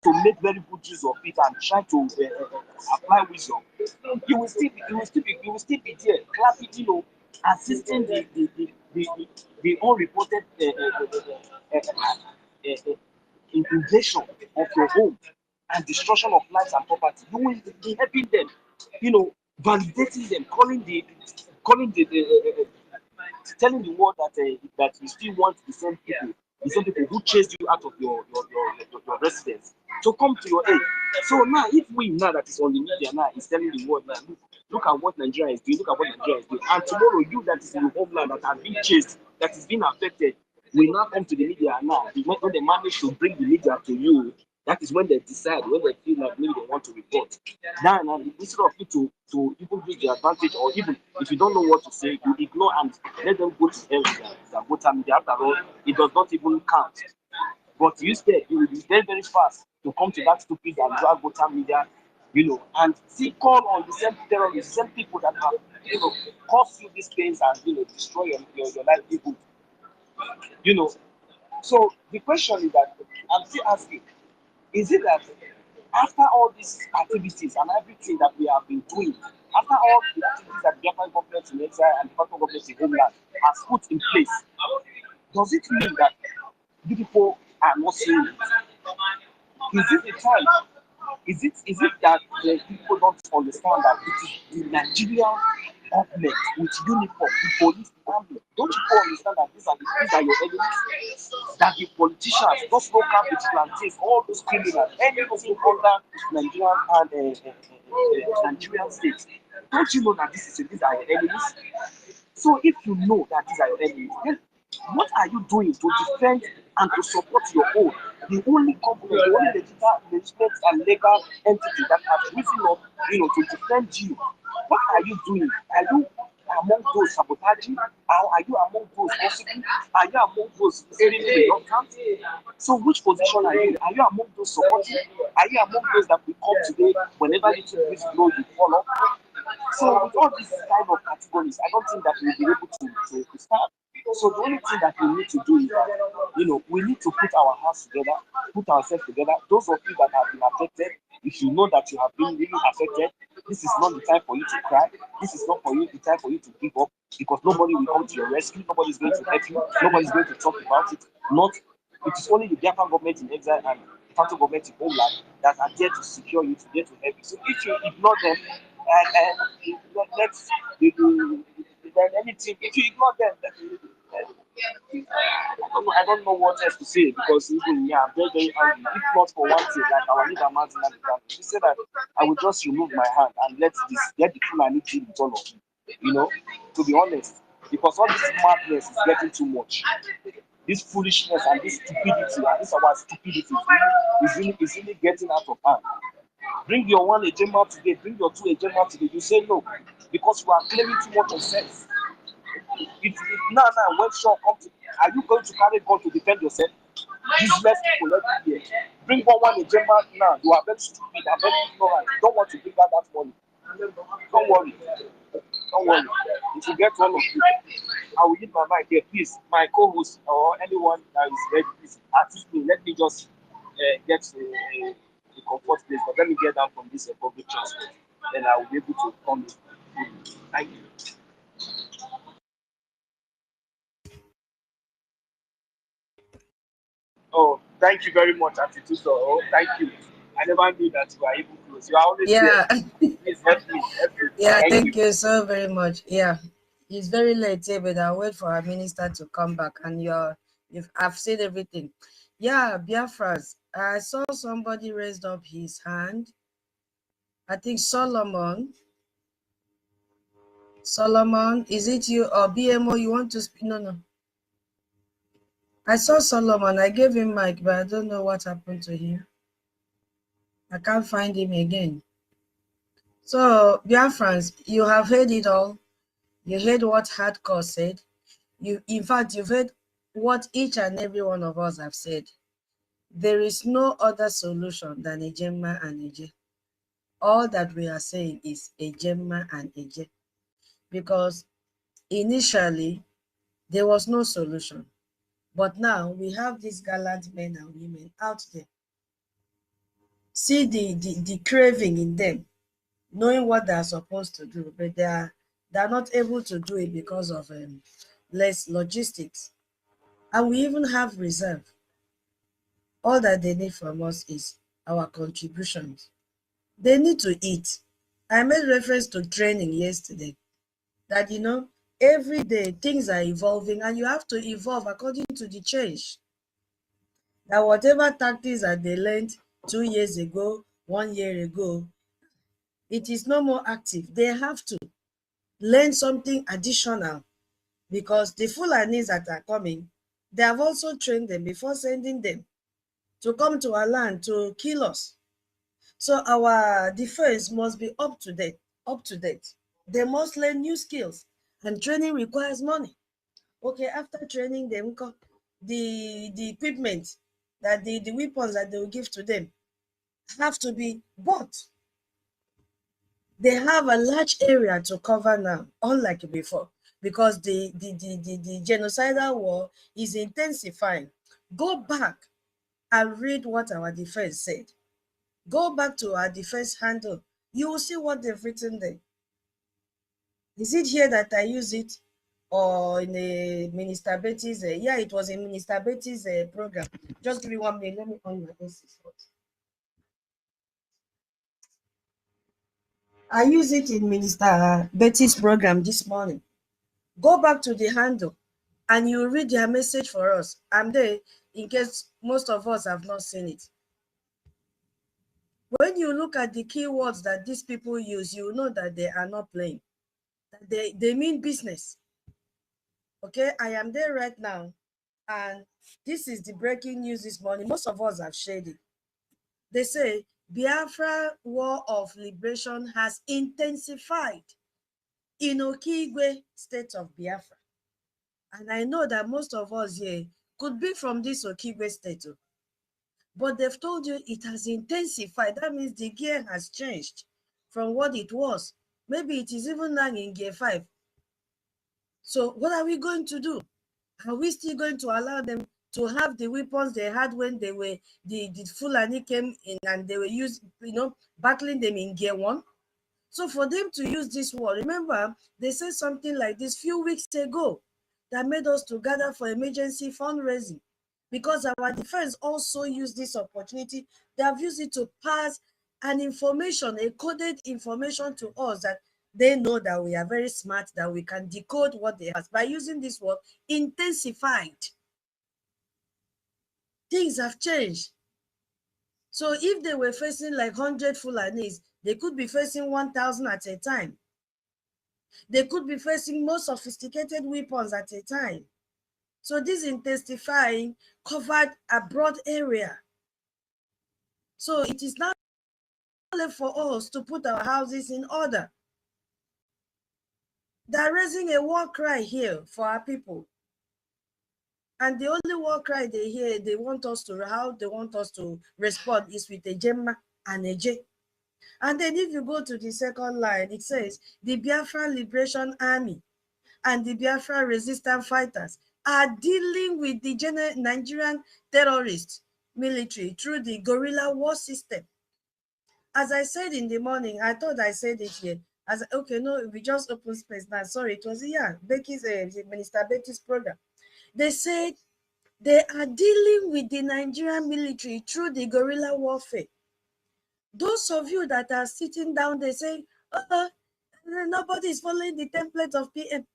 P: to make very good use of it and try to apply wisdom, you will still be there, clapping, assisting the unreported invasion of your home and destruction of lives and property. You will be helping them, validating them, telling the world that you still want the same people who chased you out of your residence to come to your aid. So now, if we now that is on the media now is telling the world now, look at what Nigeria is doing, and tomorrow you that is in your homeland that has been chased, that is being affected, will now come to the media now. When they manage to bring the media to you, that is when they decide, when they feel like maybe they want to report. Now, instead of you to even use the advantage, or even if you don't know what to say, you ignore and let them go to hell with their voter media. After all, it does not even count. But instead, you will be very, very fast to come to that stupid and drag voter media, and see, call on the same terrorists, the same people that have, caused you these pains and, destroy your livelihood. So the question is that I'm still asking, is it that after all these activities and everything that we have been doing, after all the activities that the Biafran government in exile and the Biafran government in homeland has put in place, does it mean that the people are not seeing it? Is it the time? Is it that the people don't understand that it is the Nigerian government with uniform, the police, the army. Don't you understand that these are your enemies? That the politicians, those local vigilantes, all those criminals, anything under Nigerian and Nigerian states. Don't you know that these are your enemies? So if you know that these are your enemies, then what are you doing to defend and to support your own? The only company, the only legitimate and legal entity that has risen up, to defend you. What are you doing? Are you among those sabotaging? Are you among those gossiping? Are you among those saying reluctant? So which position are you? Are you among those supporting? Are you among those that will come today whenever little breeze blow you follow? So with all these kind of categories, I don't think that we'll be able to start. So the only thing that we need to do is that, we need to put our hearts together, put ourselves together. Those of you that have been affected, if you know that you have been really affected, this is not the time for you to cry. This is not the time for you to give up, because nobody will come to your rescue. Nobody is going to help you. Nobody is going to talk about it. It is only the Biafran government in exile and the federal government in homeland that are there to secure you, there to help you. So if you ignore them, then anything, if you ignore them, I don't know what else to say, because even I'm very, very angry. If not for one thing, like our leader Martin he said that I will just remove my hand and let the Fulani deal with all of you. To be honest, because all this madness is getting too much. This foolishness and this stupidity and this our stupidity is really getting out of hand. Bring your one agenda today, bring your two agenda today. You say no, because you are claiming too much of sense. If now when Shaw comes, are you going to carry gun to defend yourself? Useless people every year. Bring one agenda now. You are very stupid and very ignorant. You don't want to bring out that money. Don't worry. Don't worry. It will get one of you. I will leave my mic here. Please, my co-host or anyone that is ready, please assist me. Let me just get the comfort place. But let me get down from this public transport. Then I will be able to come in. Thank you. Oh, thank you very much, Attitude. Oh, thank you. I never knew that you were even close. You are always there. Please help me.
E: Yeah, thank you so very much. Yeah, it's very late here, but I'll wait for our minister to come back. And I've said everything. Yeah, Biafras. I saw somebody raised up his hand. I think Solomon. Solomon, is it you or BMO? You want to speak? No. I saw Solomon. I gave him mic, but I don't know what happened to him. I can't find him again. So, Biafrans, you have heard it all. You heard what Hardcore said. In fact, you've heard what each and every one of us have said. There is no other solution than a Gemma and a J. All that we are saying is a Gemma and a J. Because initially, there was no solution. But now we have these gallant men and women out there. See the craving in them, knowing what they are supposed to do, but they're not able to do it because of less logistics. And we even have reserve. All that they need from us is our contributions. They need to eat. I made reference to training yesterday, that every day things are evolving and you have to evolve according to the change. That whatever tactics that they learned 2 years ago, 1 year ago, it is no more active. They have to learn something additional, because the Fulanis that are coming, they have also trained them before sending them to come to our land to kill us. So our defense must be up to date. They must learn new skills, and training requires money. Okay, after training them, the equipment, that the weapons that they will give to them have to be bought. They have a large area to cover now, unlike before, because the genocidal war is intensifying. Go back and read what our defense said. Go back to our defense handle. You will see what they've written there. Is it here that I use it, or in a Minister Betty's? Yeah, it was in Minister Betty's program. Just give me 1 minute. Let me on my AC. I use it in Minister Betty's program this morning. Go back to the handle and you read their message for us. I'm there in case most of us have not seen it. When you look at the keywords that these people use, you know that they are not playing. They mean business. Okay, I am there right now, and this is the breaking news this morning. Most of us have shared it. They say Biafra War of Liberation has intensified in Okigwe state of Biafra. And I know that most of us here could be from this Okigwe state. But they've told you it has intensified. That means the gear has changed from what it was. Maybe it is even now in gear 5. So what are we going to do? Are we still going to allow them to have the weapons they had when they were the Fulani came in and they were battling them in gear 1? So for them to use this word, remember they said something like this few weeks ago that made us to gather for emergency fundraising, because our defense also used this opportunity. They have used it to pass an information, a coded information to us that they know that we are very smart, that we can decode what they have. By using this word, intensified. Things have changed. So if they were facing like 100 Fulanis, they could be facing 1,000 at a time. They could be facing more sophisticated weapons at a time. So this intensifying covered a broad area. So it is now left for us to put our houses in order. They're raising a war cry here for our people. And the only war cry they hear, they want us to respond is with a Gemma and a J. And then if you go to the second line, it says, the Biafra Liberation Army and the Biafra resistance fighters are dealing with the Nigerian terrorist military through the guerrilla war system. As I said in the morning, I thought I said it here. We just opened space now. Sorry, it was Minister Betty's program. They said they are dealing with the Nigerian military through the guerrilla warfare. Those of you that are sitting down, they say, nobody is following the template of PM.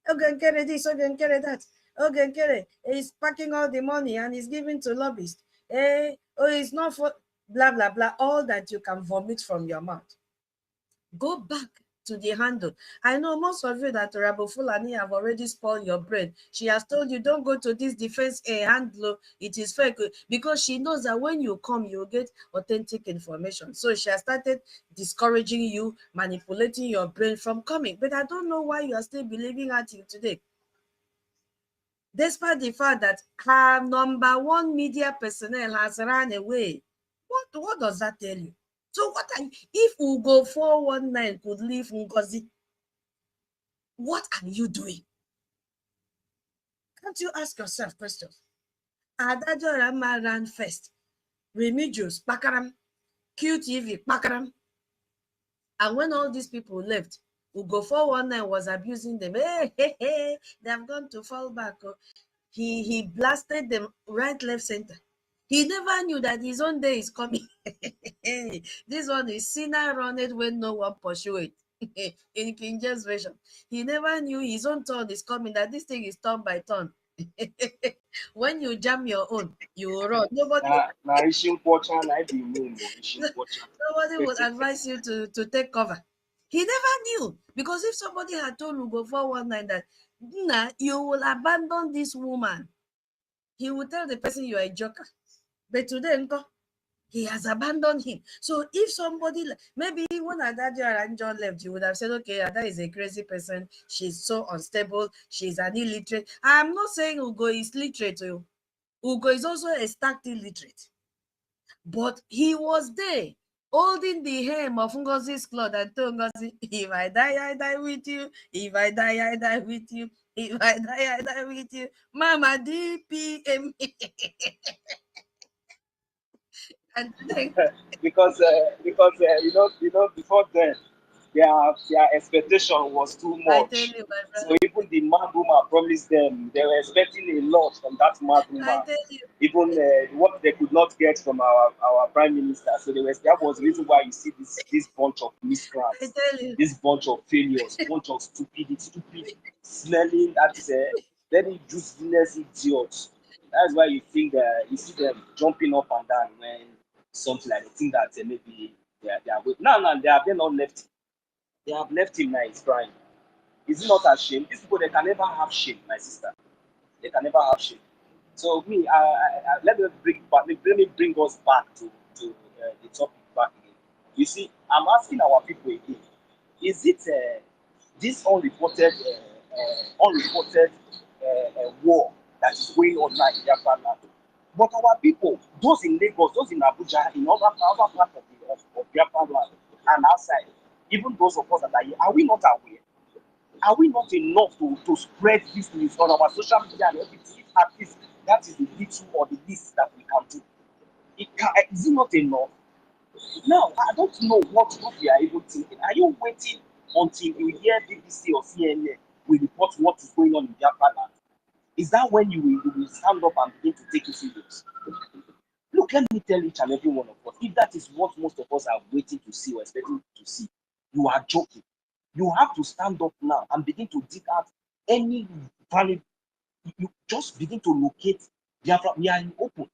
E: Ogenkere this, Ogenkere that. Ogenkere is packing all the money and is giving to lobbyists. It's not for blah, blah, blah. All that you can vomit from your mouth. Go back to the handle. I know most of you that Rabo Fulani have already spoiled your brain. She has told you, don't go to this defense handle. It is fake. Because she knows that when you come, you will get authentic information. So she has started discouraging you, manipulating your brain from coming. But I don't know why you are still believing her till today. Despite the fact that her #1 media personnel has run away. What does that tell you? So if Ugo 419 could leave NGOZI, what are you doing? Can't you ask yourself questions? Adajo Rama ran first. Remedios, Pakaram, QTV, Pakaram. And when all these people left, Ugo 419 was abusing them. Hey, they have gone to fall back. He blasted them right, left, center. He never knew that his own day is coming. This one is sinner run it when no one pursue it. In King James Version, he never knew his own turn is coming, that this thing is turn by turn. When you jam your own, you run. Nobody will advise you to take cover. He never knew, because if somebody had told Ugo 419 that you will abandon this woman, he will tell the person you are a joker. But today, he has abandoned him. So if somebody, maybe when Adadio and John left, you would have said, okay, Ada is a crazy person. She's so unstable. She's an illiterate. I'm not saying Ugo is literate. Ugo is also a stark illiterate. But he was there, holding the hem of Ngozi's cloth and told Ngozi, if I die with you. If I die with you. If I die with you. Mama DPM. And then,
P: because before then, their expectation was too much. So even the mad woman promised them, they were expecting a lot from that mad woman. Even what they could not get from our prime minister. So that was the reason why you see this bunch of miscreants, this bunch of failures, bunch of stupid, smelling, that is a very useless idiots. That's why you think you see them jumping up and down when something like they think that maybe they are good. No, they have not left. They have left him now. He's crying. Is it not a shame? These people, they can never have shame, my sister. They can never have shame. So me, let me bring us back to the topic back again. You see, I'm asking our people again: is it this unreported war that is going on now in Biafra land? But our people, those in Lagos, those in Abuja, in other parts of Biafra land and outside, even those of us that are here, are we not aware? Are we not enough to spread this news on our social media and everything? At least that is the little or the least that we can do. Is it not enough? Now, I don't know what we are even thinking. Are you waiting until you hear BBC or CNN will report what is going on in Biafra land? Is that when you will stand up and begin to take it serious? Look, let me tell each and every one of us, if that is what most of us are waiting to see or expecting to see, you are joking. You have to stand up now and begin to dig out any valid. You just begin to locate Biafra. We are in open.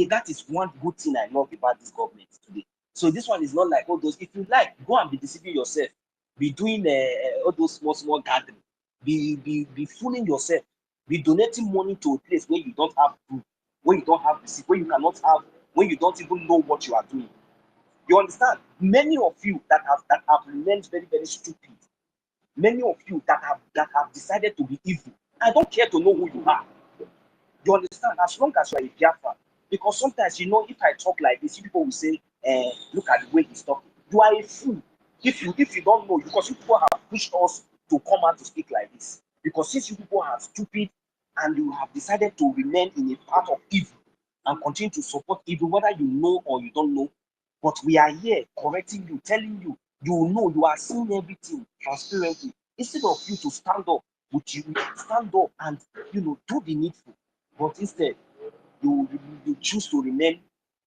P: That is one good thing I love about this government today. So this one is not like all those. If you like, go and be deceiving yourself. Be doing all those small gatherings. Be fooling yourself. Be donating money to a place where you don't have food, where you don't have receipt, where you cannot have, where you don't even know what you are doing. You understand? Many of you that have remained very, very stupid. Many of you that have decided to be evil. I don't care to know who you are. You understand? As long as you are a Biafran. Because sometimes, if I talk like this, people will say, look at the way he's talking. You are a fool. If you don't know, because you people have pushed us to come out to speak like this. Because since you people are stupid and you have decided to remain in a path of evil and continue to support evil, whether you know or you don't know, but we are here correcting you, telling you, you are seeing everything transparently. Instead of you to stand up and do the needful. But instead, you choose to remain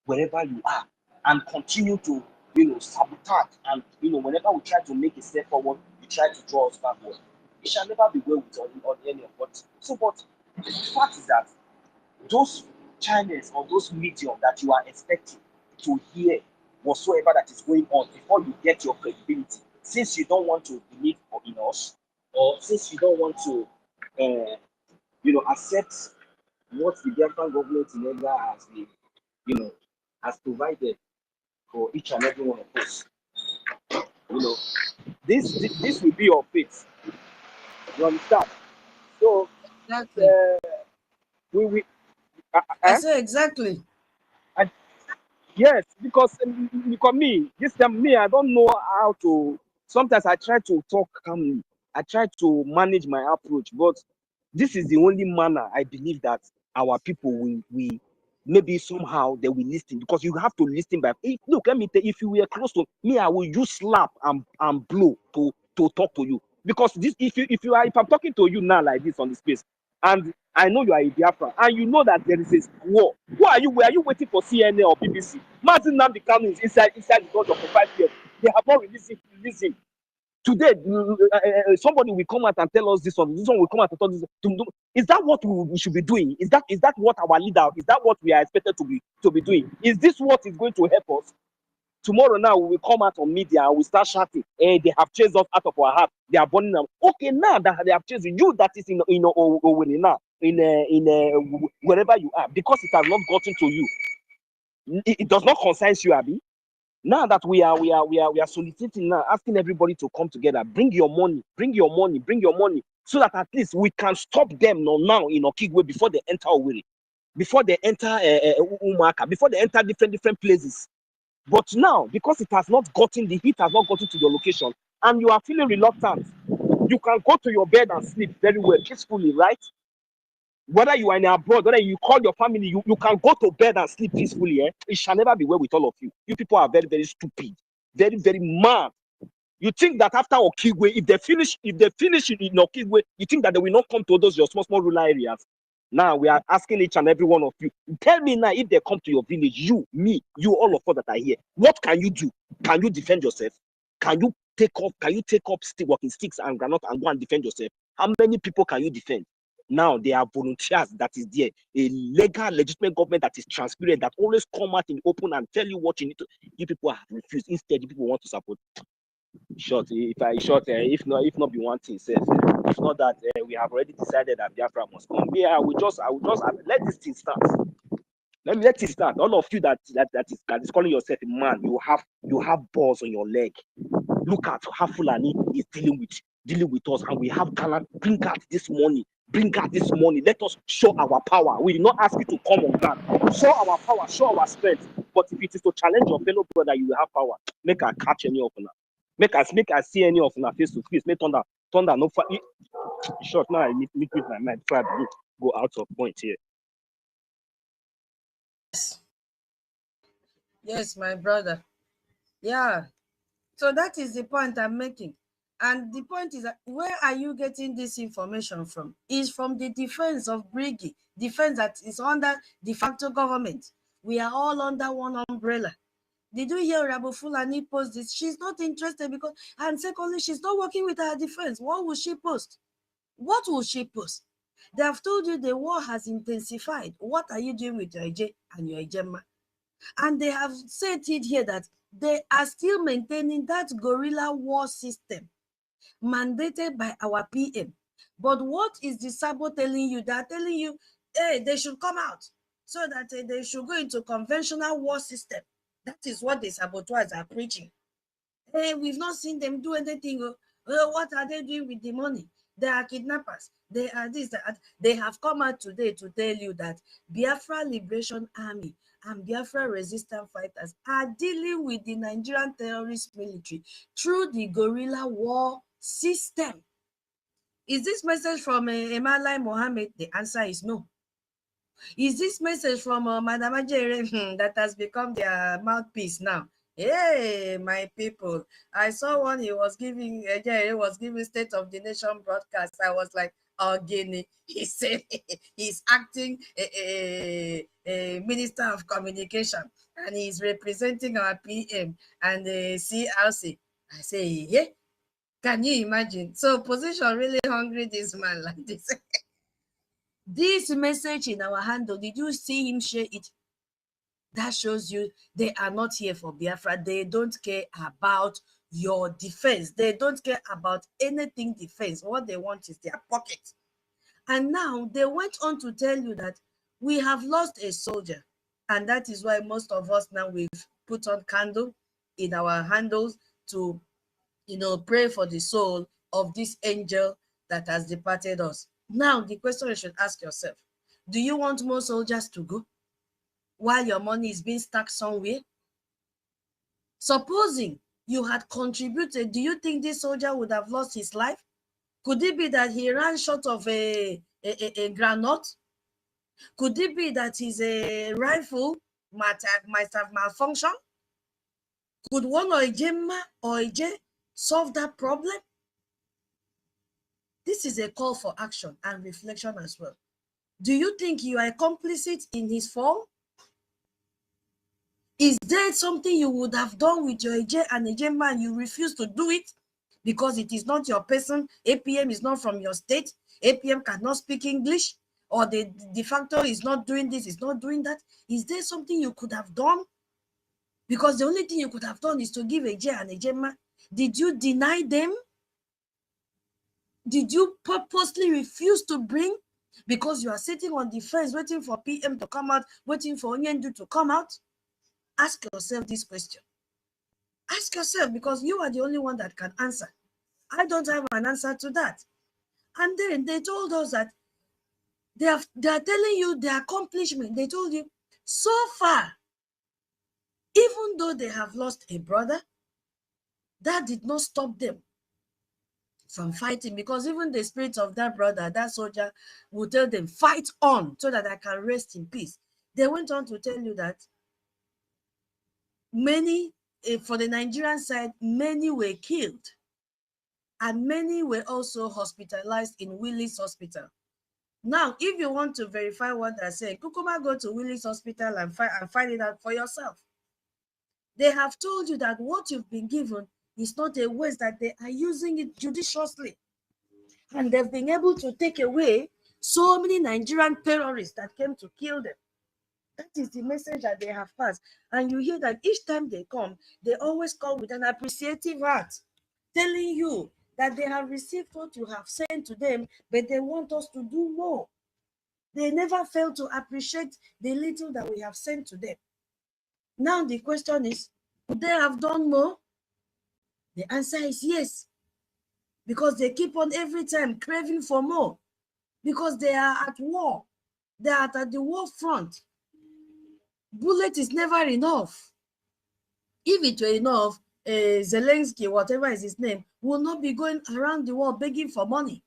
P: wherever you are and continue to sabotage, and whenever we try to make a step forward, you try to draw us backward. It shall never be well with any of us. So, but the fact is that those channels or those medium that you are expecting to hear whatsoever that is going on before you get your credibility, since you don't want to believe in us, or since you don't want to accept what the Biafran government in Nigeria has been, has provided for each and every one of us. This will be your fate. You understand? So
E: exactly. I say exactly.
P: Yes, because me, this time I don't know how to. Sometimes I try to talk calmly. I try to manage my approach, but this is the only manner I believe that our people will maybe somehow they will listen, because you have to listen by. Look, let me tell you, if you were close to me, I will use slap and blow to talk to you, because this if I'm talking to you now like this on the space, and I know you are a Biafra, and you know that there is a war. Who are you? Were you waiting for CNN or BBC? Nnamdi Kanu is inside the country for 5 years. They have not released him. Today, somebody will come out and tell us this one. This one will come out and tell us this. Is that what we should be doing? Is that what our leader? Is that what we are expected to be doing? Is this what is going to help us? Tomorrow now we will come out on media and we start shouting, hey, they have chased us out of our heart. They are burning them. Okay, now that they have chased you, that is in wherever you are, because it has not gotten to you. It does not concern you, Abi. Now that we are soliciting now, asking everybody to come together, bring your money, so that at least we can stop them now in Okigwe before they enter Owerri, before they enter Umaka, before they enter different places. But now, because the heat has not gotten to your location, and you are feeling reluctant, you can go to your bed and sleep very well, peacefully, right? Whether you are in abroad, whether you call your family, you can go to bed and sleep peacefully. It shall never be well with all of you. You people are very, very stupid, very, very mad. You think that after Okigwe, if they finish in Okigwe, you think that they will not come to those your small rural areas? Now we are asking each and every one of you. Tell me now, if they come to your village, you, me, you, all of us that are here, what can you do? Can you defend yourself? Can you take up walking sticks and granite and go and defend yourself? How many people can you defend? Now there are volunteers that is there, a legal, legitimate government that is transparent, that always come out in the open and tell you what you need to. You people have refused. Instead, you people want to support. If not be one thing, says if not that we have already decided that Biafra must come. I will just let this thing start. Let it start. All of you that is calling yourself a man, you have balls on your leg. Look at how Fulani is dealing with us, and we have talent. Bring out this money. Let us show our power. We did not ask you to come on ground. Show our power, show our strength. But if it is to challenge your fellow brother, you will have power. Make I catch any of them. Make I see any of them face to face. Make thunder no fight. Short now. I meet with my mind. Try to go out of point here.
E: Yes, my brother. Yeah. So that is the point I'm making. And the point is that where are you getting this information from? Is from the defense of Brgie, defense that is under de facto government. We are all under one umbrella. Did you hear Rabu Fulani post this? She's not interested because, and secondly, she's not working with her defense. What will she post? What will she post? They have told you the war has intensified. What are you doing with your EJ and your Ejema? And they have said it here that they are still maintaining that guerrilla war system mandated by our PM. But what is the Sabo telling you? They're telling you, hey, they should come out so that they should go into conventional war system. That is what the saboteurs are preaching. Hey, we've not seen them do anything. What are they doing with the money? They are kidnappers. They are this. They have come out today to tell you that Biafra Liberation Army and Biafra resistance fighters are dealing with the Nigerian terrorist military through the guerrilla war system. Is this message from Emalai Mohammed? The answer is no. Is this message from Madam Ajere that has become their mouthpiece now? Hey, my people. I saw one he was giving State of the Nation broadcast. I was like, oh, Guinea. He said he's acting a Minister of Communication and he's representing our PM and the CRC. I say, yeah. Can you imagine? So position really hungry this man like this. This message in our handle, did you see him share it? That shows you they are not here for Biafra. They don't care about your defense. They don't care about anything defense. What they want is their pocket. And now they went on to tell you that we have lost a soldier. And that is why most of us now we've put on candle in our handles to, pray for the soul of this angel that has departed us. Now, the question you should ask yourself, do you want more soldiers to go while your money is being stuck somewhere? Supposing you had contributed, do you think this soldier would have lost his life? Could it be that he ran short of a granite? Could it be that his rifle might have malfunctioned? Could one or a J solve that problem? This is a call for action and reflection as well. Do you think you are complicit in his fall? Is there something you would have done with your EJ and EJ man? You refuse to do it because it is not your person. APM is not from your state. APM cannot speak English, or the de facto is not doing this, is not doing that. Is there something you could have done? Because the only thing you could have done is to give EJ and EJ man. Did you deny them? Did you purposely refuse to bring? Because you are sitting on the fence waiting for PM to come out, waiting for Onyendu to come out? Ask yourself this question. Ask yourself, because you are the only one that can answer. I don't have an answer to that. And then they told us that they are telling you the accomplishment. They told you, so far, even though they have lost a brother, that did not stop them from fighting, because even the spirit of that brother, that soldier, will tell them, fight on so that I can rest in peace. They went on to tell you that many for the Nigerian side, many were killed and many were also hospitalized in Willis Hospital. Now, if you want to verify what they're saying, Kukuma, go to Willis Hospital and find it out for yourself. They have told you that what you've been given is not a waste, that they are using it judiciously. And they've been able to take away so many Nigerian terrorists that came to kill them. That is the message that they have passed. And you hear that each time they come, they always come with an appreciative heart, telling you that they have received what you have sent to them, but they want us to do more. They never fail to appreciate the little that we have sent to them. Now the question is, would they have done more? The answer is yes, because they keep on every time craving for more, because they are at war. They are at the war front. Bullet is never enough. If it were enough, Zelensky, whatever is his name, will not be going around the world begging for money.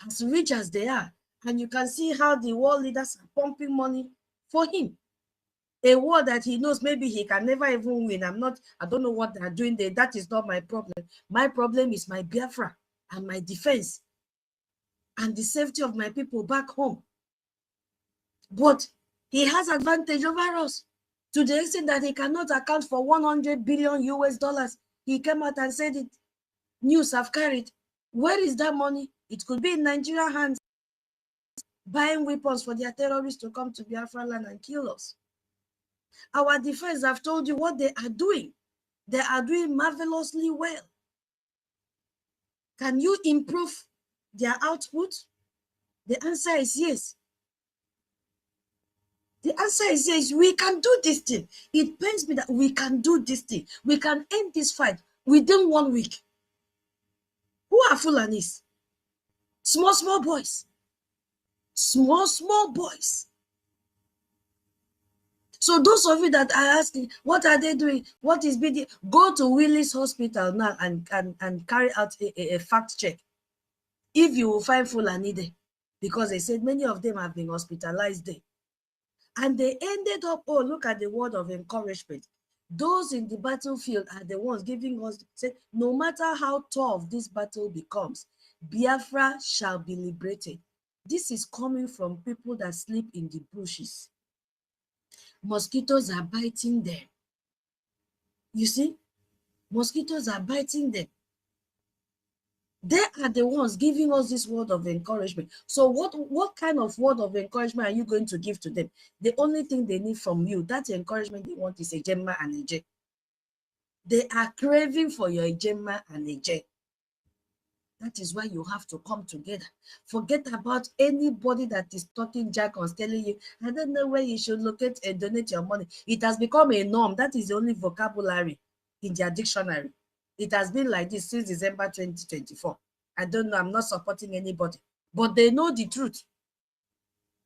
E: As rich as they are, and you can see how the world leaders are pumping money for him. A war that he knows maybe he can never even win. I don't know what they're doing there. That is not my problem. My problem is my Biafra and my defense and the safety of my people back home. But he has advantage over us to the extent that he cannot account for 100 billion US dollars. He came out and said it. News have carried. Where is that money? It could be in Nigerian hands, buying weapons for their terrorists to come to Biafra land and kill us. Our defense have told you what they are doing. They are doing marvelously well. Can you improve their output? The answer is yes. The answer is yes, we can do this thing. It pains me that we can do this thing. We can end this fight within 1 week. Who are Fulanis? Small boys. Small boys. So those of you that are asking, what are they doing? What is BD? Go to Willis Hospital now and carry out a fact check. If you will find Fulani there, because they said many of them have been hospitalized there. And they ended up, oh, look at the word of encouragement. Those in the battlefield are the ones giving us, say, no matter how tough this battle becomes, Biafra shall be liberated. This is coming from people that sleep in the bushes. Mosquitoes are biting them. You see, mosquitoes are biting them. They are the ones giving us this word of encouragement. So what kind of word of encouragement are you going to give to them? The only thing they need from you, that encouragement they want, is a Gemma and a J. They are craving for your Gemma and a J. That is why you have to come together. Forget about anybody that is talking jargons, telling you, I don't know where you should locate and donate your money. It has become a norm. That is the only vocabulary in their dictionary. It has been like this since December 2024. I don't know. I'm not supporting anybody. But they know the truth.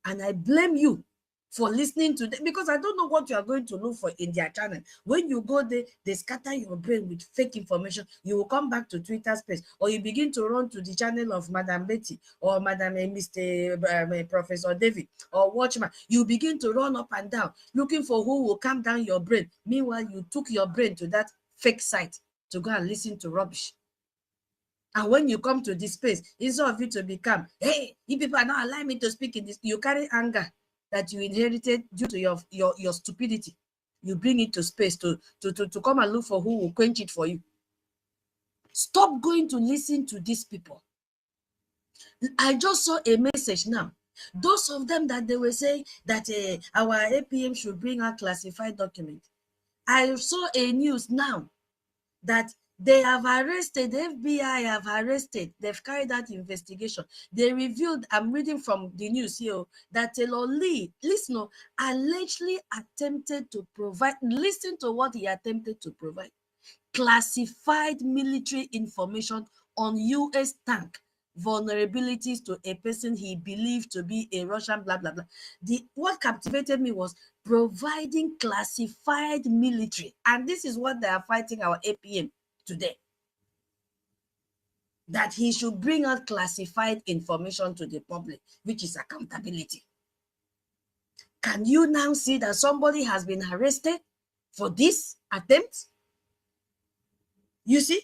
E: And I blame you for listening to them, because I don't know what you are going to look for in their channel. When you go there, they scatter your brain with fake information. You will come back to Twitter space, or you begin to run to the channel of Madam Betty or Madam Mr. Professor David or Watchman. You begin to run up and down looking for who will calm down your brain. Meanwhile, you took your brain to that fake site to go and listen to rubbish. And when you come to this space, instead of you to become, hey, you people are not allowing me to speak in this, you carry anger that you inherited due to your stupidity. You bring it to space to come and look for who will quench it for you. Stop going to listen to these people. I just saw a message now. Those of them that they were saying that our APM should bring out classified documents. I saw a news now that they have arrested, the FBI have arrested, they've carried out investigation. They revealed, I'm reading from the news here, that Taylor Lee, listen, allegedly attempted to provide, listen to what he attempted to provide, classified military information on US tank vulnerabilities to a person he believed to be a Russian, blah, blah, blah. What captivated me was providing classified military. And this is what they are fighting our APM today. That he should bring out classified information to the public, which is accountability. Can you now see that somebody has been arrested for this attempt. You see?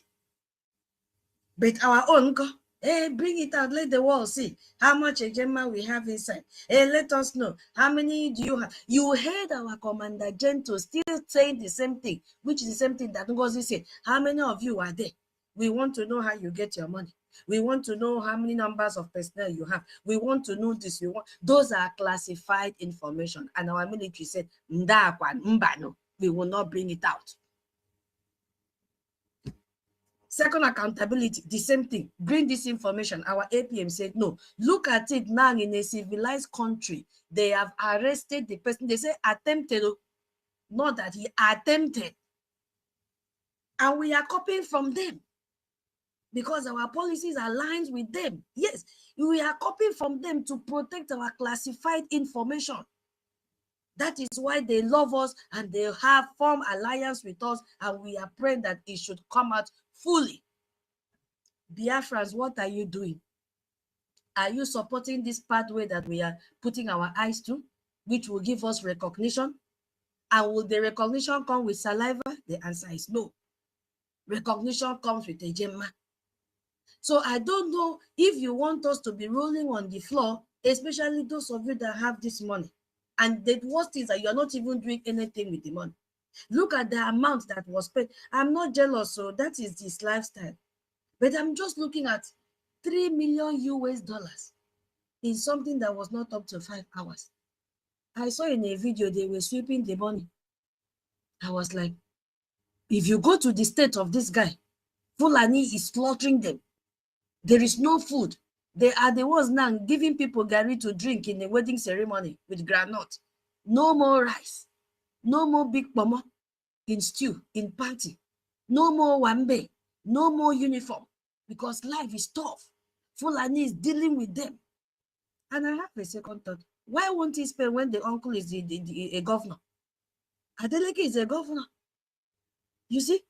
E: But our own, hey, bring it out, let the world see how much Ejema we have inside. Hey, let us know how many do you have. You heard our Commander Gento still saying the same thing, which is the same thing that NGOZI said. How many of you are there? We want to know how you get your money. We want to know how many numbers of personnel you have. We want to know this. Those are classified information. And our military said, we will not bring it out. Second, accountability, the same thing. Bring this information. Our APM said, no. Look at it now in a civilized country. They have arrested the person. They say attempted, not that he attempted. And we are copying from them because our policies align with them. Yes, we are copying from them to protect our classified information. That is why they love us and they have formed alliance with us, and we are praying that it should come out fully. Biafrans, what are you doing? Are you supporting this pathway that we are putting our eyes to, which will give us recognition? And will the recognition come with saliva? The answer is no. Recognition comes with a gemma. So I don't know if you want us to be rolling on the floor, especially those of you that have this money. And the worst is that you're not even doing anything with the money. Look at the amount that was spent. I'm not jealous, so that is this lifestyle. But I'm just looking at $3 million US in something that was not up to 5 hours. I saw in a video they were sweeping the money. I was like, if you go to the state of this guy, Fulani is slaughtering them. There is no food. They are the ones now giving people gari to drink in the wedding ceremony with granite. No more rice. No more big mama in stew, in party. No more wambe. No more uniform. Because life is tough. Fulani is dealing with them. And I have a second thought. Why won't he spend when the uncle is a governor? Adeleke is a governor. You see?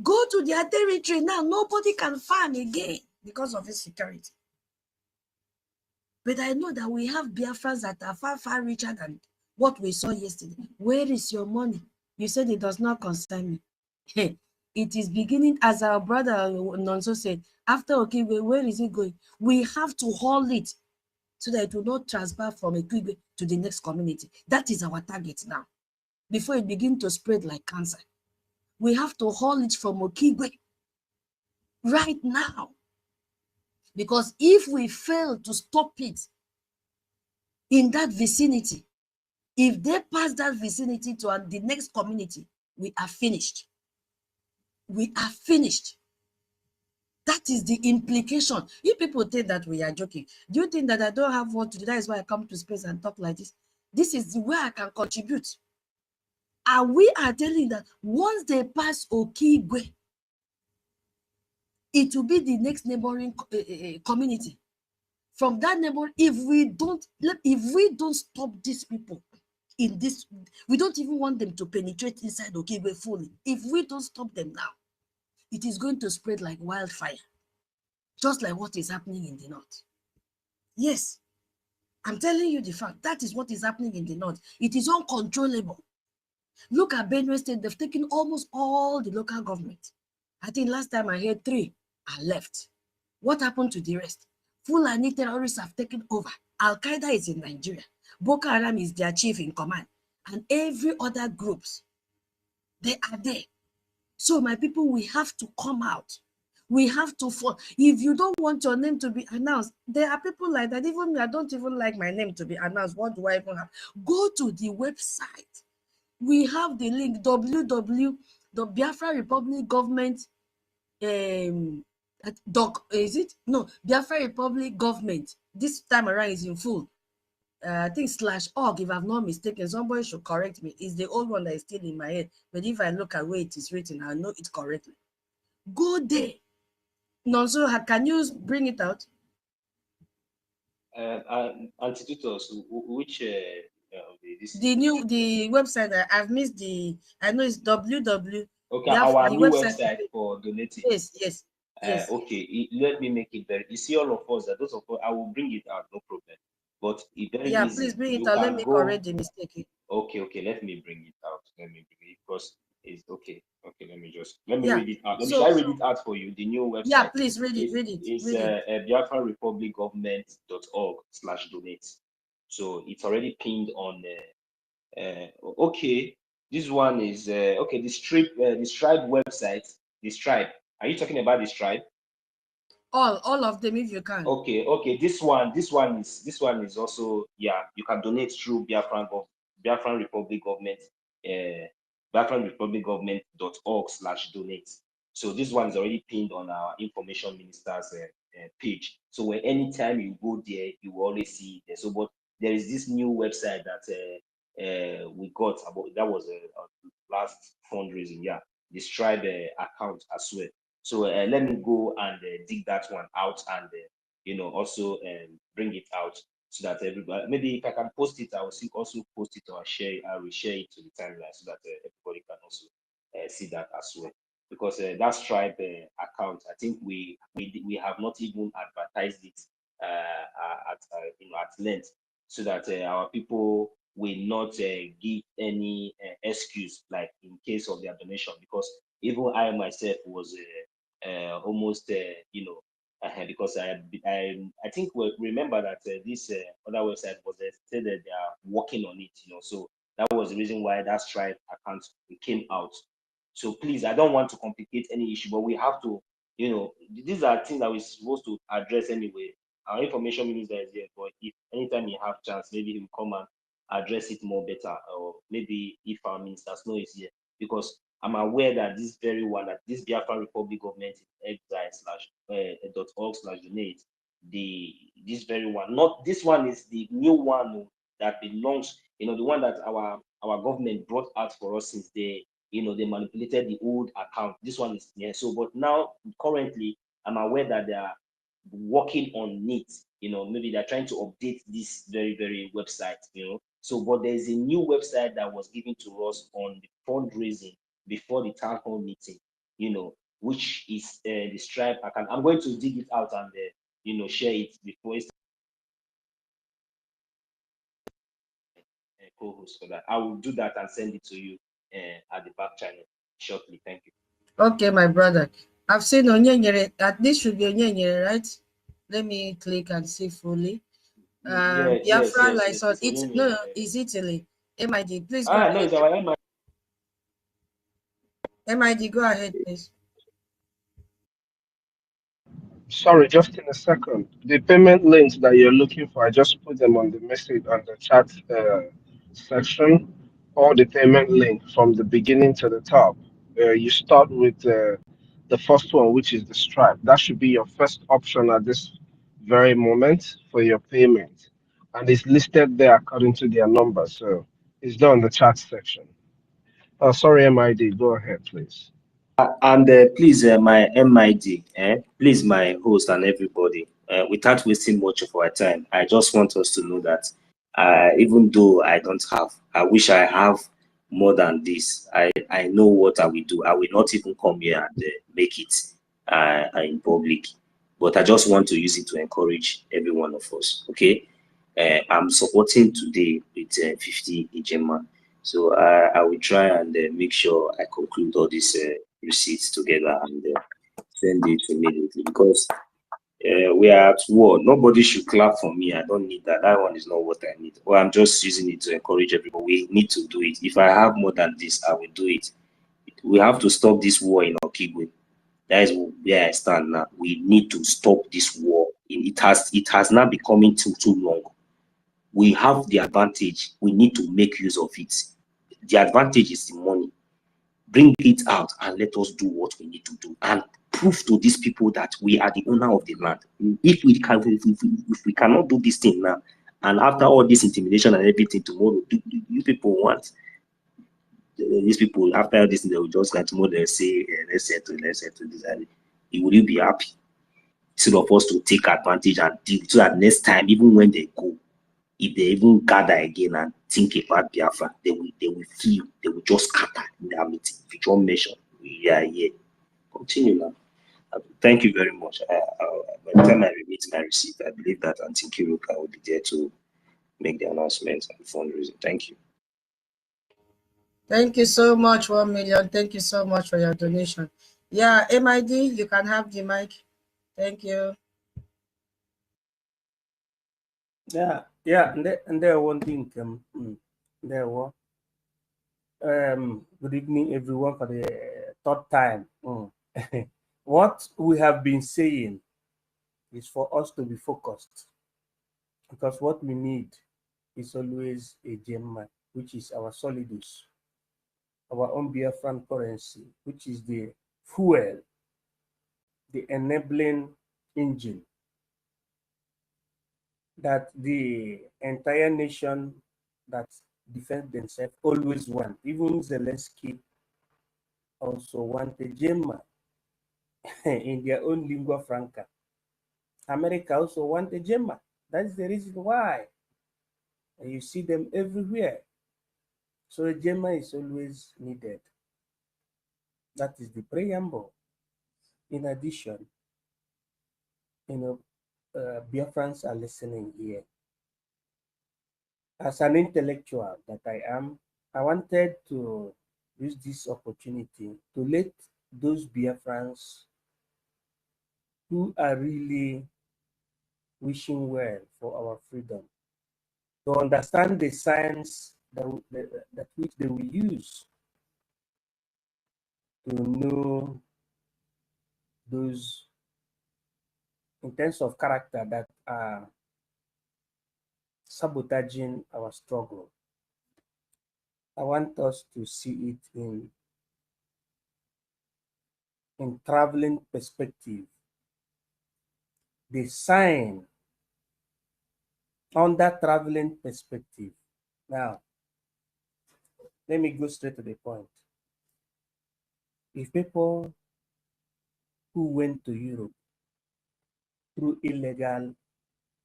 E: Go to their territory now. Nobody can farm again because of his security. But I know that we have Biafrans that are far, far richer than what we saw yesterday. Where is your money? You said it does not concern me. It is beginning, as our brother Nonso said, after Okigwe, where is it going? We have to haul it so that it will not transfer from Ekigwe to the next community. That is our target now. Before it begins to spread like cancer. We have to haul it from Okigwe right now. Because if we fail to stop it in that vicinity, if they pass that vicinity to the next community, we are finished. We are finished. That is the implication. You people think that we are joking. Do you think that I don't have what to do? That is why I come to space and talk like this. This is the way I can contribute. And we are telling that once they pass Okigwe, it will be the next neighboring community. From that neighbor, if we don't stop these people in this, we don't even want them to penetrate inside Okigwe fully. If we don't stop them now, it is going to spread like wildfire, just like what is happening in the north. Yes, I'm telling you the fact. That is what is happening in the north. It is uncontrollable. Look at Benue State. They've taken almost all the local government. I think last time I heard 3 are left. What happened to the rest? Fulani terrorists have taken over. Al-Qaeda is in Nigeria. Boko Haram is their chief in command. And every other groups, they are there. So my people, we have to come out. We have to fall. If you don't want your name to be announced, there are people like that. Even me, I don't even like my name to be announced. What do I even have? Go to the website. We have the link, www.Biafra Republic Government, Biafra Republic Government. This time around is in full. I think /org, if I'm not mistaken. Somebody should correct me. It's the old one that is still in my head. But if I look at where it is written, I know it correctly. Go there. Nonso, can you bring it out?
M: Antidotus, which
E: the website, I've missed the, I know it's www.
M: Okay, our new website for donating.
E: Yes.
M: Okay, let me make it very. You see, all of us, those of us, I will bring it out, no problem.
P: But it's very
E: Yeah,
P: easy.
E: please bring it
P: You
E: out. Let
P: can
E: me
P: go.
E: correct the mistake.
P: Okay, let me bring it out. Let me bring it because it's okay. Okay, let me
E: Yeah.
P: read it out.
E: So,
P: Shall I read it out for you? The new website.
E: yeah, please read it.
P: It's BiafraRepublicGovernment.org/donate. So it's already pinned on. Okay, this one is okay. The Stripe website. The Stripe. Are you talking about the Stripe?
E: All of them, if you can.
P: Okay. This one is also, yeah. You can donate through Biafran Republic Government, BiafranRepublicGovernment.org/donate. So this one is already pinned on our information minister's page. So when anytime you go there, you will always see it there. So, but there is this new website that we got about. That was last fundraising. Yeah, the Stripe account as well. So let me go and dig that one out and also bring it out so that everybody, maybe if I can post it, I will also post it or I will share it to the timeline so that everybody can also see that as well. Because that Stripe account, I think we have not even advertised it at length, so that our people will not give any excuse, like in case of their donation, because even I myself was almost because I think we remember that this other website was said that they are working on it, so that was the reason why that Stripe account came out. So please, I don't want to complicate any issue, but we have to, these are things that we're supposed to address anyway. Our information minister is here, but if anytime you have chance, maybe he will come and address it more better, or maybe if our minister Snow is here, because I'm aware that this very one, that this Biafra Republic Government .org/donate, this very one, not this one is the new one that belongs, the one that our government brought out for us since they manipulated the old account. This one is so, but now currently I'm aware that they are working on it. Maybe they're trying to update this very, very website. So, but there's a new website that was given to us on the fundraising before the town hall meeting, which is the Stripe account. I'm going to dig it out and share it before it's co-host for that. I will do that and send it to you at the back channel shortly. Thank you.
E: Okay, my brother. I've seen Onyenyere. This should be Onyenyere, right? Let me click and see fully. Biafra license. It's no, it's Italy. MID, please go ahead.
P: No, it's our MID.
E: MID, go ahead, please.
G: Sorry, just in a second. The payment links that you're looking for, I just put them on the message on the chat section. All the payment link from the beginning to the top. You start with the first one, which is the Stripe. That should be your first option at this very moment for your payment. And it's listed there according to their number. So it's done in the chat section. Sorry, MID, go ahead, please.
P: And please, my MID, please, my host and everybody, without wasting much of our time, I just want us to know that even though I don't have, I wish I have more than this. I know what I will do. I will not even come here and make it in public, but I just want to use it to encourage every one of us. Okay, I'm supporting today with 50 Ijema. So I will try and make sure I conclude all these receipts together and send it immediately, because we are at war. Nobody should clap for me. I don't need that. That one is not what I need. Well, I'm just using it to encourage everybody. We need to do it. If I have more than this, I will do it. We have to stop this war in Okigwe. That is where I stand now. We need to stop this war. It has not been coming too long. We have the advantage. We need to make use of it. The advantage is the money. Bring it out and let us do what we need to do and prove to these people that we are the owner of the land. If we cannot do this thing now, and after all this intimidation and everything tomorrow, you people want these people, after this, they will just like tomorrow they say, let's settle this, and will you be happy? Instead of us to take advantage and deal, so that next time, even when they go, if they even gather again and think about Biafra, they will feel, they will just scatter in their meeting. If you don't mention, we are here. Continue now. Thank you very much. By the time I remit my receipt, I believe that Auntie Kiruka will be there to
M: make the announcement and fundraising. Thank you.
E: Thank you so much, 1 million. Thank you so much for your donation. Yeah, MID, you can have the mic. Thank you.
N: Yeah, and there one thing, there was, good evening everyone for the third time. What we have been saying is for us to be focused, because what we need is always a gem, which is our solidus, our own Biafran currency, which is the fuel, the enabling engine that the entire nation that defend themselves always want. Even Zelensky also want a gem in their own lingua franca. America also want a gem. That's the reason why you see them everywhere. So a gem is always needed. That is the preamble. In addition, Biafrans are listening here. As an intellectual that I am, I wanted to use this opportunity to let those Biafrans who are really wishing well for our freedom to understand the science that which they will use to know those in terms of character that are sabotaging our struggle. I want us to see it in traveling perspective. The sign on that traveling perspective. Now, let me go straight to the point. If people who went to Europe through illegal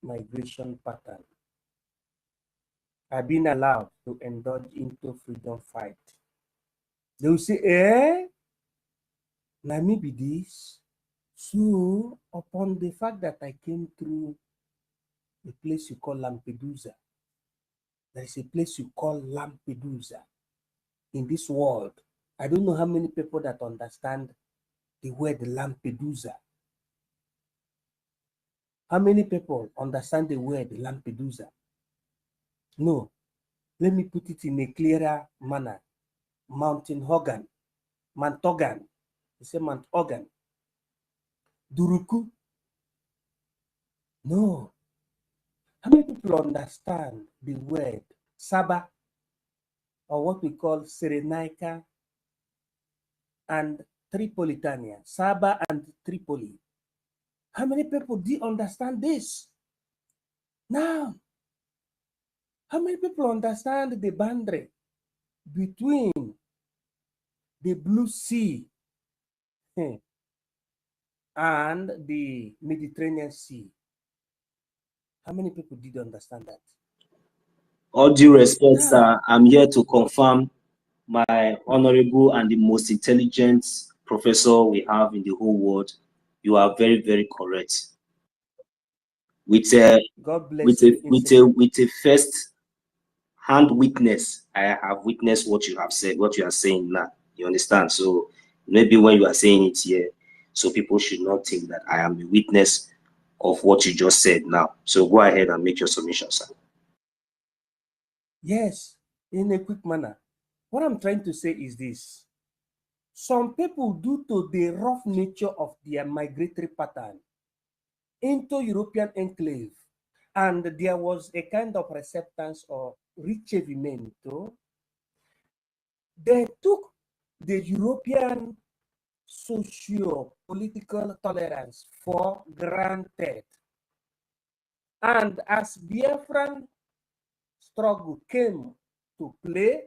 N: migration pattern are being allowed to indulge into freedom fight, they will say, let me be this. So, upon the fact that I came through a place you call Lampedusa, there is a place you call Lampedusa in this world. I don't know how many people that understand the word Lampedusa. How many people understand the word Lampedusa? No. Let me put it in a clearer manner. Mount Hogan. You say Mount Hogan. Duruku. No. How many people understand the word Saba, or what we call Cyrenaica and Tripolitania? Saba and Tripoli. How many people do understand this? Now, how many people understand the boundary between the Blue Sea and the Mediterranean Sea? How many people did understand that?
M: All due respect, sir, I'm here to confirm my honorable and the most intelligent professor we have in the whole world. You are very, very correct. With a first hand witness, I have witnessed what you have said, what you are saying now. You understand? So maybe when you are saying it here, so people should not think that I am a witness of what you just said now. So go ahead and make your submission, sir.
N: Yes, in a quick manner. What I'm trying to say is this. Some people, due to the rough nature of their migratory pattern into European enclave, and there was a kind of acceptance or ricevimento, they took the European socio-political tolerance for granted. And as Biafran struggle came to play,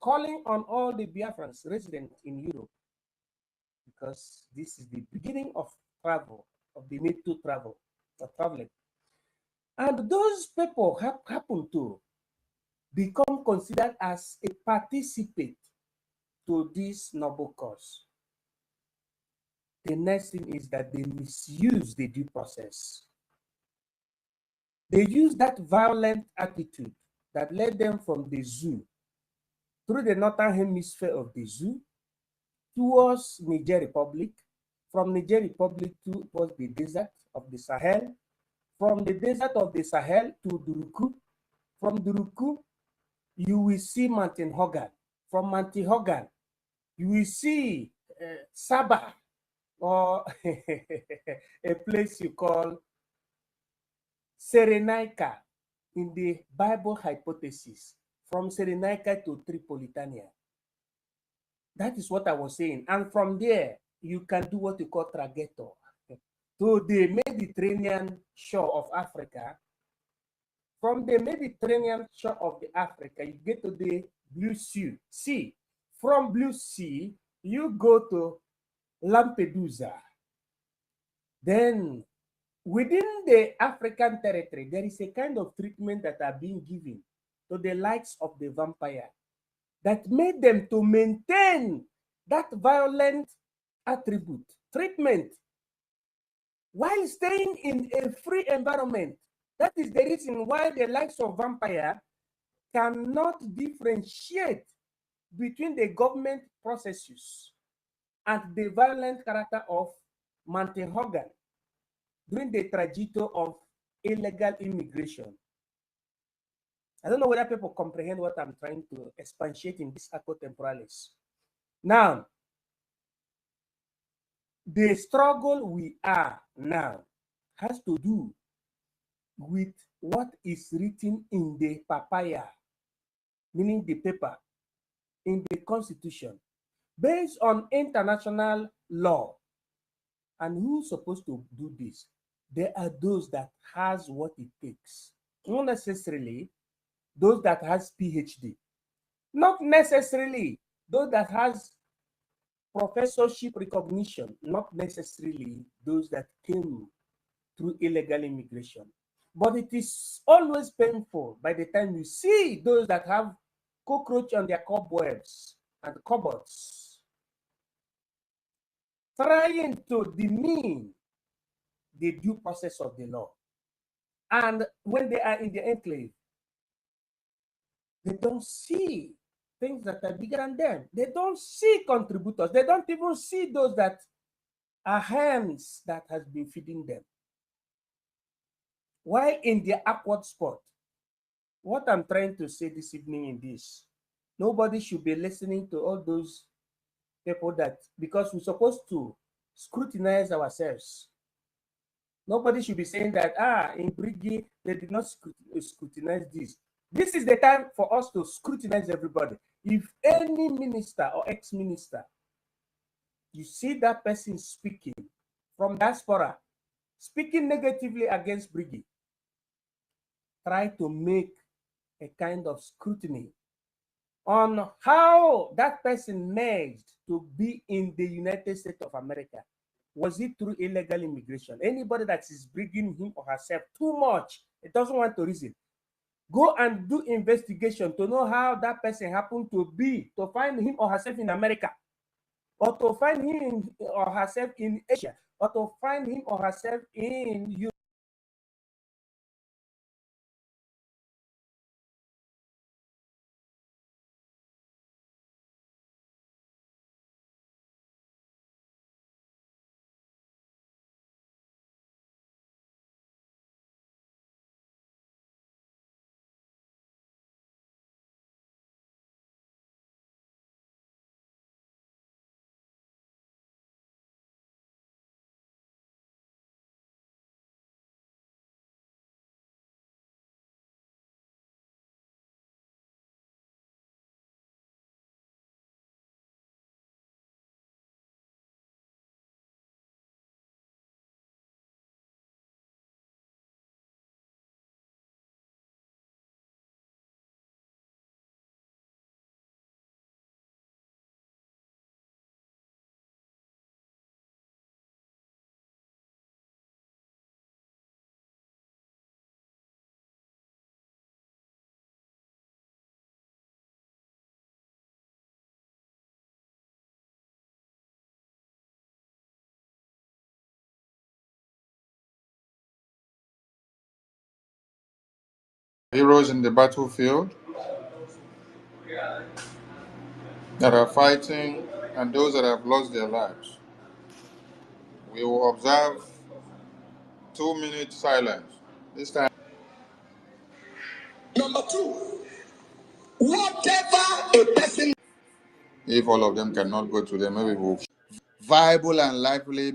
N: calling on all the Biafrans resident in Europe, because this is the beginning of travel, of the need to travel, of traveling. And those people happen to become considered as a participant to this noble cause. The next thing is that they misuse the due process. They used that violent attitude that led them from the zoo through the northern hemisphere of the zoo towards Niger Republic, from Niger Republic towards the desert of the Sahel, from the desert of the Sahel to Duruku. From Duruku, you will see Mountain Hogan. From Mountain Hogan, you will see Sabah, or a place you call Cyrenaica in the Bible hypothesis, from Cyrenaica to Tripolitania. That is what I was saying. And from there, you can do what you call traghetto to the Mediterranean shore of Africa. From the Mediterranean shore of the Africa, you get to the Blue Sea. From Blue Sea, you go to Lampedusa. Then within the African territory, there is a kind of treatment that are being given to the likes of the vampire that made them to maintain that violent attribute, treatment, while staying in a free environment. That is the reason why the likes of vampire cannot differentiate between the government processes and the violent character of Mountain Hogan during the trajectory of illegal immigration. I don't know whether people comprehend what I'm trying to expatiate in this Acco Temporalis. Now, the struggle we are now has to do with what is written in the papaya, meaning the paper, in the Constitution, based on international law. And who's supposed to do this? There are those that has what it takes. Not necessarily those that has PhD. Not necessarily those that has professorship recognition. Not necessarily those that came through illegal immigration. But it is always painful by the time you see those that have cockroach on their cobwebs and cupboards trying to demean the due process of the law. And when they are in the enclave, they don't see things that are bigger than them. They don't see contributors. They don't even see those that are hands that has been feeding them. Why in the awkward spot? What I'm trying to say this evening in this, nobody should be listening to all those people that, because we're supposed to scrutinize ourselves. Nobody should be saying that, in Brgie, they did not scrutinize this. This is the time for us to scrutinize everybody. If any minister or ex-minister, you see that person speaking from diaspora, speaking negatively against Brgie, try to make a kind of scrutiny on how that person managed to be in the United States of America. Was it through illegal immigration? Anybody that is bringing him or herself too much, it doesn't want to reason. Go and do investigation to know how that person happened to be, to find him or herself in America, or to find him or herself in Asia, or to find him or herself in Europe.
A: heroes in the battlefield that are fighting and those that have lost their lives. We will observe 2-minute silence. This time.
B: Number two, whatever a person.
A: If all of them cannot go to them, maybe we'll viable and lively